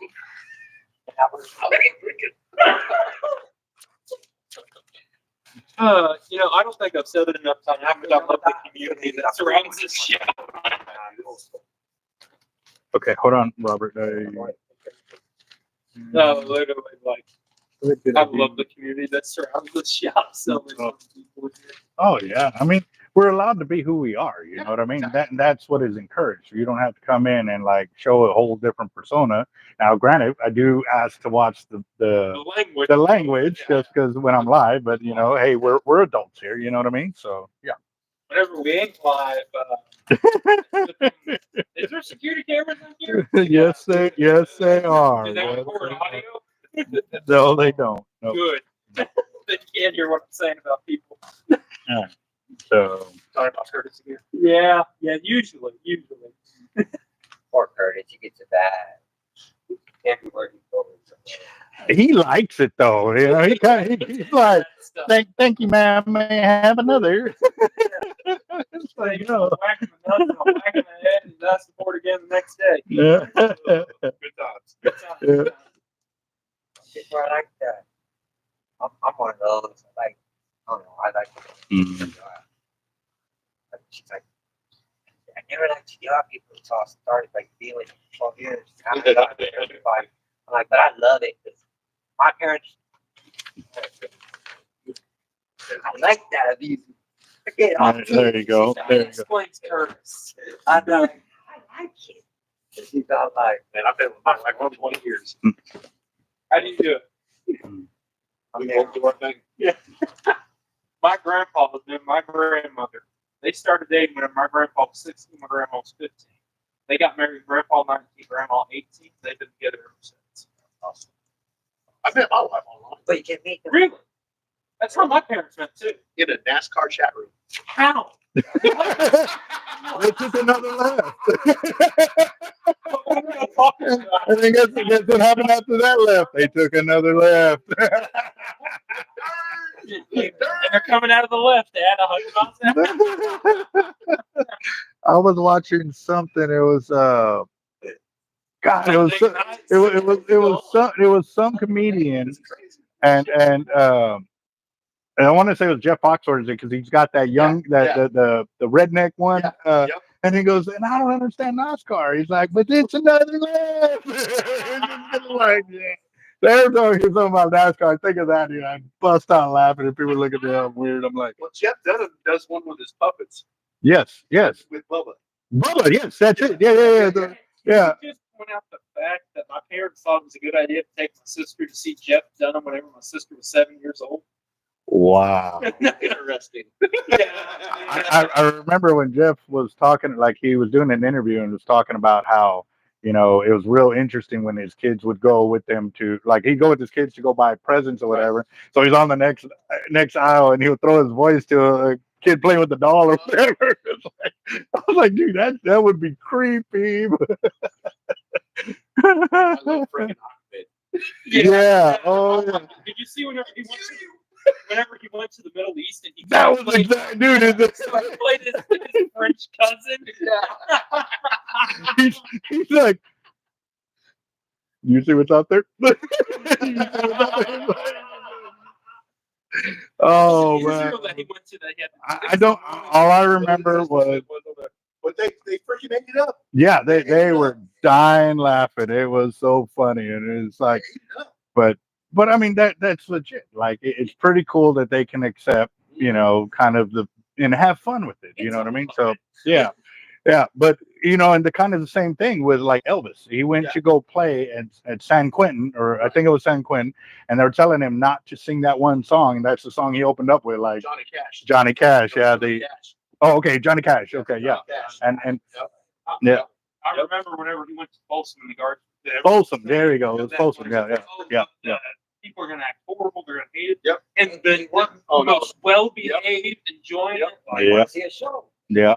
I don't think I've said it enough times. I love the community that surrounds this shop. Okay. Hold on, Robert. No, literally, like, I love the community that surrounds this shop. So many people here. Oh yeah. I mean, we're allowed to be who we are. You know what I mean? That's what is encouraged. You don't have to come in and like show a whole different persona. Now, granted, I do ask to watch the language just because when I'm live, but hey, we're adults here. You know what I mean? So yeah. Whenever we ain't live, is there security cameras in here? yes, they are. Do they Yes, record they audio? are. No, they don't. No. Good. They can't hear what I'm saying about people. So Sorry about courtesy here. Yeah, usually. Poor Curtis, he gets a bad everywhere he goes. he likes it though. He's like, thank you, ma'am. May I have another? It's like, Whacking the nuts, I'm whacking the head, and that's the board again the next day. Yeah. Good times. Good time. Yeah. It's where I like that. I'm one of those. I like Mhm. she's like, I never liked to yell at people until I started like dealing 12 years. I'm like, but I love it because my parents, I like that of you. There you go. That There you go. explains Curtis. I know. I like it. She's all like, Man, I've been with my wife for 20 years. How do you do it? We both do our thing. My grandpa and my grandmother, they started dating when my grandpa was 16, my grandma was 15. They got married, grandpa 19, grandma 18. They've been together ever since. Awesome. I met my wife online but you can meet them. Really? That's how my parents met too. in a NASCAR chat room. How? They took another left. I think that's what happened after that left. They took another left. And they're coming out of the left at 100 miles an hour. I was watching something. It was God. It was some comedian, and And I want to say it was Jeff Foxworthy because he's got that young, the redneck one. And he goes, and I don't understand NASCAR. He's like, but it's another lap. Like, yeah. There's no, he's talking about NASCAR. I think of that, you know, I bust out laughing and people look at me all weird. I'm like, Well, Jeff does one with his puppets yes. with Bubba. Bubba, yes, that's it. Yeah. Yeah. Just point out the fact that my parents thought it was a good idea to take my sister to see Jeff Dunham whenever my sister was 7 years old. Wow. Interesting. I remember when Jeff was talking, like he was doing an interview and was talking about how, you know, it was real interesting when his kids would go with them to, like, he'd go with his kids to go buy presents or whatever. So he's on the next aisle and he would throw his voice to a kid playing with the doll or whatever. I was like, dude, that would be creepy. I love freaking Avet. Yeah. Oh, yeah. Did you see whenever he went to the Middle East and he That was played, exactly, dude. so he played his French cousin? He's like, you see what's out there? You see what's out there? Oh man. Israel that he went to that he had I don't. All I remember was, But they freaking ate it up. yeah, they were dying laughing. It was so funny, and it's like, but I mean that's legit. Like it's pretty cool that they can accept, you know, kind of and have fun with it. You know what I mean? So yeah. But you know, and the kind of the same thing with like Elvis. He went to go play at San Quentin, or I think it was San Quentin, and they were telling him not to sing that one song, and that's the song he opened up with, like Johnny Cash. Yeah, oh, okay, Johnny Cash. Okay, yeah, and yeah. I remember whenever he went to Folsom in the garden. Folsom, there you go. It was Folsom. Yeah. People are gonna act horrible. They're gonna hate it. Yep. And then most well-behaved, enjoying it. Yeah. See a show. Yeah.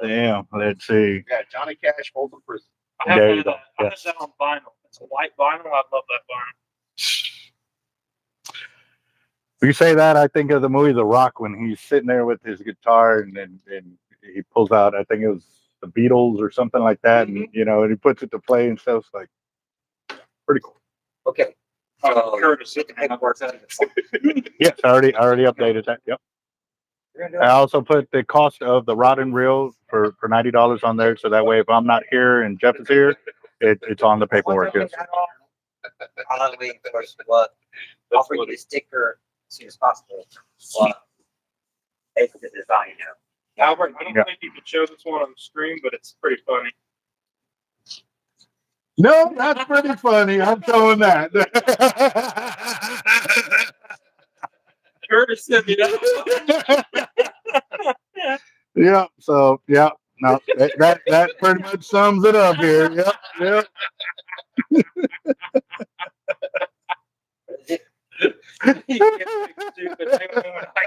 Damn. Let's see. Yeah, Johnny Cash, Folsom Prison. There you go. I have that on vinyl. It's a white vinyl. I love that vinyl. When you say that, I think of the movie The Rock when he's sitting there with his guitar and he pulls out, I think it was the Beatles or something like that, and you know, and he puts it to play and stuff. It's like pretty cool. Okay. Curtis. Yes, I already updated that. Yep. I also put the cost of the rod and reel for $90 on there, so that way if I'm not here and Jeff is here, it's on the paperwork. Yes. I'll wait for what. I'll bring you the sticker as soon as possible. But it's the design, you know. Albert, I don't think you can show this one on the screen, but it's pretty funny. No, that's pretty funny. I'm showing that. Curtis sent me that. Yeah. So yeah. No, that pretty much sums it up here. Yep. You can't make stupid.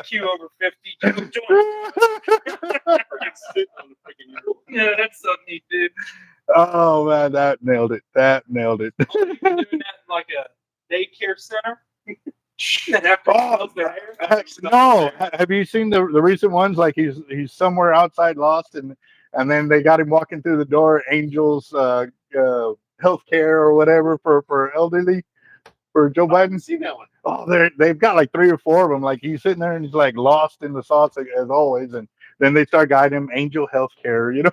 IQ over 50. Yeah, that's something he did. Oh man, that nailed it. You're doing that in like a daycare center. No, have you seen the recent ones? Like he's somewhere outside lost, and then they got him walking through the door. Angels healthcare or whatever for elderly for Joe Biden. I've seen that one. Oh, they've got like 3 or 4 of them. Like he's sitting there and he's like lost in the sauce as always, and then they start guiding him Angel Healthcare, you know.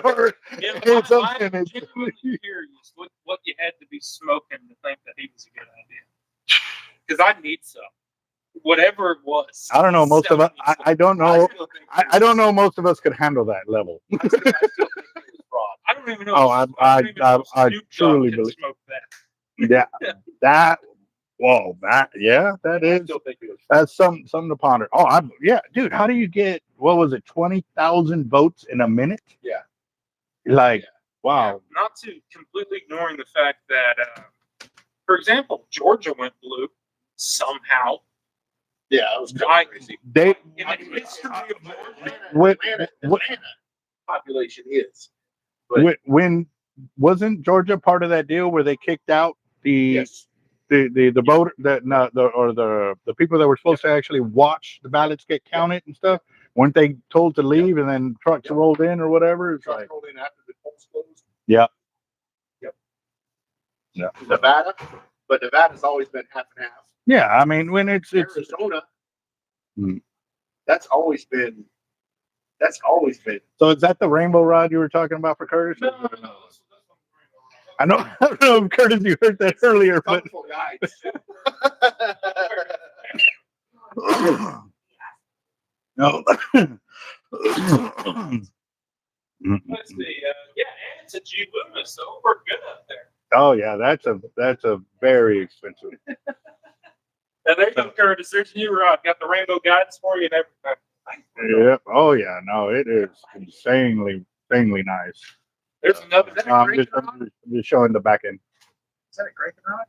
Or, I'm genuinely curious what you had to be smoking to think that he was a good idea. Because I need some. Whatever it was. I don't know. Most of us, I don't know. I don't know. Most of us could handle that level. I don't even know. Oh, I truly believe that. Yeah, that. Whoa, that is. That's something to ponder. Oh, yeah, dude. How do you get? What was it? 20,000 votes in a minute? Yeah. Like, wow. Yeah, not to completely ignoring the fact that, for example, Georgia went blue somehow. Yeah, it was crazy. They In the history of what Atlanta population is. But when wasn't Georgia part of that deal where they kicked out the voter the people that were supposed to actually watch the ballots get counted and stuff? Weren't they told to leave and then trucks rolled in or whatever? It's trucks like, rolled in after the polls closed. Yeah. Nevada, but Nevada's always been half and half. Yeah, I mean when it's Arizona That's always been. So is that the rainbow rod you were talking about for Curtis? No. I know. I don't know if Curtis, you heard that earlier, but Colorful guys. no. Let's see. Yeah, and it's a G Loomis, so we're good up there. Oh yeah, that's a very expensive. And there you go, Curtis. There's your rod. Got the rainbow guidance for you and everything. Yep. Oh yeah. No, it is insanely nice. There's another. I'm just showing the back end. Is that a Kraken rod?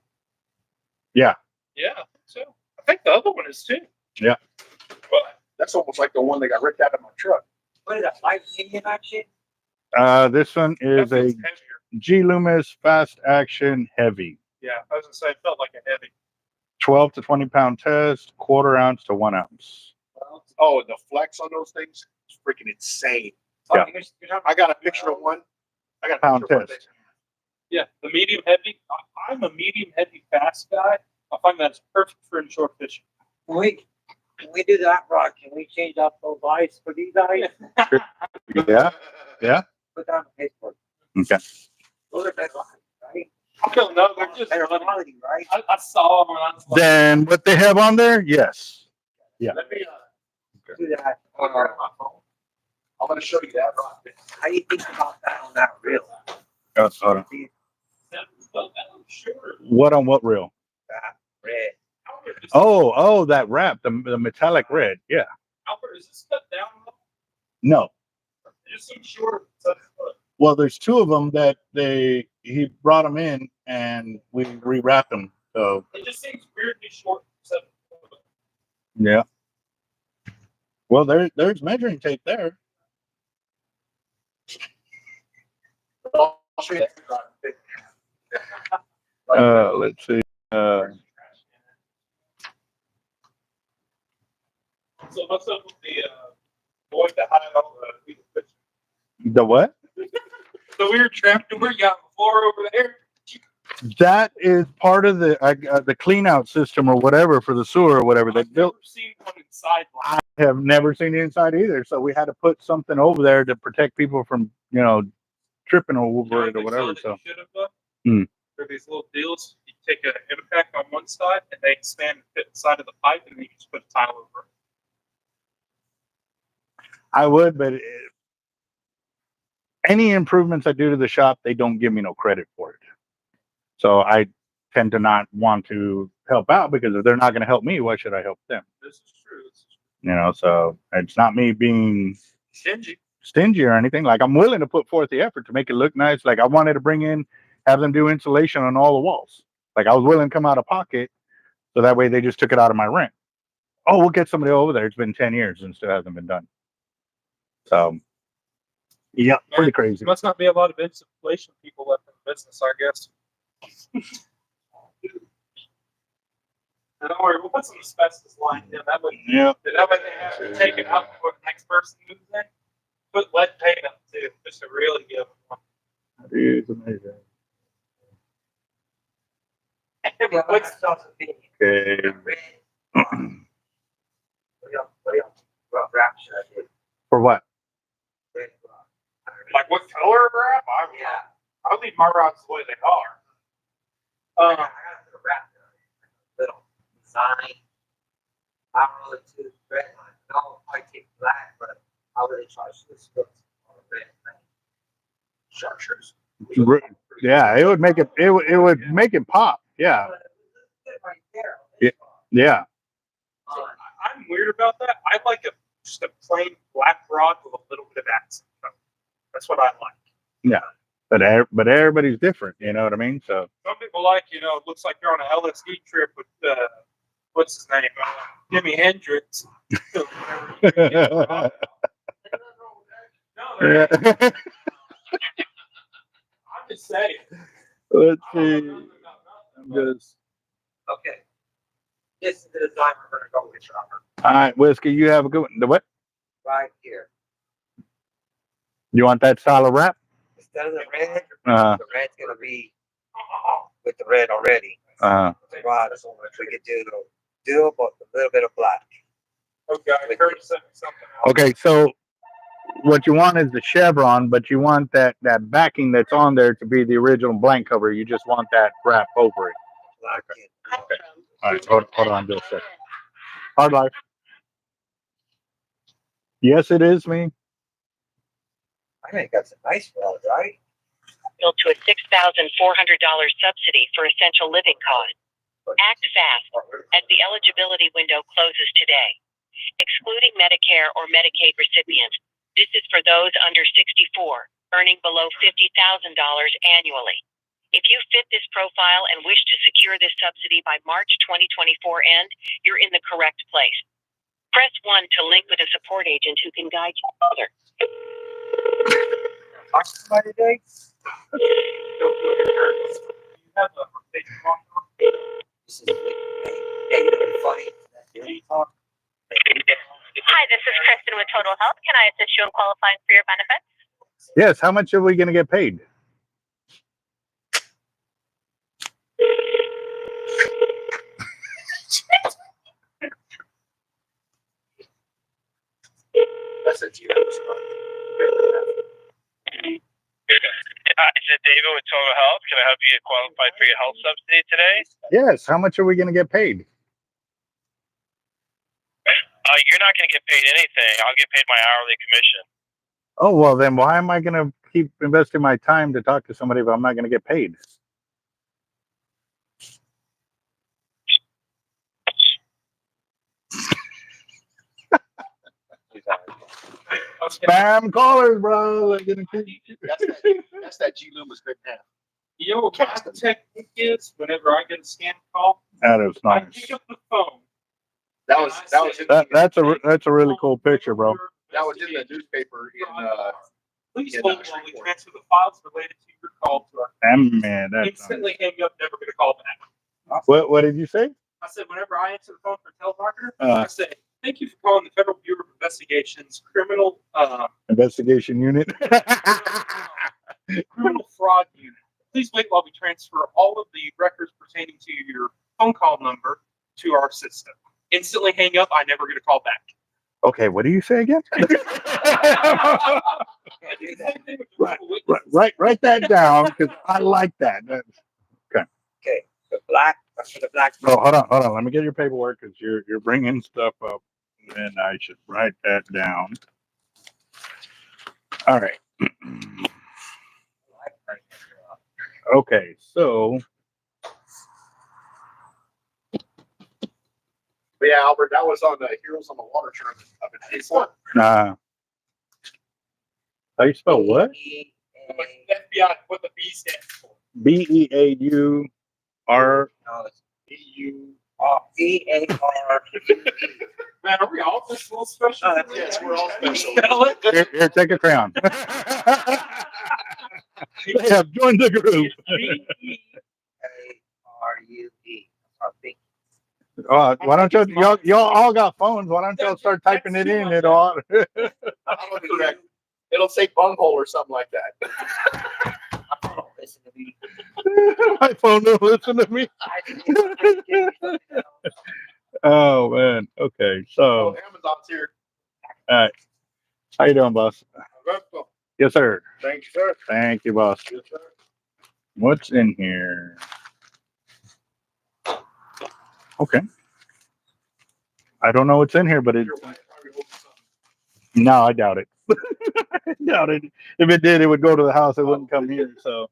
Yeah. Yeah, so I think the other one is too. Yeah. But That's almost like the one that got ripped out of my truck. What is that, light medium action? This one is that a feels heavier. G Loomis fast action heavy. Yeah, I was gonna say it felt like a heavy. 12 to 20 pound test, 1/4 ounce to 1 ounce. Oh, the flex on those things is freaking insane. Yeah. I got a picture of one. I got a Pound picture of one. test. Yeah, the medium heavy. I'm a medium heavy fast guy. I find that's perfect for inshore fishing. When we do that rod, can we change up those eyes for these eyes? Yeah. Yeah. Put down the Facebook. Okay. Those are better rods, right? I don't know. They're just Better funny. quality, right? I saw them and I was like, Then what they have on there? Yes. Yeah. let me Do that. On my phone. I'm going to show you that rod. How do you think about that on that reel? Oh, hold on. sure. What on what reel? That red. Oh, that wrap, the metallic red. Yeah. Albert, is this cut down? No. It just seems short. So, Well, there's 2 of them that he brought them in and we rewrapped them. So it just seems weirdly short. So, yeah. Well, there's measuring tape there. I'll show you that rod. Let's see. so what's up with the boy that hide all the fish? The what? The weird trapdoor you got before over there? That is part of the clean out system or whatever for the sewer or whatever they I've built. never seen one inside. I have never seen the inside either, so we had to put something over there to protect people from tripping over it or whatever. So should have done. Hmm. There are these little deals. You take an impact on one side and they expand and fit inside of the pipe, and then you just put a tile over it. I would, but any improvements I do to the shop, they don't give me no credit for it. So I tend to not want to help out because if they're not going to help me, why should I help them? This is true. This is So it's not me being stingy or anything. Like, I'm willing to put forth the effort to make it look nice. Like, I wanted to have them do insulation on all the walls. Like, I was willing to come out of pocket, so that way they just took it out of my rent. Oh, we'll get somebody over there. It's been 10 years and still hasn't been done. So, yeah, pretty crazy. There must not be a lot of insulation people left in the business, I guess. And don't worry, we'll put some asbestos lines in. That way, Yeah. that way they have to take it out before the next person moves in. Put lead paint up too, just to really give them one. It's amazing. What's Okay. What wrap should I do? For what? Red rod. Like what color of wrap? Yeah. I leave my rods the way they are. I gotta put a wrap there. Little design. I don't really choose red line. No, I take black, but I really try to switch those on red line. Chartreuse. Yeah, it would make it make it pop. Yeah. Right there. Yeah. I'm weird about that. I like just a plain black rod with a little bit of accent. That's what I like. Yeah. But everybody's different, you know what I mean? So Some people like, it looks like you're on a LSD trip with, what's his name? Jimi Hendrix. No, Yeah. I'm just saying. Let's see. I'm just Okay. This is the design we're gonna go with, Robert. all right, Whiskey, you have a good one. The what? Right here. You want that style of wrap? Instead of the red, Uh-huh. the red's gonna be with the red already. Uh-huh. The rod, so we could do but a little bit of black. Okay, I heard you say something else. Okay, so what you want is the chevron, but you want that backing that's on there to be the original blank cover. You just want that wrap over it. Okay. All right, hold on just a second. Hard life. Yes, it is me. I think that's a nice welds, right? To a $6,400 subsidy for essential living costs. Act fast, as the eligibility window closes today. Excluding Medicare or Medicaid recipients, this is for those under 64, earning below $50,000 annually. If you fit this profile and wish to secure this subsidy by March 2024 end, you're in the correct place. Press 1 to link with a support agent who can guide you further. Talk to somebody today? You have a rotation on your- This is hey, you know what's funny? Hi, this is Kristen with Total Health. Can I assist you in qualifying for your benefits? Yes, how much are we gonna get paid? That's a GM. Hi, this is David with Total Health. Can I help you get qualified for your health subsidy today? Yes, how much are we gonna get paid? You're not going to get paid anything. I'll get paid my hourly commission. Oh, well then why am I gonna keep investing my time to talk to somebody if I'm not gonna get paid? Spam callers, bro. They're gonna keep- That's that G Loomis good now. You know what my technique is? Whenever I get a scam call, That is I nice. pick up the phone. That was That's a really cool picture, bro. that was in the newspaper Please in, hold while we Shreveport. transfer the files related to your call to our Man, that's instantly hang up, never gonna call back. what did you say? I said, whenever I answer the phone for a telemarketer, Uh. I say, thank you for calling the Federal Bureau of Investigation's criminal Investigation unit. criminal fraud unit. Please wait while we transfer all of the records pertaining to your phone call number to our system. Instantly hang up, I never get a call back. Okay, what do you say again? Write that down because I like that. Okay, the black, for the black. Oh, hold on. Let me get your paperwork because you're bringing stuff up, and I should write that down. All right. Okay, so But yeah, Albert, that was on the Heroes on the Water tournament up in Hayford. how you spell what? FBI, what the B stands for. BEAUR. No, it's EU. EAR. Man, are we all this little special? Yes, we're all special. Spell it. Here, take a crayon. They have joined the group. ARUE. Our big. Why don't y'all all got phones? Why don't y'all start typing it in? It'll I don't know that. It'll say bunghole or something like that. Listen to me. my phone don't listen to me. Oh man. Okay. So Amazon's here. all right. How you doing, boss? Yes, sir. Thank you, sir. Thank you, boss. Yes, sir. What's in here? Okay. I don't know what's in here, but it. Your wife probably holding something. No, I doubt it. I doubt it. If it did, it would go to the house. It wouldn't come here. So,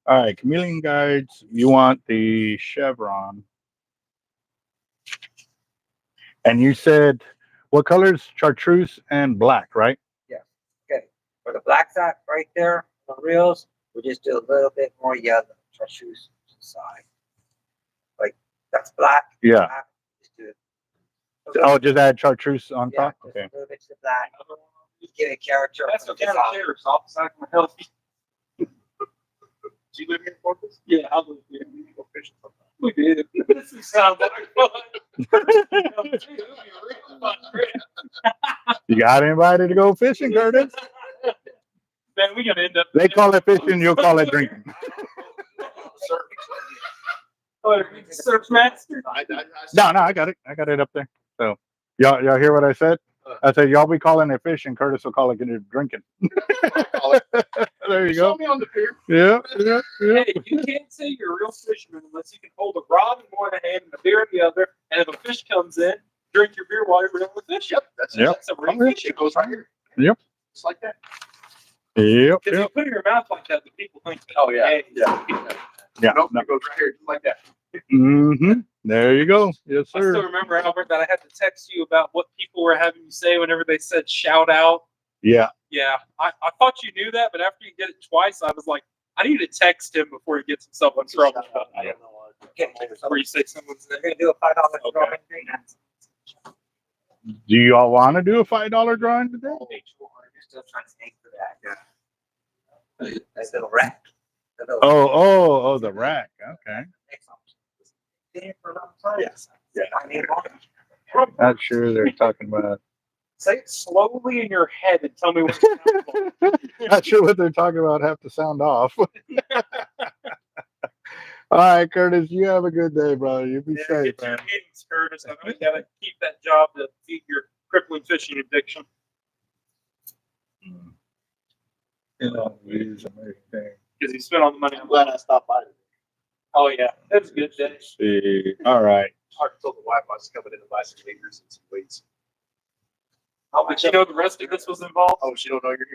all right. Chameleon guides. You want the chevron, and you said what colors? Chartreuse and black, right? Okay, for the black side right there, the reels, we just do a little bit more yellow, chartreuse side. Like, that's black. Yeah. Black, just do it. Oh, just add chartreuse on Yeah, top. just Okay. a little bit of black. Give it character. That's from the the top. sheriff's office. I can help you. Do you live here in Corpus? Yeah, I live here. We need to go fishing sometime. We did. This is sound like fun. It'll be a real fun trip. You got anybody to go fishing, Curtis? Man, we gonna end up. They call it fishing. You'll call it drinking. Sir. Oh, search master. No, I got it. I got it up there. So Y'all hear what I said? I said y'all be calling it fishing. Curtis will call it drinking. There you go. Show me on the pier. Yeah. Hey, you can't say you're a real fisherman unless you can hold a rod in one hand and a beer in the other. And if a fish comes in, drink your beer while you're reeling the fish. Yep, that's it. Yep. That's a real Oh, yeah. fish. It goes right here. Yep. Just like that. Yep. If you put it in your mouth like that, the people think, Oh, yeah. hey, Yeah. Yeah. Nope, it goes right here, just like that. Mm-hmm. There you go. Yes, I still sir. remember, Albert, that I had to text you about what people were having you say whenever they said shout out. Yeah. Yeah, I thought you knew that, but after you did it twice, I was like, I need to text him before he gets himself in trouble. I don't know. Where you say someone's We're name. gonna do a $5 Okay. drawing. Do you all want to do a $5 drawing today? Still trying to aim for that. Yeah. Nice little rack. Oh, the rack. Okay. Yes. Yeah. Not sure they're talking about. Say it slowly in your head and tell me what it sounds like. Not sure what they're talking about. Have to sound off. All right, Curtis. You have a good day, brother. You be Yeah, safe, get your man. meetings, Curtis. I know you gotta keep that job to feed your crippling fishing addiction. You know, use everything. Because he spent all the money I'm on glad I stopped by. Oh yeah, that was a good day. See. All right. I told the wife I was coming in to buy some fingers and some weights. But you know the rest of this was involved? Oh, she don't know you're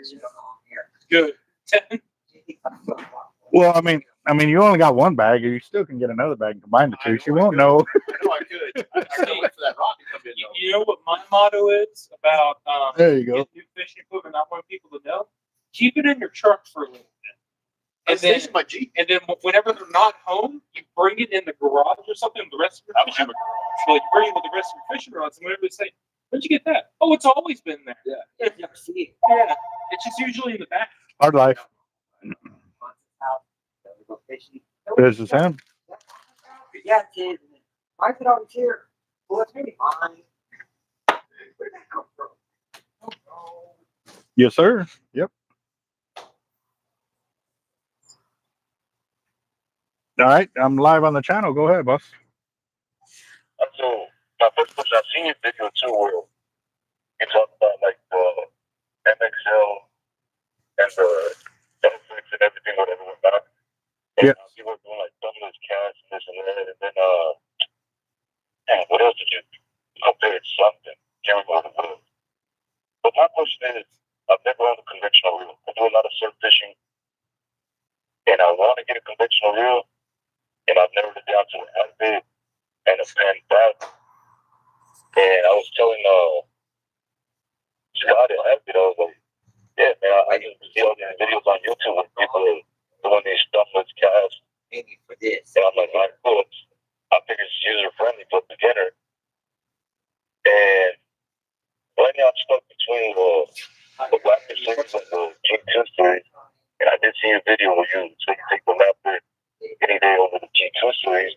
Good. here. 10. Well, I mean, you only got one bag. You still can get another bag and combine the two. She won't know. I know I could. I gotta wait for that rock to come in. You, though. you know what my motto is about There you go. getting new fishing equipment? I want people to know. Keep it in your truck for a little bit. I And then, station my Jeep. and then whenever they're not home, you bring it in the garage or something with the rest of I your don't fishing have rods. Well, you bring it with the rest of your fishing rods, and whenever they say, "Where'd you get that?" Oh, it's always been there. Yeah. You ever see it? Yeah, it's just usually in the back. Hard life. This is him. Yeah, kids. Why is it always here? Well, it's maybe mine. Where did that come from? Oh, no. Yes, sir. Yep. All right. I'm live on the channel. Go ahead, boss. So my first question, I've seen your video too where you talk about like the MXL and the Leatherworks and everything, whatever went back. And Yeah. people were doing like thumbless casts and this and that, and then dang, what else did you compare it something? Can't remember what it was. But my question is, I've never owned a conventional reel. I do a lot of surf fishing, and I want to get a conventional reel, and I've narrowed it down to an Avet and a pen back. And I was telling Scott at Avet, I was like, yeah, man, I just see all these videos on YouTube with people doing these thumbless casts. Maybe for this. And I'm like, all right, cool. I figured it's user friendly for beginner. And right now I'm stuck between the Raptor series and the G2 series. And I did see a video where you take the Raptor any day over the G2 series.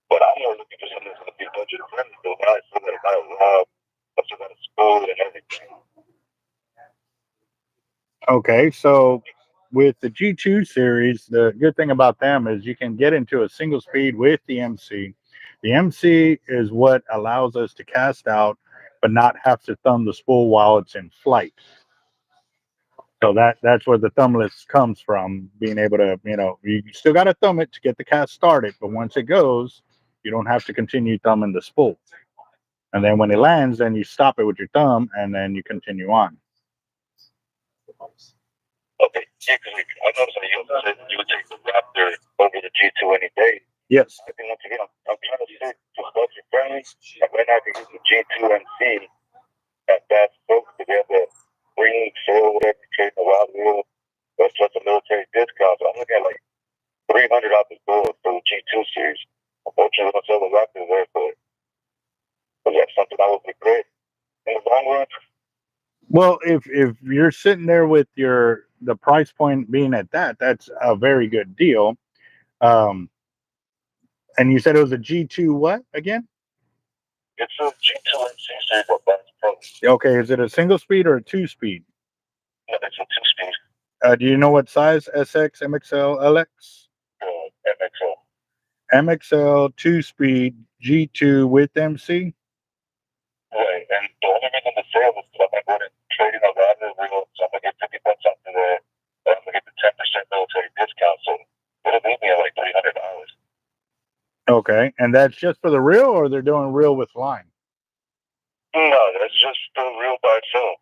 But I'm more looking for something that's going to be budget friendly. So now I still got to buy a rod, I still got a spool and everything. Okay, so with the G2 series, the good thing about them is you can get into a single speed with the MC. The MC is what allows us to cast out, but not have to thumb the spool while it's in flight. So that's where the thumbless comes from, being able to, you still got to thumb it to get the cast started, but once it goes, you don't have to continue thumbing the spool. And then when it lands, then you stop it with your thumb, and then you continue on. Okay, yeah, because I noticed that you said you would take the Raptor over the G2 any day. Yes. I think once again, I'm trying to stick to budget friendly. And right now I can use the G2 MC at Bass Pro to be able to bring, sell, whatever, trade a rod reel, that's just a military discount. So I'm looking at like $300 off the door for the G2 series. Unfortunately, I'm going to sell the Raptor there for it. But that's something that would be great in the long run. Well, if you're sitting there with the price point being at that's a very good deal. And you said it was a G2 what again? It's a G2 MC series at Bass Pro. Okay, is it a single speed or a 2-speed? No, it's a 2-speed. Do you know what size? SX, MXL, LX? MXL. MXL 2-speed G2 with MC? Right, and the only reason the sale is because I'm going to trade in a lot of real, so I'm going to get 50 bucks off of that, and I'm going to get the 10% military discount, so it'll leave me at like $300. Okay, and that's just for the reel, or they're doing reel with line? No, that's just the real by itself.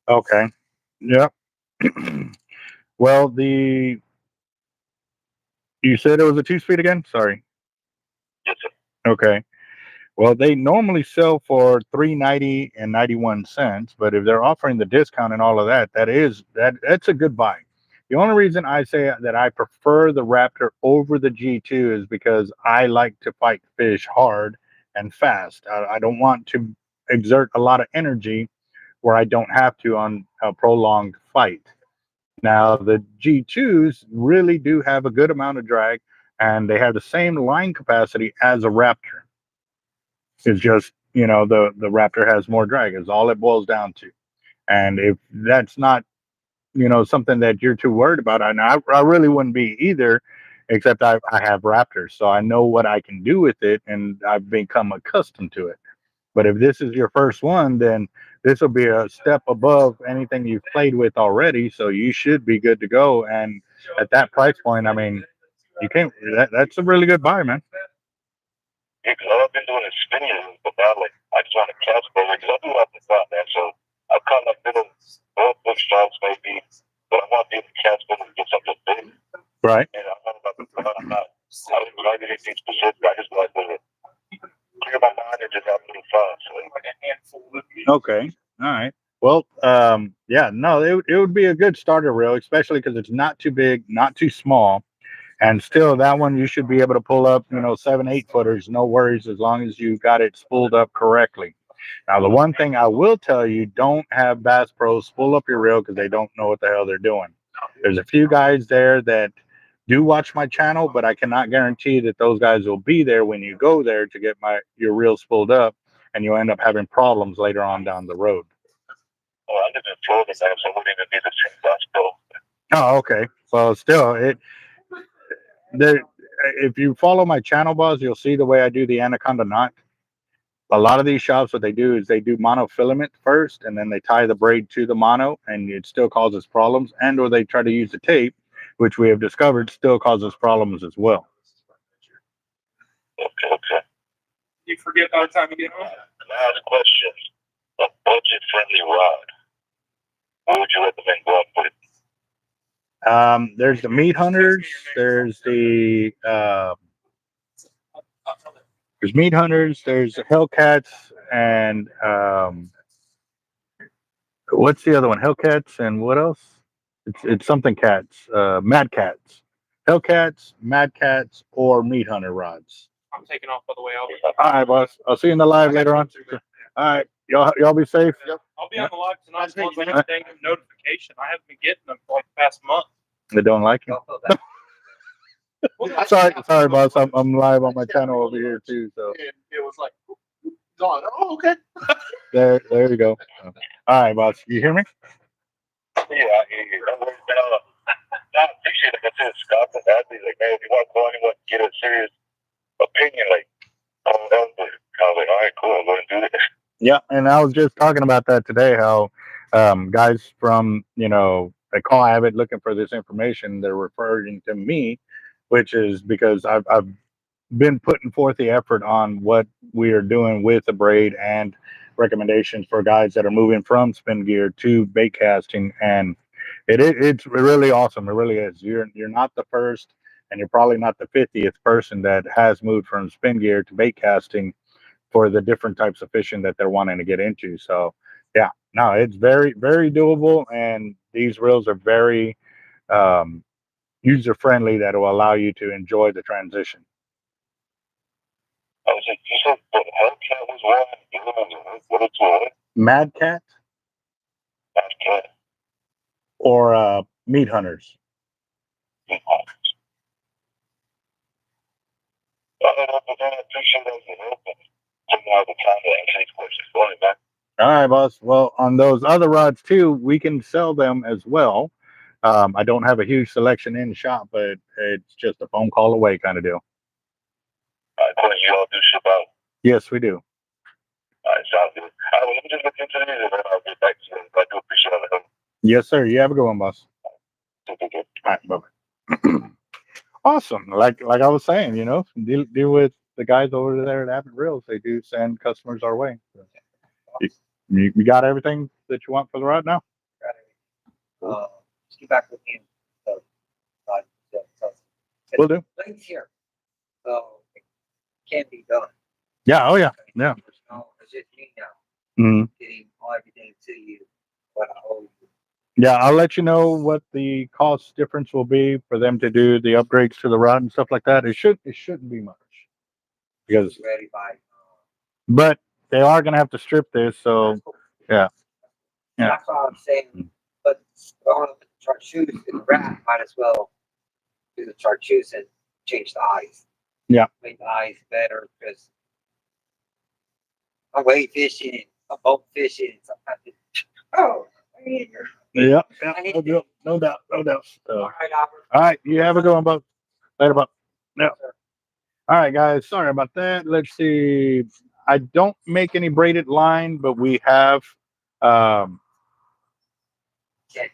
Okay, yep. Well, you said it was a 2-speed again? Sorry. Yes, sir. Okay. Well, they normally sell for $3.90 and 91 cents, but if they're offering the discount and all of that, that's a good buy. The only reason I say that I prefer the Raptor over the G2 is because I like to fight fish hard and fast. I don't want to exert a lot of energy where I don't have to on a prolonged fight. Now, the G2s really do have a good amount of drag, and they have the same line capacity as a Raptor. It's just, the Raptor has more drag is all it boils down to. And if that's not, something that you're too worried about, I really wouldn't be either, except I have Raptors, so I know what I can do with it, and I've become accustomed to it. But if this is your first one, then this will be a step above anything you've played with already, so you should be good to go. And at that price point, I mean, you can't. That's a really good buy, man. Yeah, because all I've been doing is spinning rings, but now, like, I just want to catch better, because I do have to stop, man, so I've caught like little bush strikes maybe, but I want to be able to catch better and get something big. Right. And I'm not about to I don't target anything specific, I just like to clear my mind and just have a little fun. So, like a handful of me. Okay. All right. Well, yeah, no, it would be a good starter reel, especially because it's not too big, not too small. And still, that one you should be able to pull up, 7, 8 footers, no worries, as long as you got it spooled up correctly. Now, the one thing I will tell you, don't have Bass Pros spool up your reel because they don't know what the hell they're doing. There's a few guys there that do watch my channel, but I cannot guarantee that those guys will be there when you go there to get your reel spooled up, and you'll end up having problems later on down the road. Oh, I live in Florida, so I wouldn't even be the same Bass Pro. Oh, okay. Well, still, if you follow my channel, Buzz, you'll see the way I do the anaconda knot. A lot of these shops, what they do is they do monofilament first, and then they tie the braid to the mono, and it still causes problems. And or they try to use the tape, which we have discovered still causes problems as well. Okay. You forget by the time you get home. Last question: a budget-friendly rod. What would you recommend going with? There's the meat hunters. There's the there's meat hunters. There's Hellcats, and what's the other one? Hellcats, and what else? It's something cats. Mad Cats, Hellcats, Mad Cats, or meat hunter rods. I'm taking off by the way out. All right, boss. I'll see you in the live later on. All right, y'all be safe. Yep. I'll be on the live tonight as long as I get a dang notification. I haven't been getting them for like the past month. They don't like you. sorry, boss. I'm live on my channel over here too. So It was like, oh, okay. there you go. All right, boss. You hear me? Yeah, I hear you. I appreciate it. Like I said, Scott and Adley, like, man, if you want to go anywhere, get a serious opinion, like, I was like, all right, cool, I'm going to do this. Yeah, and I was just talking about that today. How guys from they call Avet looking for this information. They're referring to me, which is because I've been putting forth the effort on what we are doing with the braid and recommendations for guys that are moving from spin gear to bait casting, and it's really awesome. It really is. You're not the first, and you're probably not the 50th person that has moved from spin gear to bait casting for the different types of fishing that they're wanting to get into. So yeah, no, it's very, very doable, and these reels are very user friendly that will allow you to enjoy the transition. I was like, you said the Hellcat was one, what it's one? Mad Cat Hellcat. or meat hunters. I appreciate that. Now the time to answer these questions. Going back. All right, boss. Well, on those other rods too, we can sell them as well. I don't have a huge selection in shop, but it's just a phone call away kind of deal. You all do ship out? Yes, we do. All right, sounds good. All right, well, let me just look into this and then I'll get back to you. I do appreciate it. Yes, sir. You have a good one, boss. Take care. All right, bye-bye. Awesome. Like I was saying, you know, deal with the guys over there at Avet Reels. They do send customers our way. So you got everything that you want for the rod now? Just get back with me. Will do. Blade's here. So it can be done. Yeah. Oh, yeah. Yeah. No, it's just me now. Mhm. Getting everything to you. What I owe you. Yeah, I'll let you know what the cost difference will be for them to do the upgrades to the rod and stuff like that. It shouldn't be much because, Ready by. but they are going to have to strip this. So yeah. Yeah. That's what I'm saying. But going with the chartreuse and the wrap, might as well do the chartreuse and change the eyes. Yeah. Make the eyes better because I'm wade fishing, I'm boat fishing. Sometimes Yeah. No doubt. So, all right, Albert. all right. You have a good one, bud. Later, bud. Yeah. All right, guys. Sorry about that. Let's see. I don't make any braided line, but we have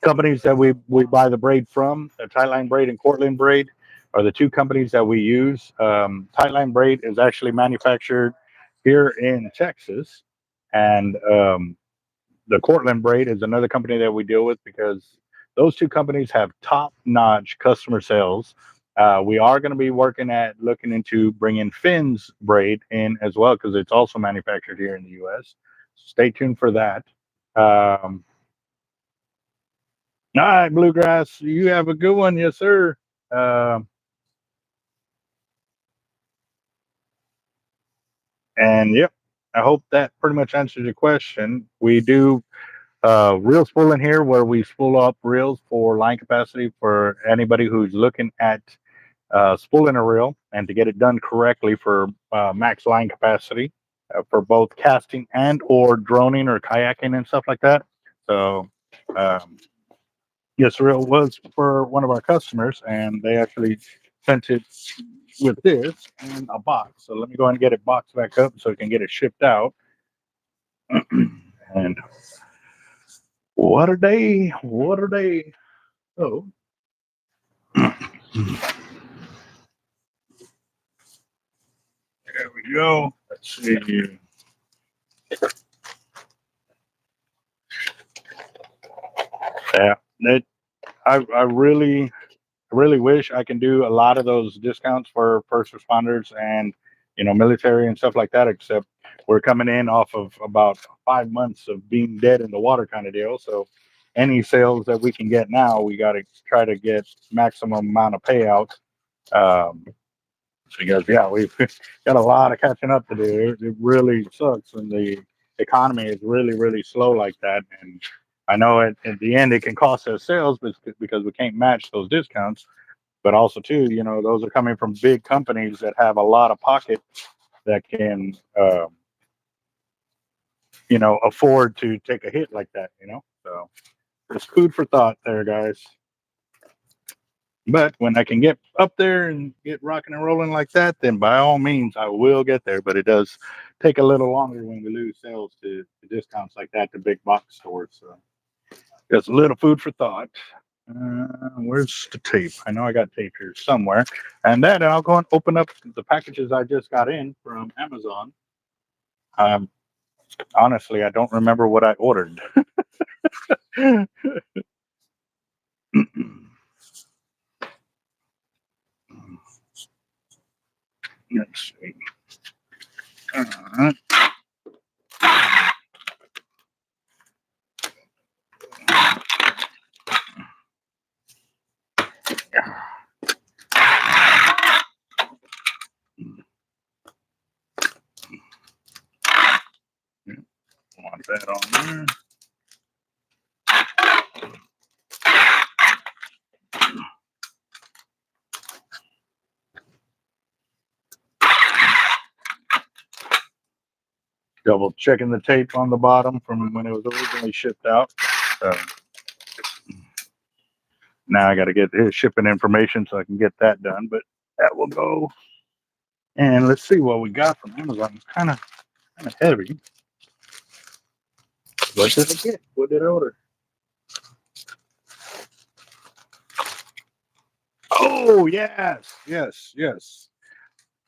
companies that we buy the braid from. Tightline Braid and Cortland Braid are the two companies that we use. Tightline Braid is actually manufactured here in Texas, and the Cortland Braid is another company that we deal with because those two companies have top-notch customer sales. We are going to be looking into bringing Finn's braid in as well because it's also manufactured here in the U.S. Stay tuned for that. All right, Bluegrass, you have a good one. Yes, sir. And yep, I hope that pretty much answers your question. We do reel spooling here where we spool up reels for line capacity for anybody who's looking at spooling a reel and to get it done correctly for max line capacity for both casting and or droning or kayaking and stuff like that. So yes, reel was for one of our customers and they actually sent it with this and a box. So let me go ahead and get it boxed back up so we can get it shipped out. And what a day. Oh. There we go. Let's see. Yeah, I really wish I can do a lot of those discounts for first responders and military and stuff like that. Except we're coming in off of about 5 months of being dead in the water kind of deal. So any sales that we can get now, we got to try to get maximum amount of payout. Because yeah, we've got a lot of catching up to do. It really sucks when the economy is really slow like that. And I know at the end it can cost us sales because we can't match those discounts. But also too, those are coming from big companies that have a lot of pocket that can, afford to take a hit like that. So it's food for thought there, guys. But when I can get up there and get rocking and rolling like that, then by all means I will get there. But it does take a little longer when we lose sales to discounts like that to big box stores. So just a little food for thought. Where's the tape? I know I got tape here somewhere. And then I'll go and open up the packages I just got in from Amazon. Honestly, I don't remember what I ordered. Let's see. All right. Want that on there. Double checking the tape on the bottom from when it was originally shipped out. So now I got to get his shipping information so I can get that done, but that will go. And let's see what we got from Amazon. It's kind of heavy. What did I get? What did I order? Oh, yes, yes, yes.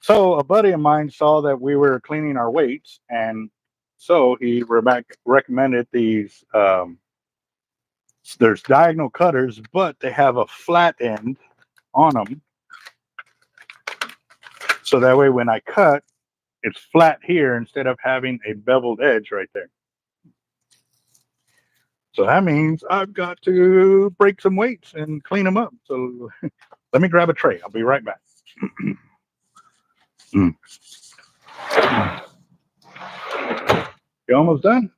So a buddy of mine saw that we were cleaning our weights, and so he recommended these. There's diagonal cutters, but they have a flat end on them, so that way when I cut, it's flat here instead of having a beveled edge right there. So that means I've got to break some weights and clean them up. So let me grab a tray. I'll be right back. You almost done?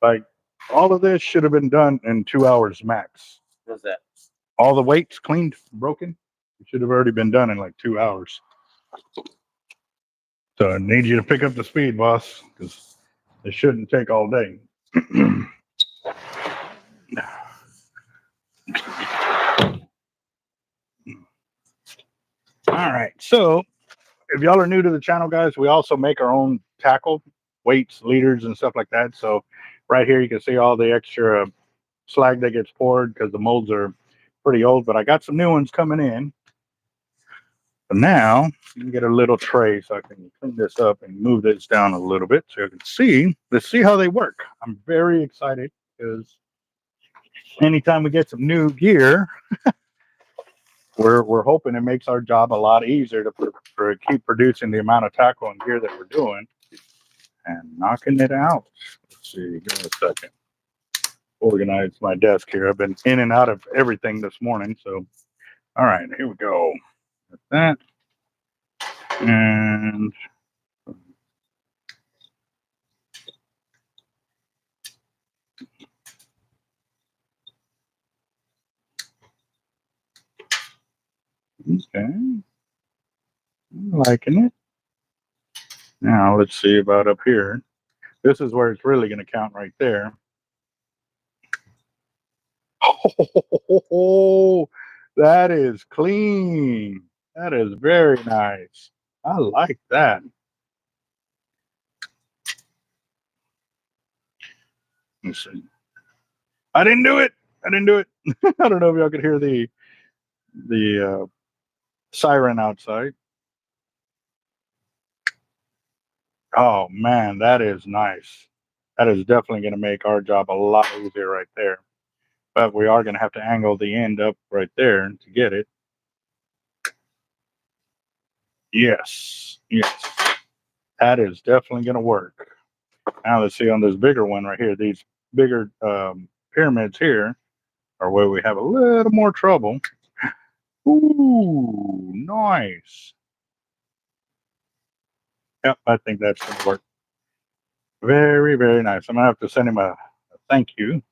Like, all of this should have been done in 2 hours max. What's that? All the weights cleaned, broken. It should have already been done in like 2 hours. So I need you to pick up the speed, boss, because it shouldn't take all day. All right. So if y'all are new to the channel, guys, we also make our own tackle, weights, leaders, and stuff like that. So right here, you can see all the extra slag that gets poured because the molds are pretty old, but I got some new ones coming in. But now you can get a little tray so I can clean this up and move this down a little bit so you can see. Let's see how they work. I'm very excited because anytime we get some new gear, we're hoping it makes our job a lot easier to keep producing the amount of tackle and gear that we're doing and knocking it out. Let's see, give me a second. Organize my desk here. I've been in and out of everything this morning. So, all right, here we go. Like that. And okay, I'm liking it. Now let's see about up here. This is where it's really going to count right there. Oh, that is clean. That is very nice. I like that. Let's see. I didn't do it. I didn't do it. I don't know if y'all could hear the siren outside. Oh man, that is nice. That is definitely going to make our job a lot easier right there. But we are going to have to angle the end up right there to get it. Yes, yes. That is definitely going to work. Now let's see on this bigger one right here. These bigger pyramids here are where we have a little more trouble. Ooh, nice. Yep, I think that's going to work. Very, very nice. I'm going to have to send him a thank you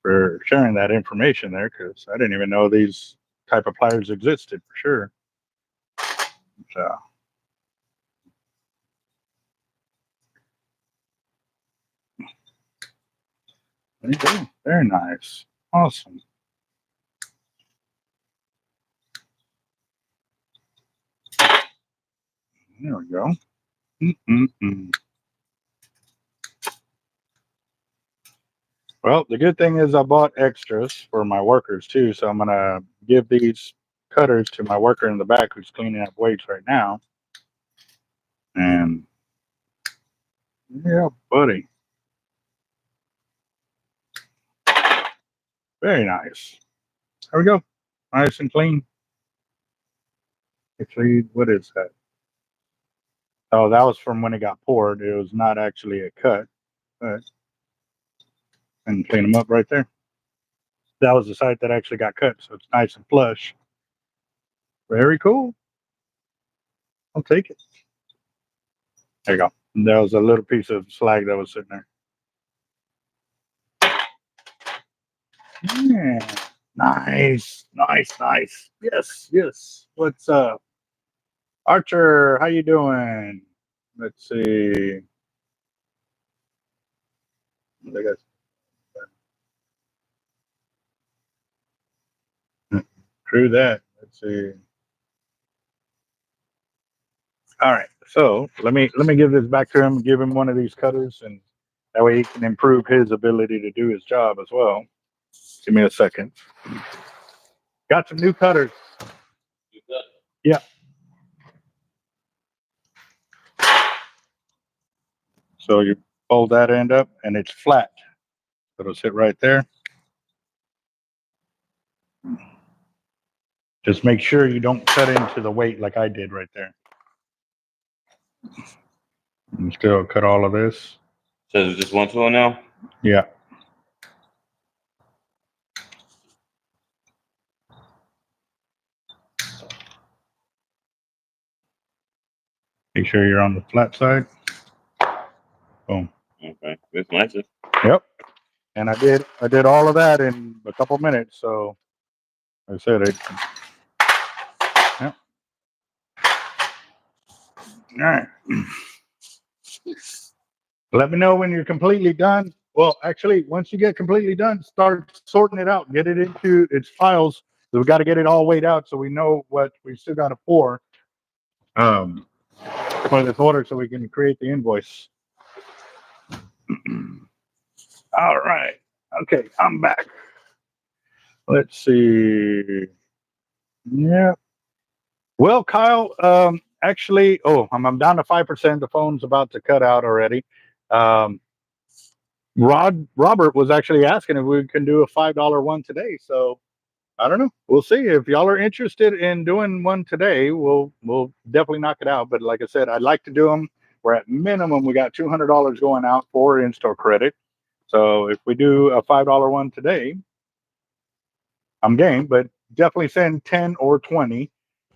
for sharing that information there because I didn't even know these type of pliers existed for sure. So. There you go. Very nice. Awesome. There we go. Well, the good thing is I bought extras for my workers too, so I'm gonna give these cutters to my worker in the back who's cleaning up weights right now. And yeah, buddy. Very nice. There we go. Nice and clean. Actually, what is that? Oh, that was from when it got poured. It was not actually a cut, but and clean them up right there. That was the side that actually got cut, so it's nice and flush. Very cool. I'll take it. There you go. And there was a little piece of slag that was sitting there. Yeah. Nice, nice, nice. Yes, yes. What's up? Archer, how you doing? Let's see. I guess. True that. Let's see. All right. So let me give this back to him, give him one of these cutters, and That way he can improve his ability to do his job as well. Give me a second. Got some new cutters. Yeah. So you fold that end up and it's flat. It'll sit right there. Just make sure you don't cut into the weight like I did right there. And still cut all of this. So it's just one tool now? Yeah. Make sure you're on the flat side. Boom. Okay, that's nice. Yep. And I did all of that in a couple minutes. So like I said, yep. All right. Let me know when you're completely done. Well, actually, once you get completely done, start sorting it out. Get it into its files. We've got to get it all weighed out so we know what we still got to pour for this order so we can create the invoice. All right. Okay, I'm back. Let's see. Yeah. Well, Kyle, actually, I'm down to 5%. The phone's about to cut out already. Robert was actually asking if we can do a $5 one today. So I don't know. We'll see. If y'all are interested in doing one today, we'll definitely knock it out. But like I said, I'd like to do them. We're at minimum. We got $200 going out for in-store credit. So if we do a $5 one today, I'm game. But definitely send 10 or 20.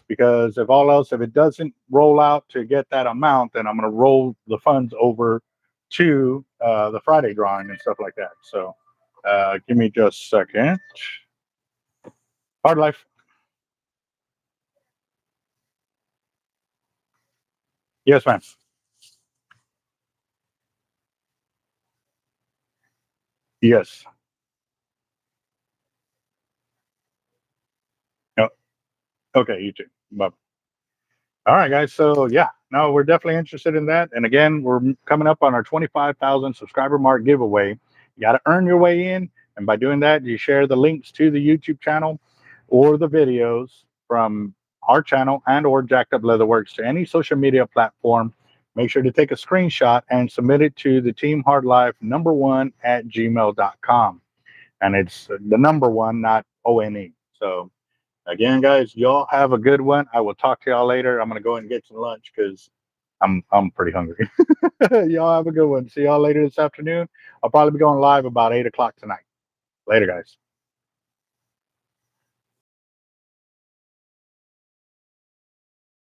Because if all else, if it doesn't roll out to get that amount, then I'm going to roll the funds over to the Friday drawing and stuff like that. So give me just a second. Hard life. Yes, ma'am. Yes. Oh, okay, you too. Bye. All right, guys. So yeah, no, we're definitely interested in that. And again, we're coming up on our 25,000 subscriber mark giveaway. You got to earn your way in. And by doing that, you share the links to the YouTube channel or the videos from our channel and or Jacked Up Leatherworks to any social media platform. Make sure to take a screenshot and submit it to the Team Hard Life #1@gmail.com. And it's the number one, not ONE. So again, guys, y'all have a good one. I will talk to y'all later. I'm gonna go and get some lunch because I'm pretty hungry. Y'all have a good one. See y'all later this afternoon. I'll probably be going live about 8 o'clock tonight. Later, guys.